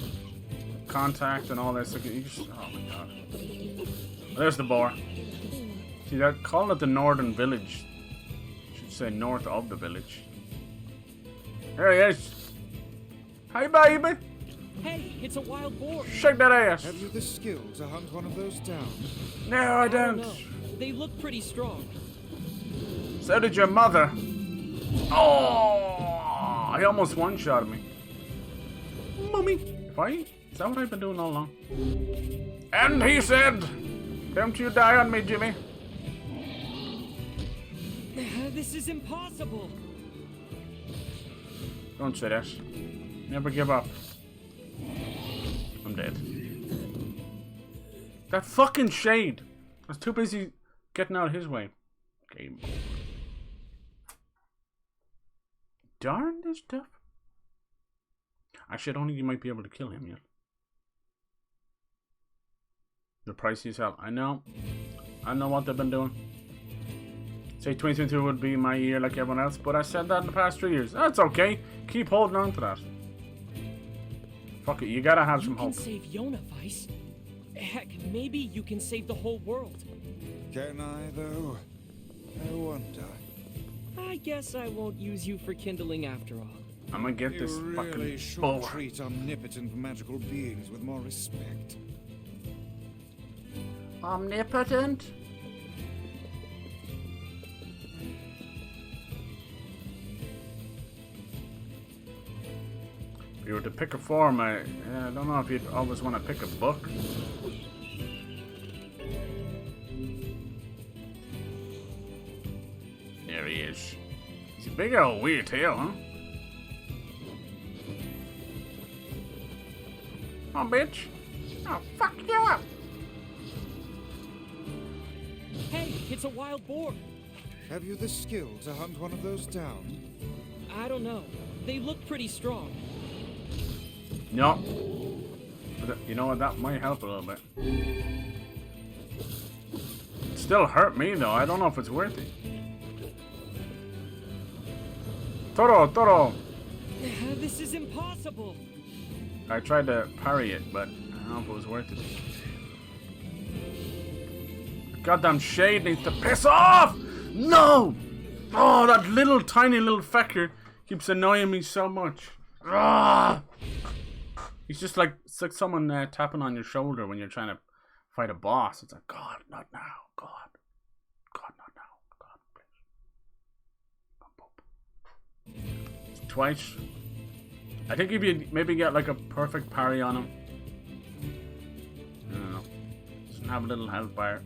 contact and all this. Like, you just, oh my god. There's the boar. See, that call it the northern village. Should say north of the village. There he is. Hi, baby. Hey, it's a wild boar. Shake that ass. Have you the skill to hunt one of those down? No, I don't. No, they look pretty strong. So did your mother. Oh, he almost one-shotted me. Mummy. Is that what I've been doing all along? And he said, don't you die on me, Jimmy. This is impossible. Don't say that. Never give up. I'm dead. That fucking shade. I was too busy getting out of his way. Game over. Darn this stuff. Actually, I don't think you might be able to kill him yet. The pricey as hell. I know what they've been doing. Say 2022 would be my year like everyone else, but I said that in the past 3 years. That's okay. Keep holding on to that. Fuck it, you gotta have some hope. You can save Yona, Vice. Heck, maybe you can save the whole world. Can I, though? I wonder. I guess I won't use you for kindling after all. I'm gonna get You this really fucking should bow. treat omnipotent magical beings with more respect. Omnipotent? If you were to pick a form, I don't know if you'd always want to pick a book. There he is. He's a big old weird tail, huh? Come on, bitch. I'll fuck you up. Hey, it's a wild boar. Have you the skill to hunt one of those down? I don't know. They look pretty strong. No. But you know what? That might help a little bit. It still hurt me, though. I don't know if it's worth it. Toro, Toro! This is impossible. I tried to parry it, but I don't know if it was worth it. The goddamn shade needs to piss off! No! Oh, that little tiny little fecker keeps annoying me so much. Ah! He's just like it's like someone tapping on your shoulder when you're trying to fight a boss. It's like, God, not now. God. God, not now. God, please. Twice. I think if you maybe get like a perfect parry on him. I don't know. Doesn't have a little health bar.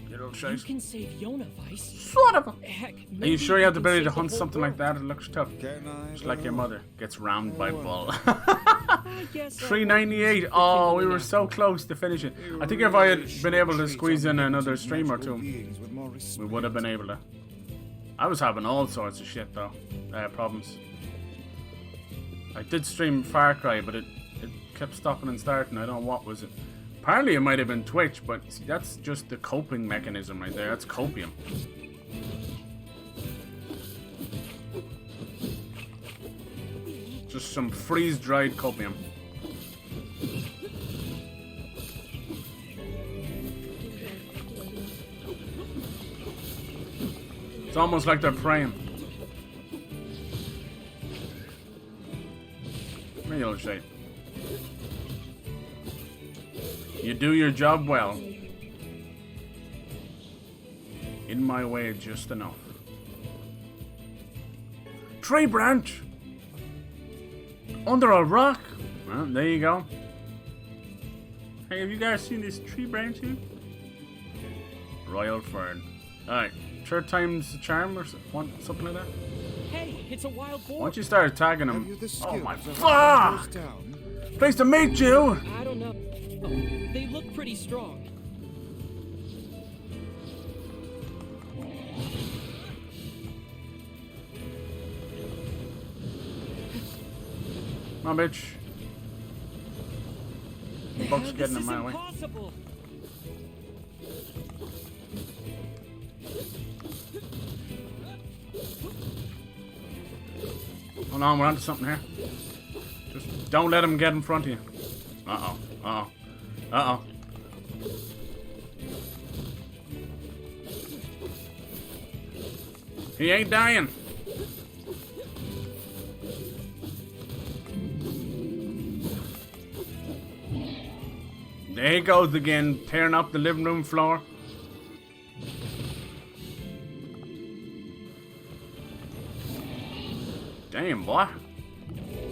Little You shite. can save Yona, Vice. Son of a... Heck, Are you sure you have the ability to save hunt whole something like world. that? It looks tough. Can I Just like your mother gets rammed by a bull. I guess I won't use 398. you for Oh, we kindling were after so all. close to finish it. I think if I had been able to squeeze in another stream or two, we would have been able to. I was having all sorts of shit though, problems. I did stream Far Cry, but it kept stopping and starting. I don't know what was it. Apparently it might have been Twitch, but see, that's just the coping mechanism right there. That's copium. Just some freeze-dried copium. It's almost like they're praying. Real shit. You do your job well. In my way, just enough. Tree branch! Under a rock! Well, there you go. Hey, have you guys seen this tree branch here? Royal Fern. Alright, third time's the charm or something like that? Hey, it's a wild boar. Once you start attacking Have him. you the Oh skill my to hunt fuck! those down? Place to meet you! I don't know. Oh, they look pretty strong. Come on, bitch. The buck's getting in my way. Impossible. Hold on, we're onto something here. Just don't let him get in front of you. Uh-oh. Uh-oh. Uh-oh. He ain't dying. There he goes again, tearing up the living room floor. Damn, boy.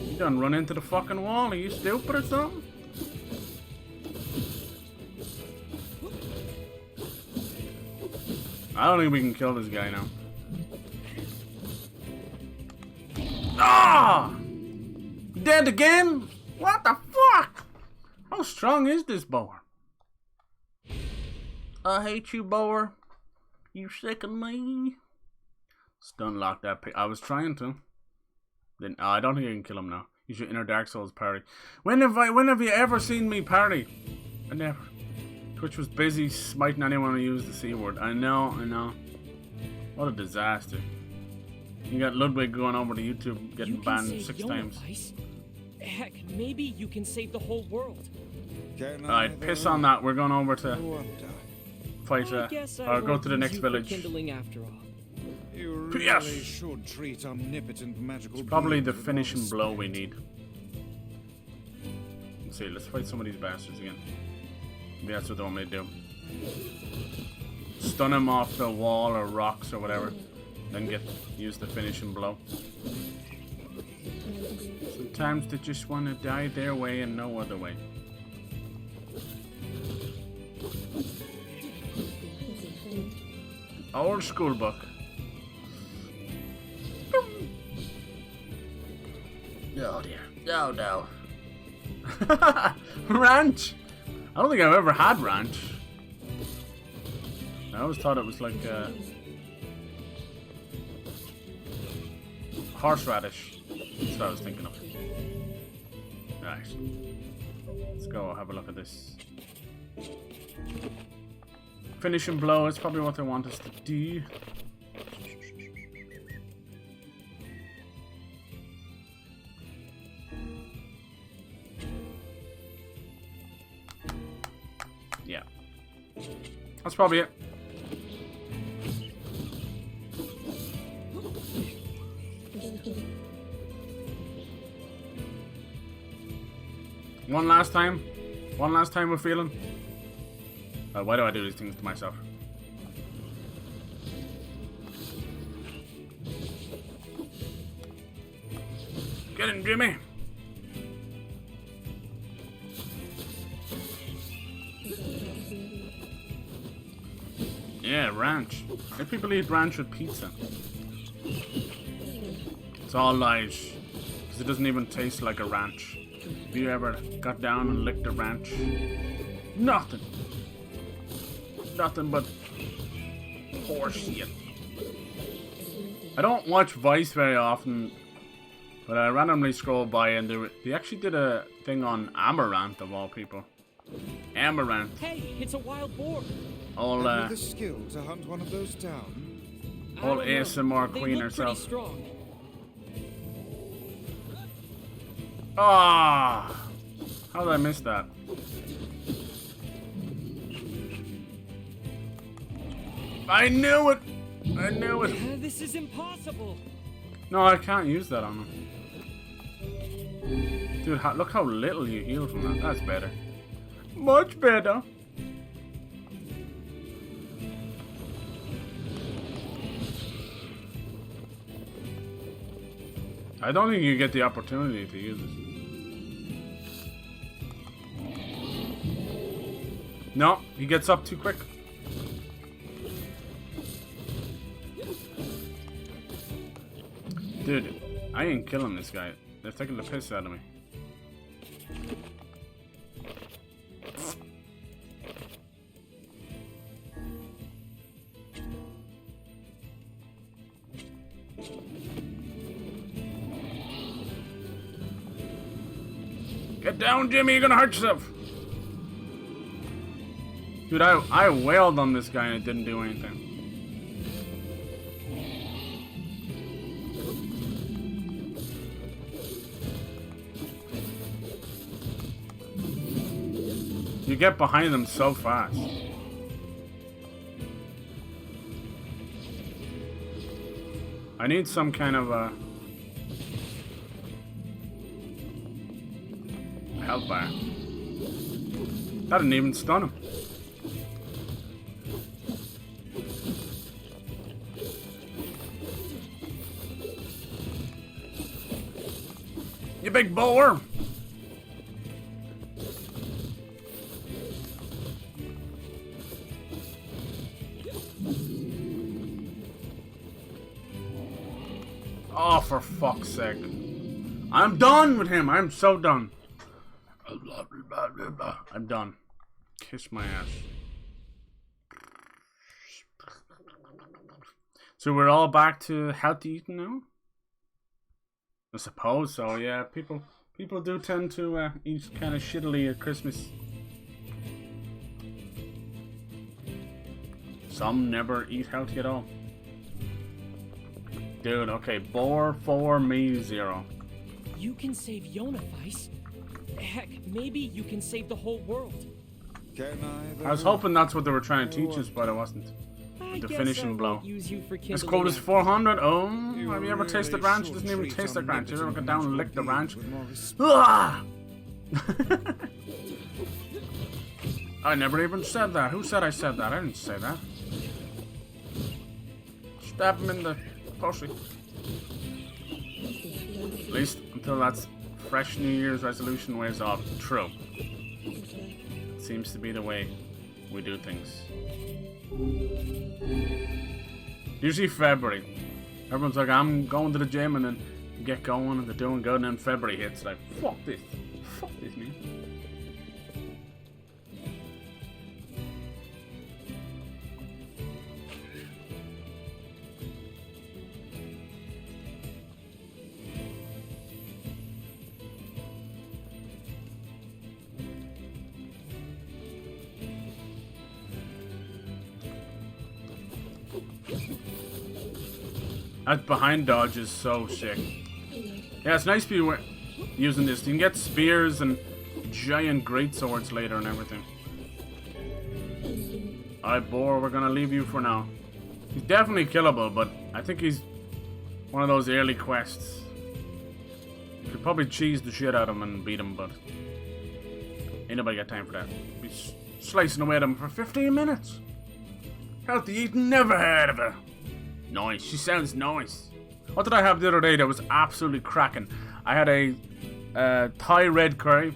You done run into the fucking wall. Are you stupid or something? I don't think we can kill this guy now. Ah! Dead again? What the fuck? How strong is this boar? I hate you, boar. You sicken me. Stun lock that pig. I was trying to. Then I don't think I can kill him now. Use your inner Dark Souls parry. When have you ever seen me parry? I never. Twitch was busy smiting anyone who used the C word. I know. What a disaster. You got Ludwig going over to YouTube getting banned 6 times. Vice. Heck, maybe you can save the whole world. Alright, piss on that. We're going over to fight I guess I or go won't to the use next you for village. kindling after all. You really Yes. should treat omnipotent magical Probably the beings with finishing more blow we need. Let's see, let's fight some of these bastards again. Maybe that's what they want me to do. Stun him off the wall or rocks or whatever. Then use the finishing blow. Sometimes they just want to die their way and no other way. Old school book. Oh dear. No, no. Ranch! I don't think I've ever had ranch. I always thought it was like horseradish. That's what I was thinking of. Right. Let's go have a look at this. Finishing blow is probably what they want us to do. Yeah. That's probably it. One last time. One last time we're feeling. Why do I do these things to myself? Get in, Jimmy. Yeah, ranch. If people eat ranch with pizza. It's all lies. Because it doesn't even taste like a ranch. Have you ever got down and licked a ranch? Nothing. Nothing but horseshit. I don't watch Vice very often, but I randomly scroll by and they actually did a thing on Amaranth of all people. Amaranth. Hey, it's a wild boar. Have you the skill to hunt one of those down? All ASMR They queen look herself. pretty strong. Ah! How did I miss that? I knew it! I knew it! This is impossible. No, I can't use that on him. Dude, look how little you heal from that. That's better. Much better. I don't think you get the opportunity to use it. No, he gets up too quick. Dude, I ain't killing this guy. They're taking the piss out of me. Get down, Jimmy, you're gonna hurt yourself. Dude, I wailed on this guy and it didn't do anything. You get behind them so fast. I need some kind of a health bar. That didn't even stun him. You big boar! Oh, for fuck's sake. I'm done with him. I'm so done. I'm done. Kiss my ass. So we're all back to healthy eating now? I suppose so, yeah. People do tend to eat kind of shittily at Christmas. Some never eat healthy at all. Dude, okay, boar for me 0. You can save Yonafice. Heck, maybe you can save the whole world. Can I was hoping that's what they were trying to teach us, but it wasn't. The finishing blow. Use you for This quote is 400. Oh, have you ever really tasted ranch? should Doesn't even treat taste like ranch. You ever get down and lick the ranch? with more respect. Ah! I never even said that. Who said I said that? I didn't say that. Stab him in the pussy. At least until that's fresh New Year's resolution wears off. True. Seems to be the way we do things. Usually February. Everyone's like, I'm going to the gym, and then you get going and they're doing good, and then February hits like, fuck this. Fuck this, man. That behind dodge is so sick. Yeah, it's nice to be using this. You can get spears and giant greatswords later and everything. Alright, Boar, we're gonna leave you for now. He's definitely killable, but I think he's one of those early quests. You could probably cheese the shit out of him and beat him, but ain't nobody got time for that. Be slicing away at him for 15 minutes. Healthy eating, never heard of her. Nice. She sounds nice. What did I have the other day that was absolutely cracking? I had a Thai red curry.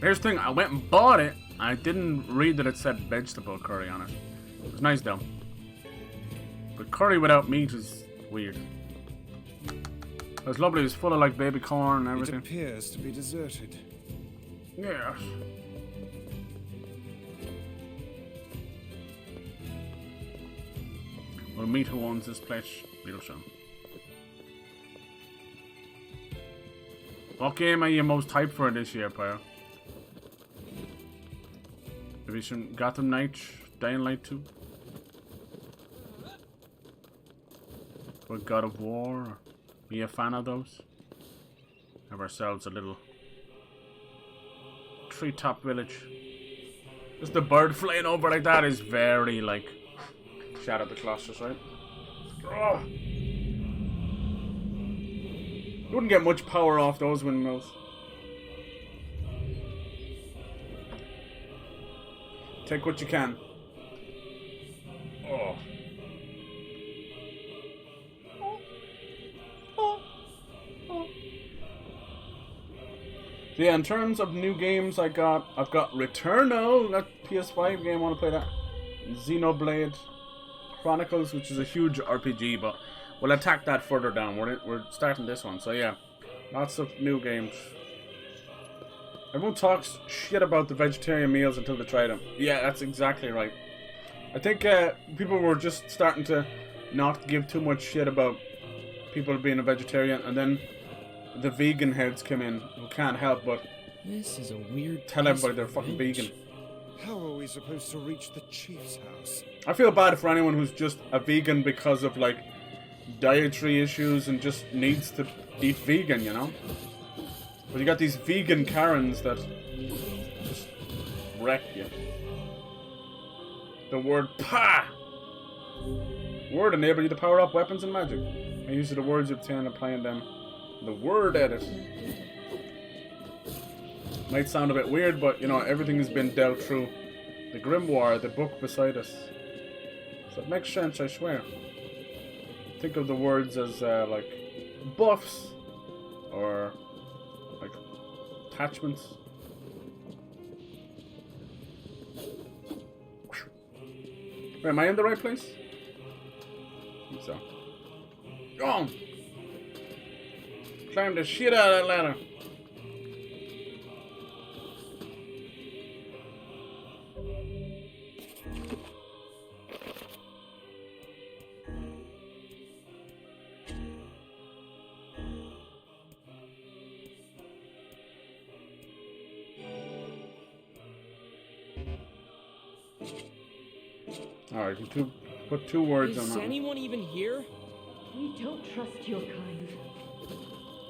Here's the thing. I went and bought it. I didn't read that it said vegetable curry on it. It was nice though. But curry without meat is weird. It was lovely. It was full of like baby corn and everything. It appears to be deserted. Yes. We'll meet who owns this place real soon. What game are you most hyped for this year, player? Maybe some Gotham Knights, Dying Light 2? Or God of War? Are you a fan of those? Have ourselves a little treetop village. Just the bird flying over like that is very like Shadow of the Colossus, right? Oh. You wouldn't get much power off those windmills. Take what you can. Oh. So yeah, in terms of new games, I've got Returnal, that PS5 game. I want to play that. Xenoblade Chronicles, which is a huge RPG, but we'll attack that further down. We're starting this one, so yeah, lots of new games. Everyone talks shit about the vegetarian meals until they try them. Yeah, that's exactly right. I think people were just starting to not give too much shit about people being a vegetarian, and then the vegan heads come in who can't help but This is a weird tell everybody they're fucking vegan. How are we supposed to reach the chief's house? I feel bad for anyone who's just a vegan because of like dietary issues and just needs to eat vegan, you know? But you got these vegan Karens that just wreck you. The word PA! Word enable you to power up weapons and magic. I use the words you obtain applying them. The word edit. Might sound a bit weird, but you know, everything has been dealt through the grimoire, the book beside us. So it makes sense, I swear. Think of the words as like buffs or like attachments. Wait, am I in the right place? I think so. Go on! Climb the shit out of that ladder. Alright, put two words on that. Is anyone even here? We don't trust your kind.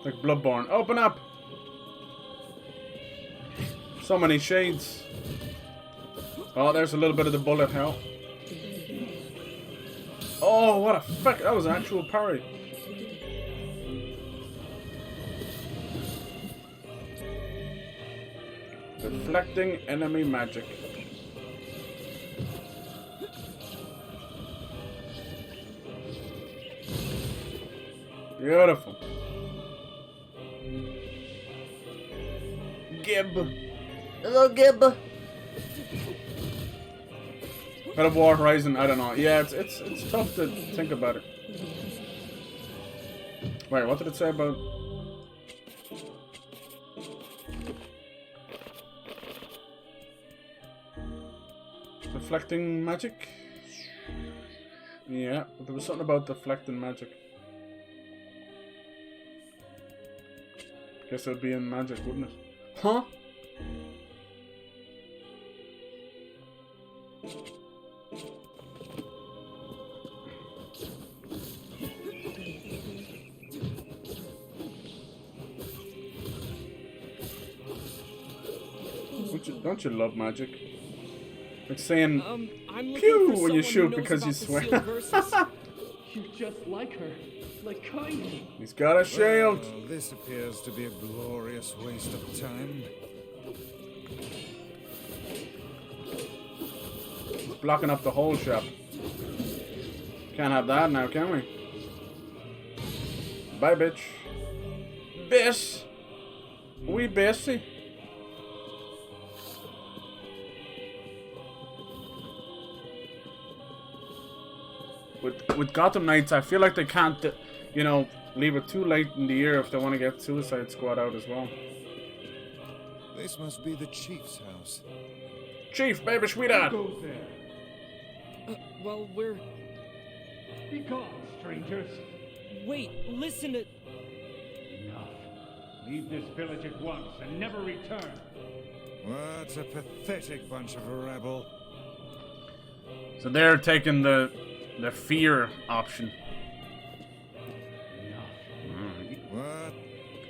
Like Bloodborne. Open up! So many shades. Oh, there's a little bit of the bullet hell. Oh, what a fuck! That was an actual parry. Deflecting enemy magic. Beautiful. Gib. Hello, Gib. God of War Horizon, I don't know. Yeah, it's tough to think about it. Wait, what did it say about... deflecting magic? Yeah, but there was something about deflecting magic. Guess it would be in magic, wouldn't it? Huh? Don't you love magic? Like saying I'm pew when you shoot because you swear. You're just like her. Like Kaini. He's got a shield. Well, this appears to be a glorious waste of time. He's blocking up the whole shop. Can't have that now, can we? Bye, bitch. Biss. We busy. With Gotham Knights, I feel like they can't, you know, leave it too late in the year if they want to get Suicide Squad out as well. This must be the chief's house. Chief, baby, sweetheart. Who goes there? Well, we're... Be gone, strangers. Wait, listen to... Enough. Leave this village at once and never return. What a pathetic bunch of rabble. So they're taking the fear option. What?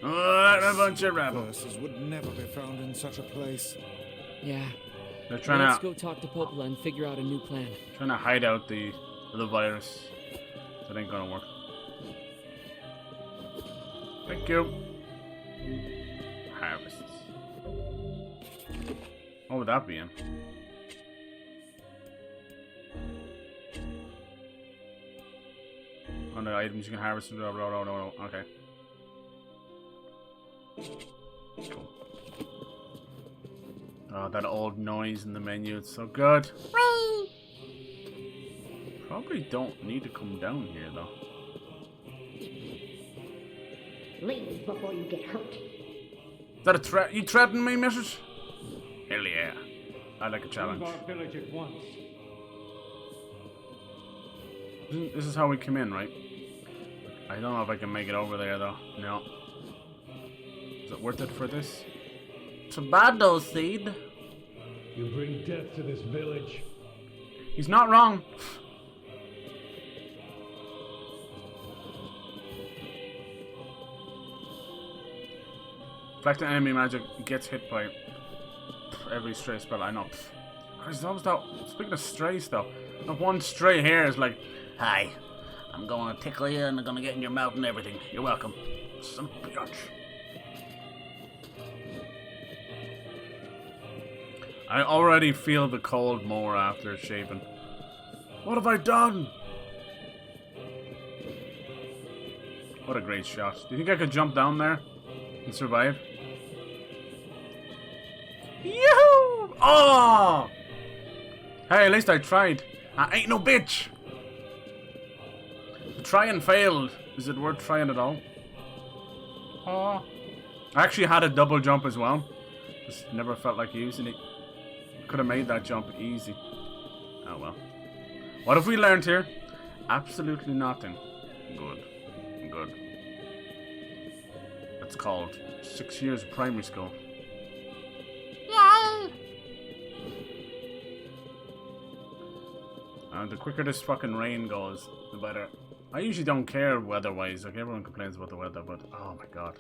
What a bunch of rabble. Verses would never be found in such a place. Yeah. They're trying Let's to go talk to Popola and figure out a new plan. trying to hide out the virus. That ain't gonna work. Thank you. Harvests. What would that be in? On the items you can harvest. Okay. Cool. Oh, that old noise in the menu. It's so good. Probably don't need to come down here, though. Leave before you get hurt. Is that a threat? You threatening me, missus? Hell yeah. I like a challenge. Leave our village at once. This is how we come in, right? I don't know if I can make it over there, though. No. Is it worth it for this? Tobacco seed. You bring death to this village. He's not wrong. Fact that enemy magic gets hit by every stray spell. I know. Christ, that was that. Speaking of stray stuff, that one stray hair is like, hi, I'm going to tickle you and I'm going to get in your mouth and everything. You're welcome. Son of a bitch. I already feel the cold more after shaving. What have I done? What a great shot. Do you think I could jump down there and survive? Yoo-hoo! Oh! Hey, at least I tried. I ain't no bitch. The try and failed. Is it worth trying at all? Oh. I actually had a double jump as well. Just never felt like using it. Could have made that jump easy. Oh well. What have we learned here? Absolutely nothing. Good. Good. That's called 6 years of primary school. Yay! The quicker this fucking rain goes, the better. I usually don't care weather-wise. Like everyone complains about the weather, but oh my god.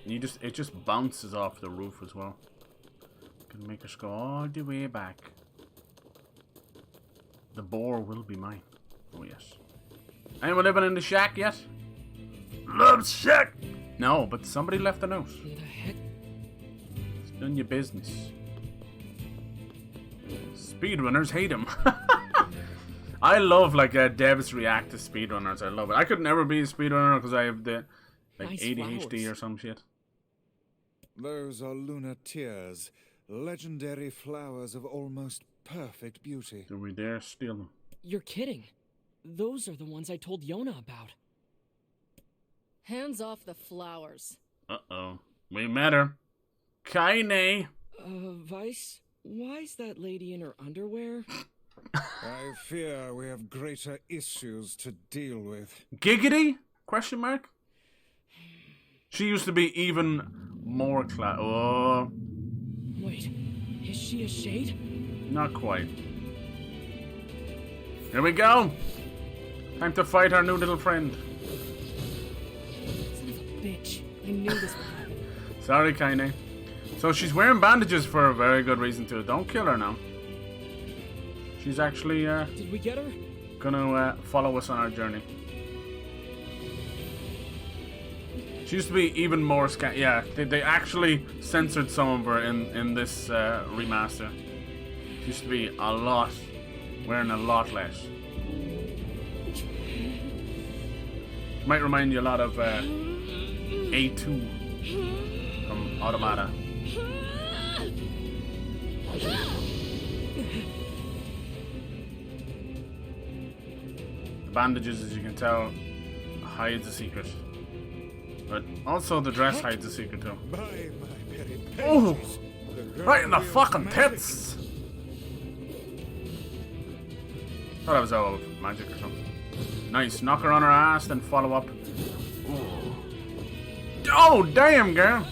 It just bounces off the roof as well. Can make us go all the way back. The boar will be mine. Oh, yes. Anyone living in the shack yet? Love shack! No, but somebody left a note. What the heck? It's none your business. Speedrunners hate him. I love like devs react to speedrunners. I love it. I could never be a speedrunner because I have the like Nice ADHD flowers. or some shit. Those are lunar tears, legendary flowers of almost perfect beauty. Do we dare steal them? You're kidding. Those are the ones I told Yona about. Hands off the flowers. Uh-oh. We met her. Kaine. Vice? Why's that lady in her underwear? I fear we have greater issues to deal with. Giggity? Question mark? She used to be even more Oh. Wait, is she a shade? Not quite. Here we go. Time to fight our new little friend. Son of a bitch. I knew this would happen. Sorry, Kaine. So she's wearing bandages for a very good reason too. Don't kill her now. She's actually Did we get her? gonna follow us on our journey. She used to be even more yeah, they actually censored some of her in this remaster. She used to be a lot, wearing a lot less. Might remind you a lot of A2 from Automata. The bandages, as you can tell, hides a secret. But also the dress hides a secret too. Oh! Right in the fucking tits! Thought that was all magic or something. Nice, knock her on her ass, then follow up. Ooh. Oh, damn, girl!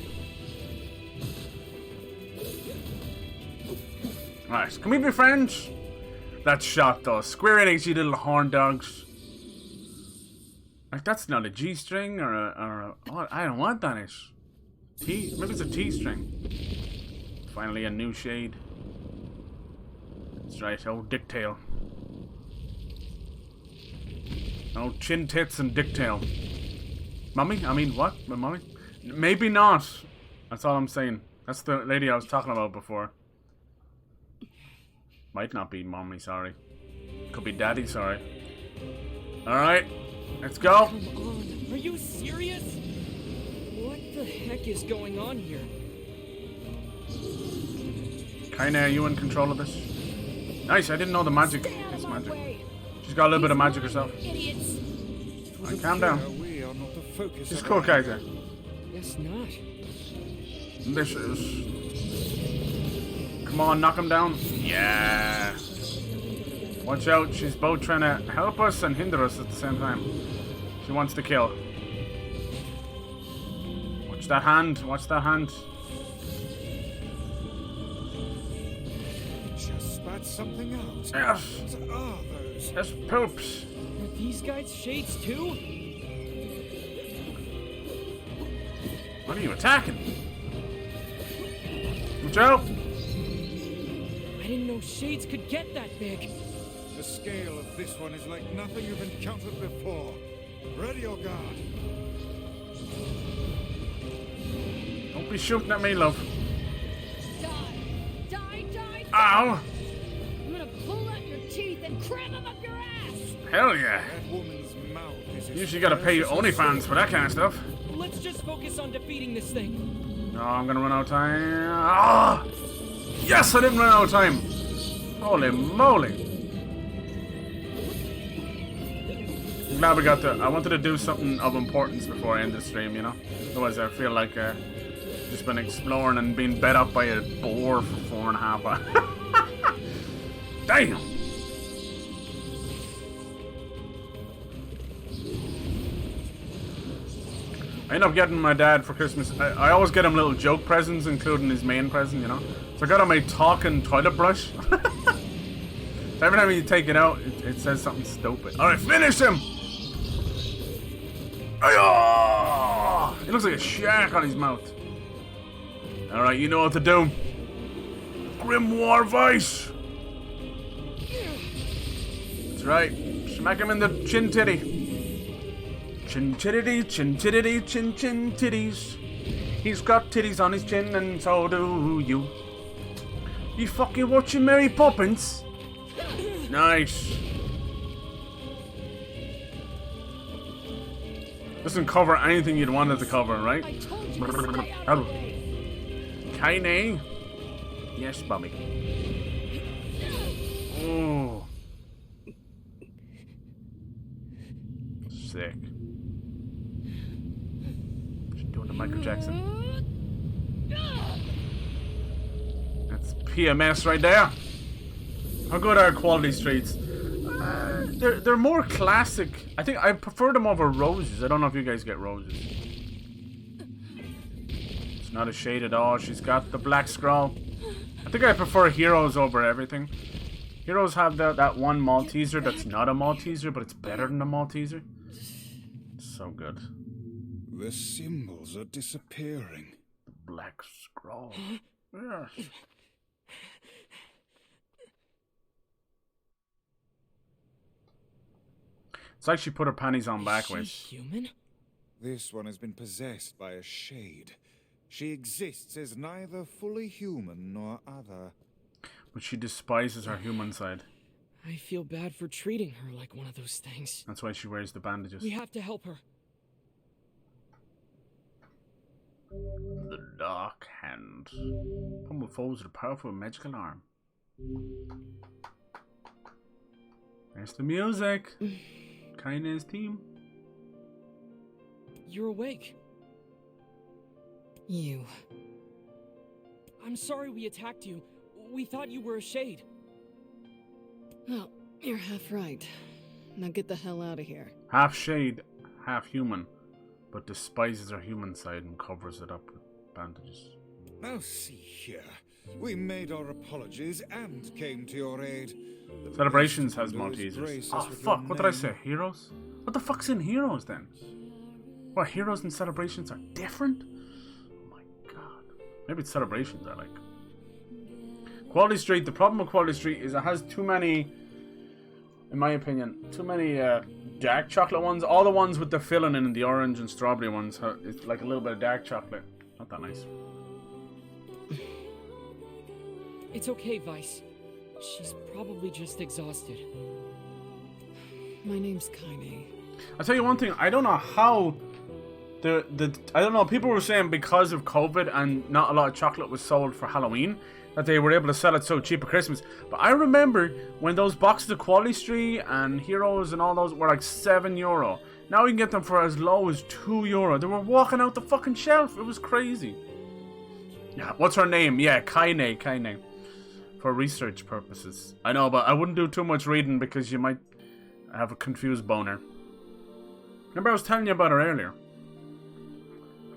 Alright, can we be friends? That shot though. Square Enix, you little horn dogs. Like, that's not a G string or a oh, I don't want that is. T, maybe it's a T string. Finally a new shade. That's right, old dicktail. Oh, chin tits and dicktail. Mummy? I mean, what? My mummy? Maybe not. That's all I'm saying. That's the lady I was talking about before. Might not be mommy, sorry. Could be daddy, sorry. Alright, let's go. Come on, are you serious? What the heck is going on here? Kinda, are you in control of this? Nice, I didn't know the magic. It's magic. She's got a little bit of magic herself. Alright, calm down. She's cool, Kaiser. Guess not. This is... Come on, knock him down. Yeah. Watch out, she's both trying to help us and hinder us at the same time. She wants to kill. Watch that hand, watch that hand. Just spat something out. Yes. What are those? Yes, poops. Are these guys shades too? What are you attacking? Watch out. I didn't know shades could get that big. The scale of this one is like nothing you've encountered before. Ready your guard. Don't be shooting at me, love. Die. Ow. I'm gonna pull out your teeth and cram them up your ass. Hell yeah. That woman's mouth is as Usually gotta pay OnlyFans for that kind of stuff. Let's just focus on defeating this thing. No, I'm gonna run out of time. Ah! Yes, I didn't run out of time. Holy moly. I'm glad we got to... I wanted to do something of importance before I end the stream, you know? Otherwise I feel like just been exploring and being bed up by a boar for 4.5 hours. Damn! I end up getting my dad for Christmas. I always get him little joke presents, including his main present, you know? So I got him a talking toilet brush. So every time you take it out, it says something stupid. Alright, finish him! Ayo! He looks like a shark on his mouth. Alright, you know what to do. Grimoire Vice! That's right. Smack him in the chin titty. Chin titty, chin titty, chin chin titties. He's got titties on his chin and so do you. You fucking watching Mary Poppins? Nice. Doesn't cover anything you'd want it to cover, right? Kaine? Yes, Bobby. Oh. Sick. She's doing the Michael Jackson. That's PMS right there. How good are Quality Streets? They're more classic. I think I prefer them over Roses. I don't know if you guys get Roses. It's not a shade at all. She's got the black scroll. I think I prefer Heroes over everything. Heroes have that one Malteser that's not a Malteser, but it's better than a Malteser. So good. The symbols are disappearing. The black scroll. Yeah. It's like she put her panties on backwards. Is she human? This one has been possessed by a shade. She exists as neither fully human nor other. But she despises her human side. I feel bad for treating her like one of those things. That's why she wears the bandages. We have to help her. The Dark Hand. Pummel foes with a powerful magical arm. There's the music. Kaine's team. You're awake. You. I'm sorry we attacked you. We thought you were a shade. Oh, you're half right. Now get the hell out of here. Half shade, half human, but despises her human side and covers it up with bandages. Now see here. We made our apologies and came to your aid. Celebrations has Maltesers. Oh fuck, what did I say? Heroes? What the fuck's in Heroes then? What, Heroes and Celebrations are different? Oh my god. Maybe it's Celebrations I like. Quality Street, the problem with Quality Street is it has too many, in my opinion, too many dark chocolate ones. All the ones with the filling in the orange and strawberry ones, it's like a little bit of dark chocolate. Not that nice. It's okay, Vice. She's probably just exhausted. My name's Kaine. I'll tell you one thing, I don't know how I don't know, people were saying because of COVID and not a lot of chocolate was sold for Halloween, that they were able to sell it so cheap at Christmas. But I remember when those boxes of Quality Street and Heroes and all those were like €7. Now we can get them for as low as €2. They were walking out the fucking shelf. It was crazy. Yeah, what's her name? Yeah, Kaine. For research purposes. I know, but I wouldn't do too much reading because you might have a confused boner. Remember I was telling you about her earlier?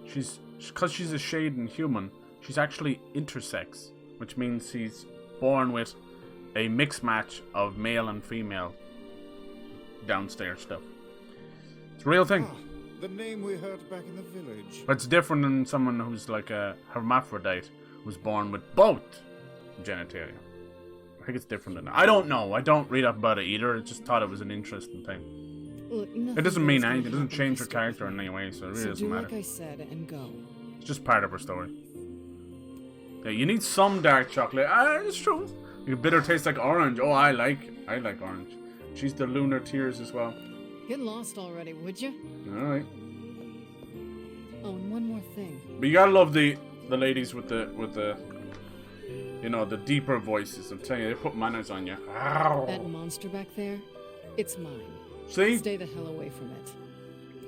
Because she's a shade and human, she's actually intersex, which means she's born with a mixed match of male and female downstairs stuff. It's a real thing. Ah, the name we heard back in the village. But it's different than someone who's like a hermaphrodite who's born with both genitalia. I think it's different than that. I don't know. I don't read up about it either. I just thought it was an interesting thing. Look, it doesn't mean anything. It doesn't change her character in any way, so it really doesn't matter. Like I said, and go. It's just part of her story. Yeah, you need some dark chocolate. It's true. Your bitter tastes like orange. Oh, I like orange. She's the lunar tears as well. Get lost already, would you? All right. Oh, and one more thing. But you gotta love the ladies with the you know, the deeper voices. I'm telling you, they put manners on you. Ow. That monster back there, it's mine. See? Stay the hell away from it.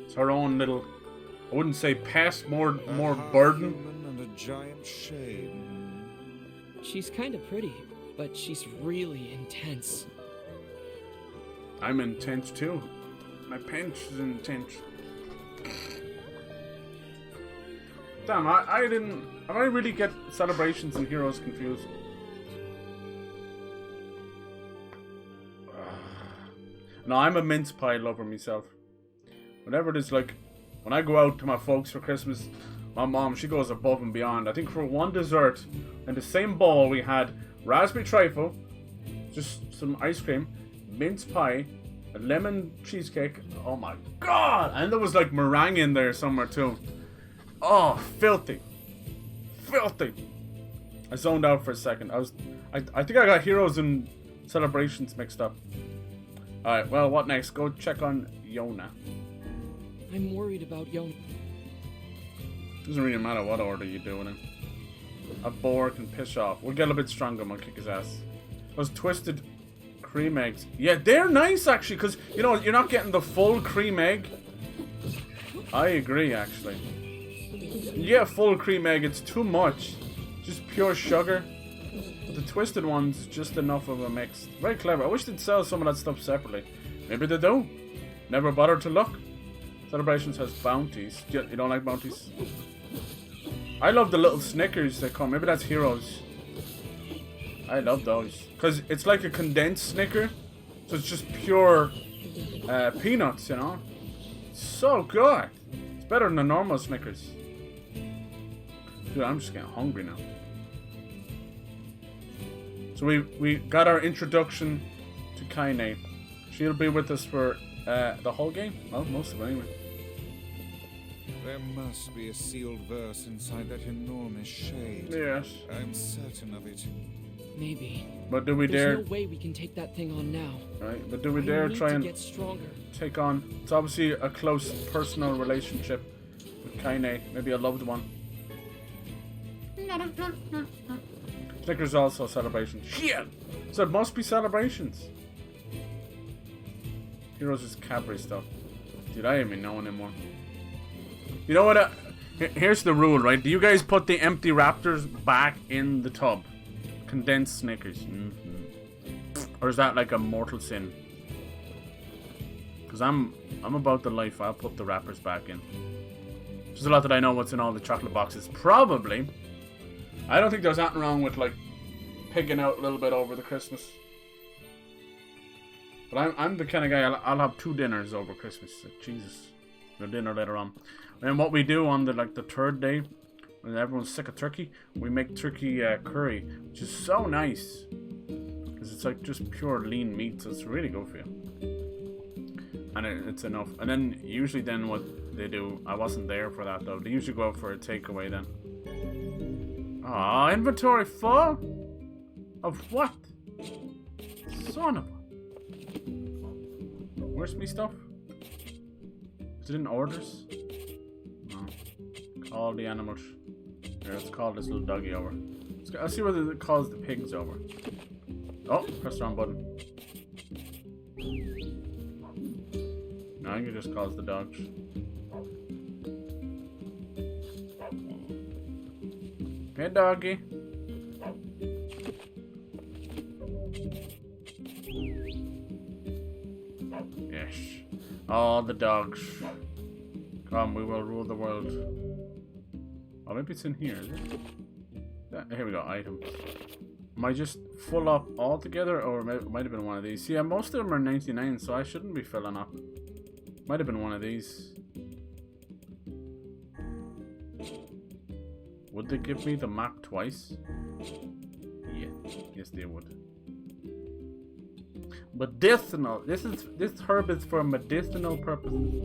It's her own little, I wouldn't say pest, more burden. And a giant shade. She's kind of pretty, but she's really intense. I'm intense too. My pinch is intense. Damn, I really get Celebrations and Heroes confused. No, I'm a mince pie lover myself. Whenever it is like, when I go out to my folks for Christmas, my mom, she goes above and beyond. I think for one dessert, in the same bowl we had raspberry trifle, just some ice cream, mince pie, a lemon cheesecake. Oh my god! And there was like meringue in there somewhere too. Oh, filthy. Filthy. I zoned out for a second. I think I got Heroes and Celebrations mixed up. Alright, well, what next? Go check on Yona. I'm worried about Yona. Doesn't really matter what order you do it in. A boar can piss off. We'll get a bit stronger and we'll kick his ass. Those twisted cream eggs. Yeah, they're nice actually, because you know you're not getting the full cream egg. I agree actually. You get a full cream egg, it's too much. Just pure sugar. But the twisted one's just enough of a mix. Very clever. I wish they'd sell some of that stuff separately. Maybe they do. Never bothered to look. Celebrations has bounties. You don't like bounties? I love the little Snickers that come. Maybe that's Heroes. I love those. Because it's like a condensed Snicker. So it's just pure peanuts, you know? So good. It's better than the normal Snickers. Dude, I'm just getting hungry now. So we got our introduction to Kaine. She'll be with us for the whole game. Well, most of it anyway. There must be a sealed verse inside that enormous shade. Yes. I'm certain of it. Maybe. But do we dare? There's no way we can take that thing on now. Right, but do we dare try and get stronger. take on? It's obviously a close personal relationship with Kaine, maybe a loved one. Snickers also celebration. Shit! So it must be celebrations. Heroes is Cadbury stuff. Dude, I ain't even know anymore. You know what? Here's the rule, right? Do you guys put the empty Raptors back in the tub? Condensed Snickers. Or is that like a mortal sin? Because I'm about the life. I'll put the wrappers back in. Just a lot that I know what's in all the chocolate boxes. Probably. I don't think there's nothing wrong with like pigging out a little bit over the Christmas. But I'm the kind of guy, I'll have 2 dinners over Christmas. Like, Jesus. No dinner later on. And what we do on the third day, when everyone's sick of turkey, we make turkey curry, which is so nice. Because it's like just pure lean meat, so it's really good for you. And it's enough. And then, usually then what they do, I wasn't there for that though, they usually go out for a takeaway then. Aw, inventory full? Of what? Son of a... Where's me stuff? Is it in orders? No. Call the animals. Here, let's call this little doggy over. I'll see whether it calls the pigs over. Oh, press the wrong button. No, I think it just calls the dogs. Hey, doggy. Yes. All the dogs. Come, we will rule the world. Oh, maybe it's in here, is it? Yeah, here we go, items. Am I just full up altogether, or it might have been one of these? Yeah, most of them are 99, so I shouldn't be filling up. Might have been one of these. Would they give me the map twice? Yeah, yes they would. Medicinal. This herb is for medicinal purposes.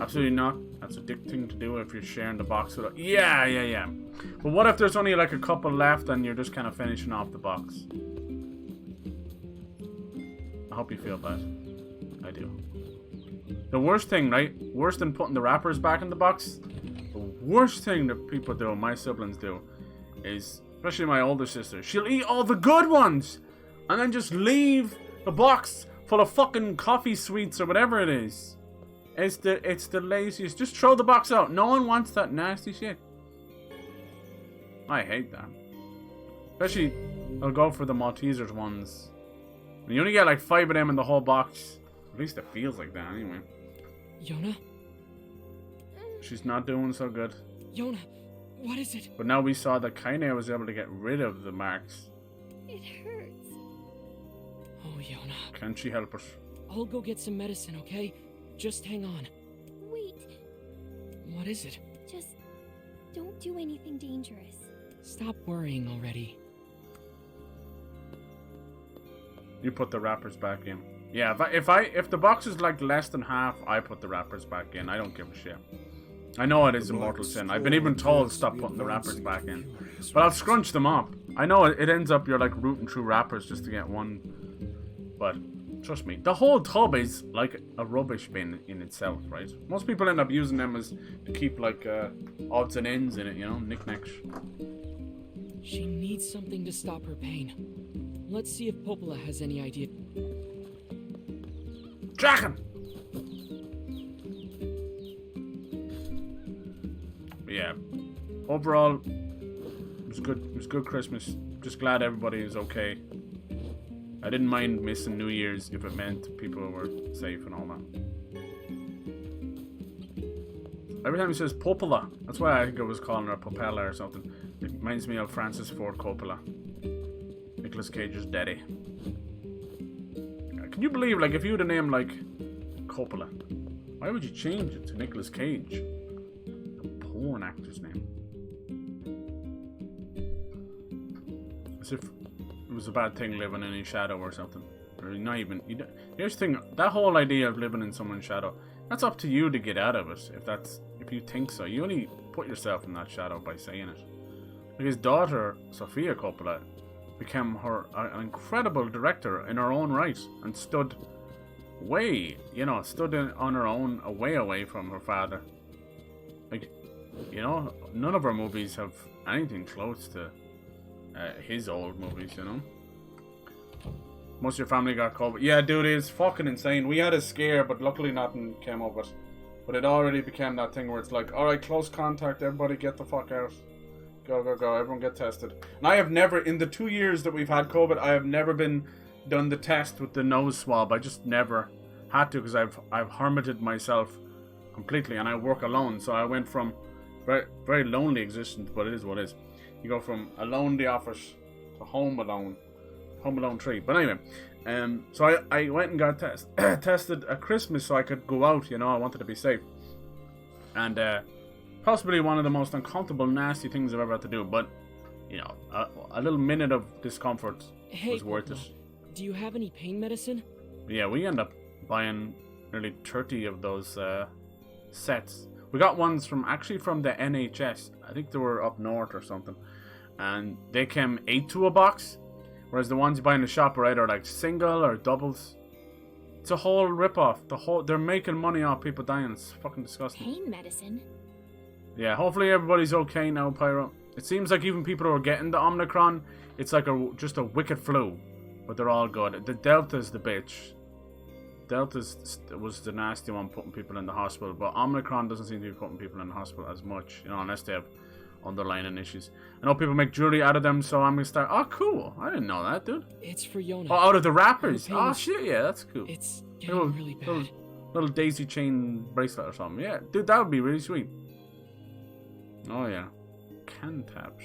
Absolutely not. That's a dick thing to do if you're sharing the box with. Yeah. But what if there's only like a couple left and you're just kind of finishing off the box? I hope you feel bad. I do. The worst thing, right? Worse than putting the wrappers back in the box. The worst thing that people do, my siblings do, is, especially my older sister, she'll eat all the good ones and then just leave the box full of fucking coffee sweets or whatever it is. It's the laziest. Just throw the box out. No one wants that nasty shit. I hate that. Especially, I'll go for the Maltesers ones. And you only get like 5 of them in the whole box. At least it feels like that anyway. Yona? She's not doing so good. Yona, what is it? But now we saw that Kaine was able to get rid of the marks. It hurts. Oh, Yona. Can she help us? I'll go get some medicine, okay? Just hang on. Wait. What is it? Just don't do anything dangerous. Stop worrying already. You put the wrappers back in. Yeah, if the box is like less than half, I put the wrappers back in. I don't give a shit. I know it is a mortal sin. I've been even told stop putting the wrappers back in. But I'll scrunch them up. I know it ends up you're like rooting through wrappers just to get one. But trust me, the whole tub is like a rubbish bin in itself, right? Most people end up using them as to keep like odds and ends in it, you know, knickknacks. She needs something to stop her pain. Let's see if Popola has any idea. Dragon! Yeah. Overall, it was good. It was good Christmas. Just glad everybody is okay. I didn't mind missing New Year's if it meant people were safe and all that. Every time he says Popola, that's why I think I was calling her Popella or something. It reminds me of Francis Ford Coppola, Nicolas Cage's daddy. Can you believe, like, if you had a name like Coppola, why would you change it to Nicolas Cage? A porn actor's name. As if it was a bad thing living in his shadow or something. Or not even. Here's the thing, that whole idea of living in someone's shadow, that's up to you to get out of it. If you think so, you only put yourself in that shadow by saying it. Like his daughter, Sofia Coppola, became an incredible director in her own right and stood on her own, way away from her father. Like, you know, none of her movies have anything close to his old movies, you know. Most of your family got COVID. Yeah, dude, it's fucking insane. We had a scare, but luckily nothing came of it. But it already became that thing where it's like, alright, close contact, everybody get the fuck out. Go, go, go, everyone get tested. And I have never, in the 2 years that we've had COVID, I have never done the test with the nose swab. I just never had to, because I've hermited myself completely, and I work alone. So I went from very, very lonely existence, but it is what it is. You go from alone in the office to home alone 3. But anyway, so I went and got tested at Christmas so I could go out, you know, I wanted to be safe. And possibly one of the most uncomfortable, nasty things I've ever had to do, but, you know, a little minute of discomfort was worth it. Do you have any pain medicine? Yeah, we end up buying nearly 30 of those sets. We got ones from the NHS. I think they were up north or something. And they came 8 to a box. Whereas the ones you buy in the shop are either like single or doubles. It's a whole rip-off. They're making money off people dying. It's fucking disgusting. Pain medicine? Yeah, hopefully everybody's okay now, Pyro. It seems like even people who are getting the Omicron, it's like just a wicked flu. But they're all good. The Delta's the bitch. Delta was the nasty one putting people in the hospital. But Omicron doesn't seem to be putting people in the hospital as much. You know, unless they have underlying issues. I know people make jewelry out of them, so I'm gonna start. Oh, cool! I didn't know that, dude. It's for Yona. Oh, out of the wrappers. Oh shit, yeah, that's cool. It's getting really bad. Little daisy chain bracelet or something. Yeah, dude, that would be really sweet. Oh yeah, can taps.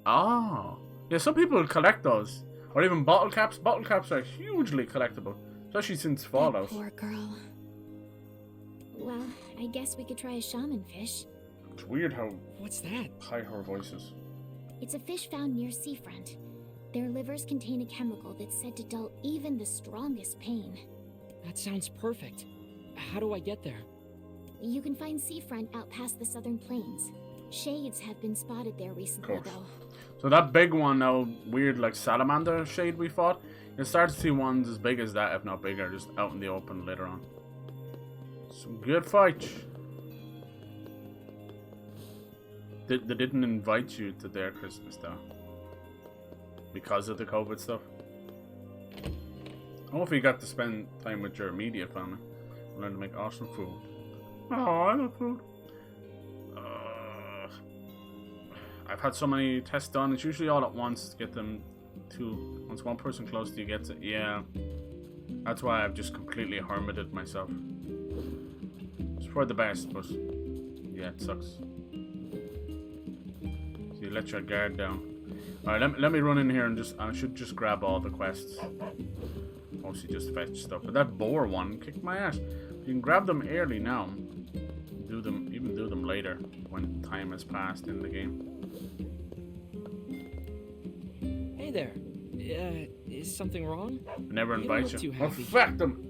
Oh, yeah. Some people collect those, or even bottle caps. Bottle caps are hugely collectible, especially since Fallout. Poor girl. Well, I guess we could try a shaman fish. It's weird how What's that? high her voice is. It's a fish found near seafront. Their livers contain a chemical that's said to dull even the strongest pain. That sounds perfect. How do I get there? You can find seafront out past the southern plains. Shades have been spotted there recently, though. So that big one, now weird like salamander shade we fought, you'll start to see ones as big as that, if not bigger, just out in the open later on. Some good fights. They didn't invite you to their Christmas though, because of the COVID stuff. I hope you got to spend time with your immediate family and learn to make awesome food. Oh, I love food. I've had so many tests done. It's usually all at once to get them to. Once one person close to you gets it, yeah. That's why I've just completely hermited myself. It's for the best, but yeah, it sucks. So you let your guard down. Alright, let me run in here and I should just grab all the quests. Mostly just fetch stuff. But that boar one kicked my ass. You can grab them early now. Do them later when time has passed in the game. Hey there. Is something wrong? Never You don't invite look you. too Well, happy. fuck them.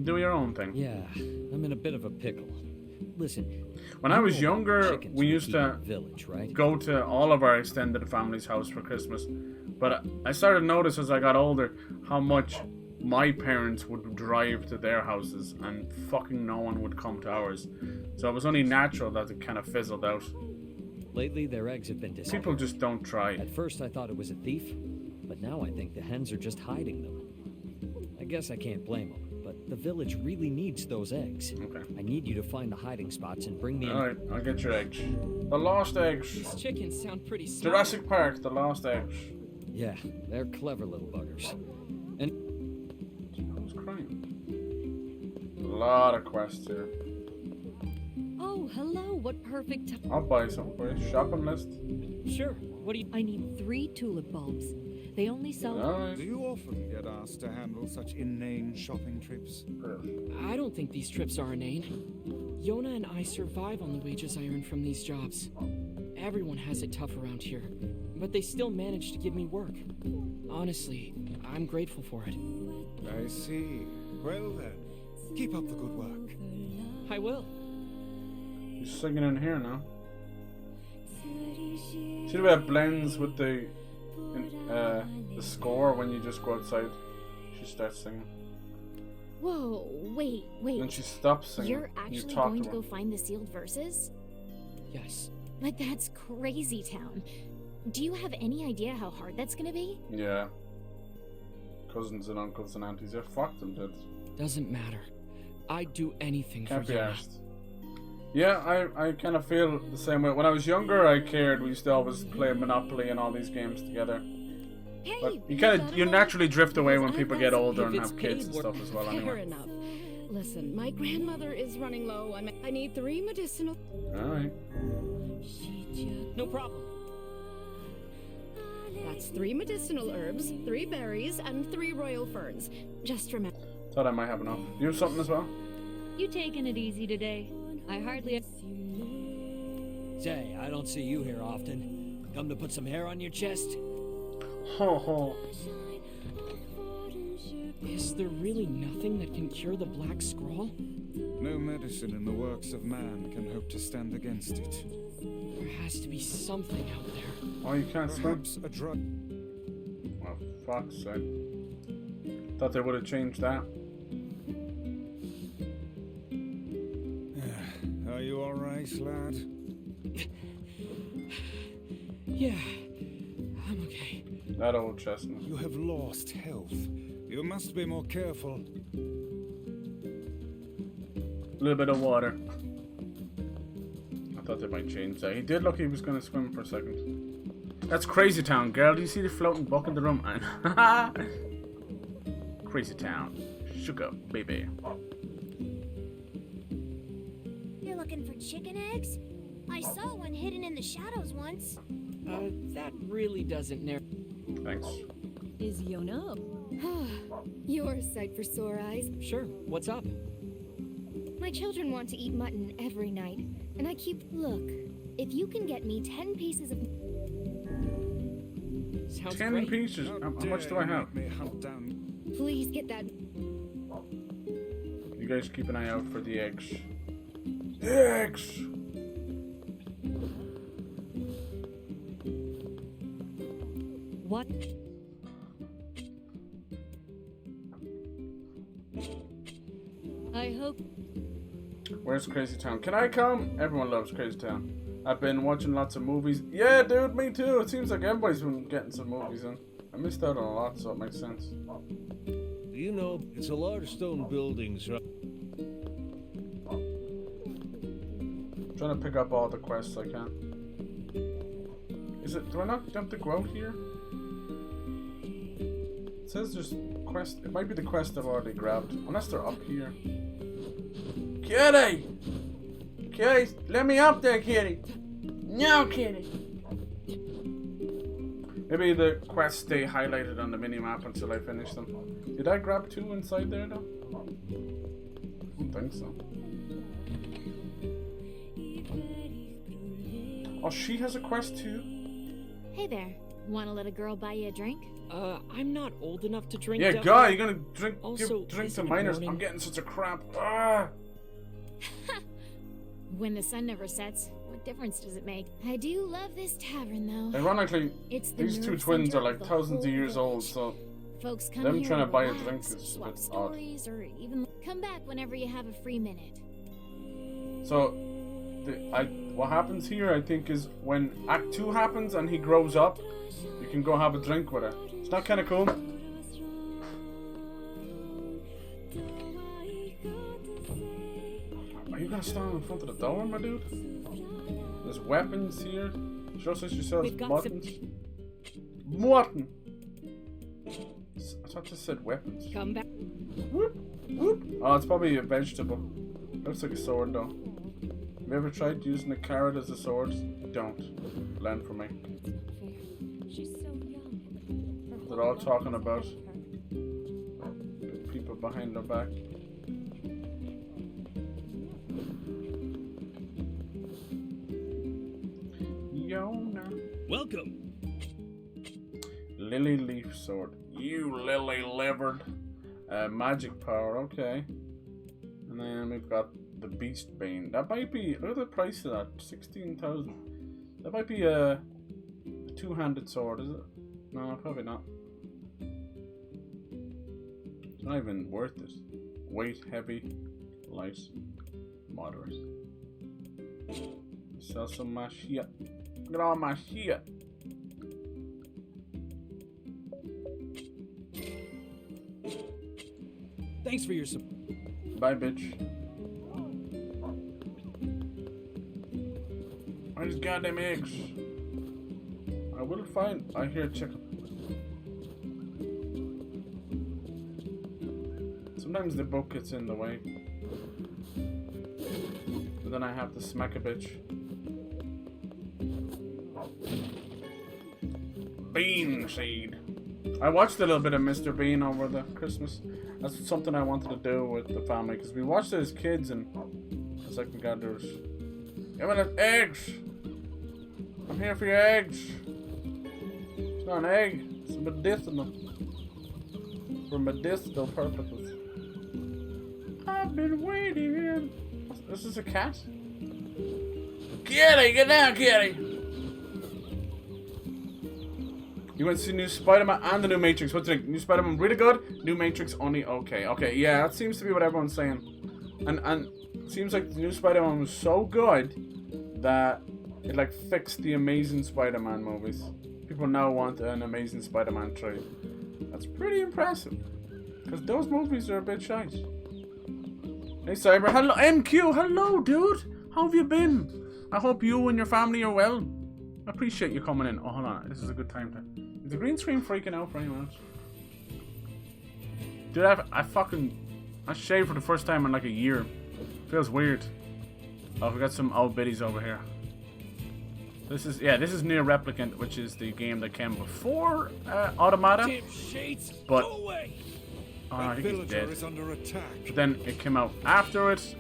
Do your own thing. Yeah, I'm in a bit of a pickle. Listen. When you I was know about younger, chickens we keep used in to the village, right? go to all of our extended family's house for Christmas. But I started to notice as I got older how much my parents would drive to their houses and fucking no one would come to ours. So it was only natural that it kind of fizzled out. Lately, their eggs have been disappearing. People just don't try. At first, I thought it was a thief, but now I think the hens are just hiding them. I guess I can't blame them, but the village really needs those eggs. Okay. I need you to find the hiding spots and bring me in. Alright, I'll get your eggs. The lost eggs. These chickens sound pretty smart. Jurassic Park, the lost eggs. Yeah, they're clever little buggers. And who's crying? A lot of quests here. Oh, hello. What perfect time. I'll buy some for you. Shopping list. Sure. What do you... I need 3 tulip bulbs. They only sell... Alright. Do you often get asked to handle such inane shopping trips? I don't think these trips are inane. Yona and I survive on the wages I earn from these jobs. Everyone has it tough around here, but they still manage to give me work. Honestly, I'm grateful for it. I see. Well then, keep up the good work. I will. You're singing in here now. See the way it blends with the score when you just go outside? She starts singing. Whoa, wait. Then she stops singing. You're You actually talk going to her. go find the sealed verses? Yes. But that's crazy town. Do you have any idea how hard that's gonna be? Yeah. Cousins and uncles and aunties. Yeah, fuck them, dude. Doesn't matter. I'd do anything Can't for be Yona. arsed. Yeah, I kind of feel the same way. When I was younger, I cared. We used to always play Monopoly and all these games together. Hey, But you naturally drift away when people get older and If it's have kids paid and work, stuff as well. Fair Anyway. enough. Listen, my grandmother is running low. I need 3 medicinal... All right. No problem. That's 3 medicinal herbs, 3 berries, and 3 royal ferns. Just remember... Thought I might have enough. You have something as well? You taking it easy today? I hardly... Say, I don't see you here often. Come to put some hair on your chest? Ho ho. Is there really nothing that can cure the Black Scroll? No medicine in the works of man can hope to stand against it. There has to be something out there. Oh, you can't swim? Perhaps a drug. Well, fuck's sake. Thought they would have changed that. Are you alright, lad? Yeah, I'm okay. That old chestnut. You have lost health. You must be more careful. A little bit of water. I thought they might change that. He did look he was going to swim for a second. That's Crazy Town, girl. Do you see the floating buck in the room? Crazy Town. Sugar, baby. You're looking for chicken eggs? I saw one hidden in the shadows once. That really doesn't narrow. Thanks. Is Yona? You're a sight for sore eyes. Sure, what's up? My children want to eat mutton every night, and I keep... Look, if you can get me 10 pieces of... Sounds 10 great. pieces? How much do I have? Make me hunt down. Please get that... You guys keep an eye out for the eggs. The eggs! What? I hope... Where's Crazy Town? Can I come? Everyone loves Crazy Town. I've been watching lots of movies. Yeah, dude, me too. It seems like everybody's been getting some movies in. I missed out on a lot, so it makes sense. You know, it's a lot of stone buildings, right? I'm trying to pick up all the quests I can. Is it... Do I not have to go out here? It says there's quest... It might be the quest I've already grabbed. Unless they're up here. Kitty! Kitty! Let me up there, Kitty! No, Kitty! Maybe the quests stay highlighted on the minimap until I finish them. Did I grab 2 inside there, though? I don't think so. Oh, she has a quest too? Hey there. Wanna let a girl buy you a drink? I'm not old enough to drink. Yeah, Devil. guy, you're gonna drink, Also, give drinks to isn't it minors. morning? I'm getting such a cramp. Ah. When the sun never sets, what difference does it make? I do love this tavern, though. Ironically, It's the these two nerve twins center are like of the thousands of whole years old, village. so Folks come them here trying to buy a relax, drink is a swap bit odd. stories, or even come back whenever you have a free minute. So, what happens here, I think, is when Act 2 happens and he grows up, you can go have a drink with her. It's not kind of cool. Are you gonna stand in front of the door, my dude? There's weapons here. Show us yourselves buttons. Mutton. I thought this said weapons. Come back. Whoop, whoop. Oh, it's probably a vegetable. Looks like a sword though. Have you ever tried using a carrot as a sword? Don't. Learn from me. She's so young. They're all talking about people behind their back. Yona. Welcome. Lily leaf sword. You lily livered. Magic power, okay. And then we've got the beast bane. That might be, look at the price of that, 16,000. That might be a two-handed sword, is it? No, probably not. It's not even worth it. Weight, heavy, light, moderate. Sell some of my shit. Look at all my shit. Thanks for your support. Bye, bitch. Where's goddamn eggs? I will find. I hear chicken. Sometimes the book gets in the way. But then I have to smack a bitch. Bean seed. I watched a little bit of Mr. Bean over the Christmas. That's something I wanted to do with the family because we watched it as kids and it's like, God, there's. Give me the eggs! I'm here for your eggs! It's not an egg, it's medicinal. For medicinal purposes. I've been waiting. This is a cat? Kitty, get down, kitty! You went to see new Spider-Man and the new Matrix. What do you think? New Spider-Man really good? New Matrix only okay. Okay, yeah, that seems to be what everyone's saying. And it seems like the new Spider-Man was so good that it like fixed the Amazing Spider-Man movies. People now want an Amazing Spider-Man 3. That's pretty impressive. Because those movies are a bit shite. Hey Cyber, hello MQ, hello dude! How have you been? I hope you and your family are well. I appreciate you coming in. Oh, hold on. This is a good time to... Is the green screen freaking out for anyone else? Dude, I shaved for the first time in like a year. Feels weird. Oh, we got some old biddies over here. This is NieR Replicant, which is the game that came before Automata. But I think he's dead. But then it came out after it.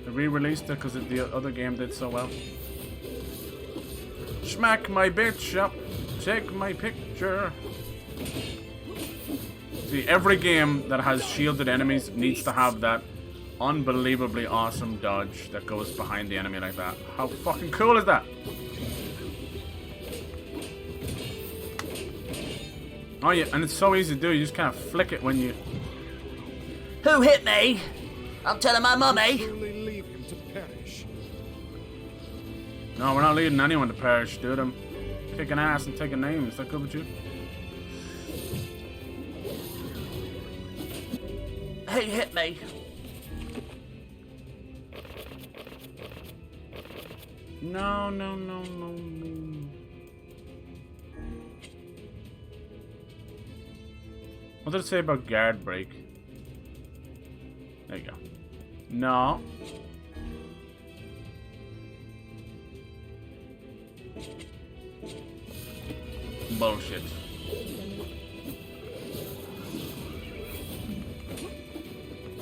They re-released it because the other game did so well. Smack my bitch up. Take my picture. See, every game that has shielded enemies needs to have that unbelievably awesome dodge that goes behind the enemy like that. How fucking cool is that? Oh yeah, and it's so easy to do. You just kind of flick it when you... Who hit me? I'm telling my mummy. Leave him to perish. No, we're not leading anyone to perish, dude. I'm kicking ass and taking names. Is that good with you? Who hit me? No. What did it say about guard break? There you go. No. Bullshit.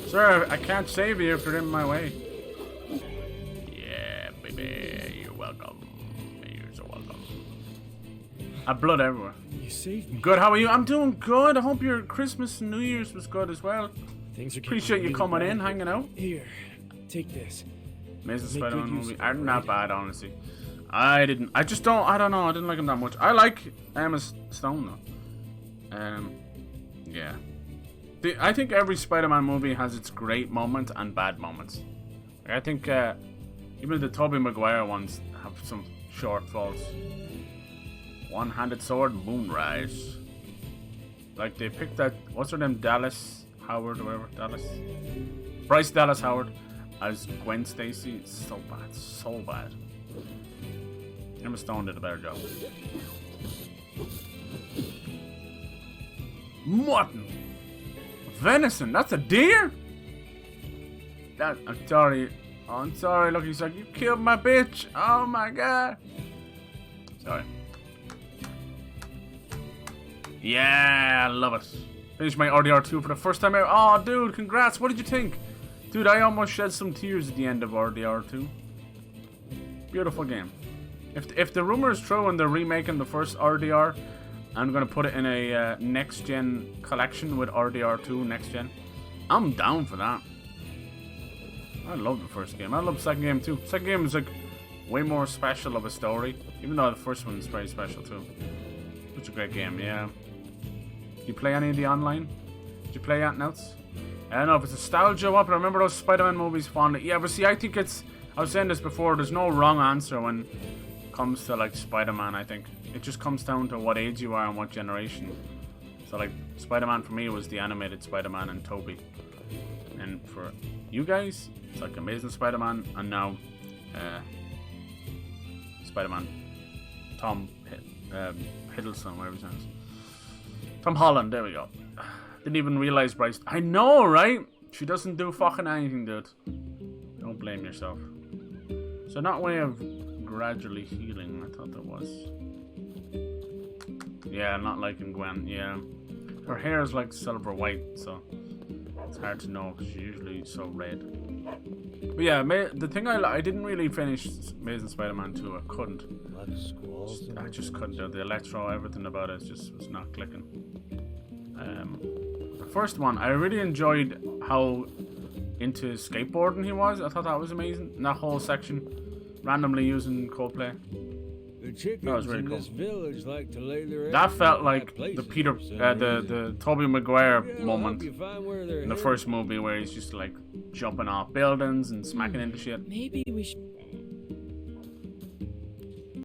Sir, I can't save you if you're in my way. Yeah, baby. You're welcome. You're so welcome. Blood everywhere. You saved me. Good, how are you? I'm doing good. I hope your Christmas and New Year's was good as well. Things are Appreciate you really coming bad. in, hanging out. Here, take this. Amazing Make Spider-Man good use movie. of it, Aren't that right? bad, honestly. I don't know. I didn't like him that much. I like Emma Stone, though. Yeah. I think every Spider-Man movie has its great moments and bad moments. I think even the Tobey Maguire ones have some shortfalls. One-handed sword, Moonrise. Like they picked that, what's her name, Dallas Howard or whatever, Bryce Dallas Howard as Gwen Stacy. It's so bad, so bad. Emma Stone did a better job. Mutton, venison. That's a deer. I'm sorry. Oh, I'm sorry. Look, he's like, you killed my bitch. Oh my god. Sorry. Yeah, I love it. Finished my RDR2 for the first time ever. Oh, dude, congrats. What did you think? Dude, I almost shed some tears at the end of RDR2. Beautiful game. If the rumor is true and they're remaking the first RDR, I'm going to put it in a next-gen collection with RDR2 next-gen. I'm down for that. I love the first game. I love the second game too. Second game is like way more special of a story, even though the first one is very special too. Such a great game, yeah. Did you play any of the online? Did you play anything else? I don't know if it's nostalgia or what, but I remember those Spider-Man movies fondly. Yeah, but see, I think it's... I was saying this before, there's no wrong answer when it comes to, like, Spider-Man, I think. It just comes down to what age you are and what generation. So, like, Spider-Man for me was the animated Spider-Man and Tobey. And for you guys, it's like Amazing Spider-Man and now Spider-Man Tom Hiddleston, whatever his name is. Tom Holland, there we go. Didn't even realize Bryce. I know, right? She doesn't do fucking anything, dude. Don't blame yourself. So not way of gradually healing, I thought that was. Yeah, not liking Gwen, yeah. Her hair is like silver white, so it's hard to know because she's usually so red. But yeah, the thing I didn't really finish Amazing Spider-Man 2. I couldn't. I just couldn't do it. The electro, everything about it just was not clicking. The first one, I really enjoyed how into skateboarding he was. I thought that was amazing. And that whole section, randomly using Coldplay. The chickens That was really in cool. this village like to lay their eggs That felt in like high places the Peter, for some the Tobey Maguire Yeah, I'll moment help you find where they're in the headed. first movie where he's just like jumping off buildings and smacking into shit. Maybe we should.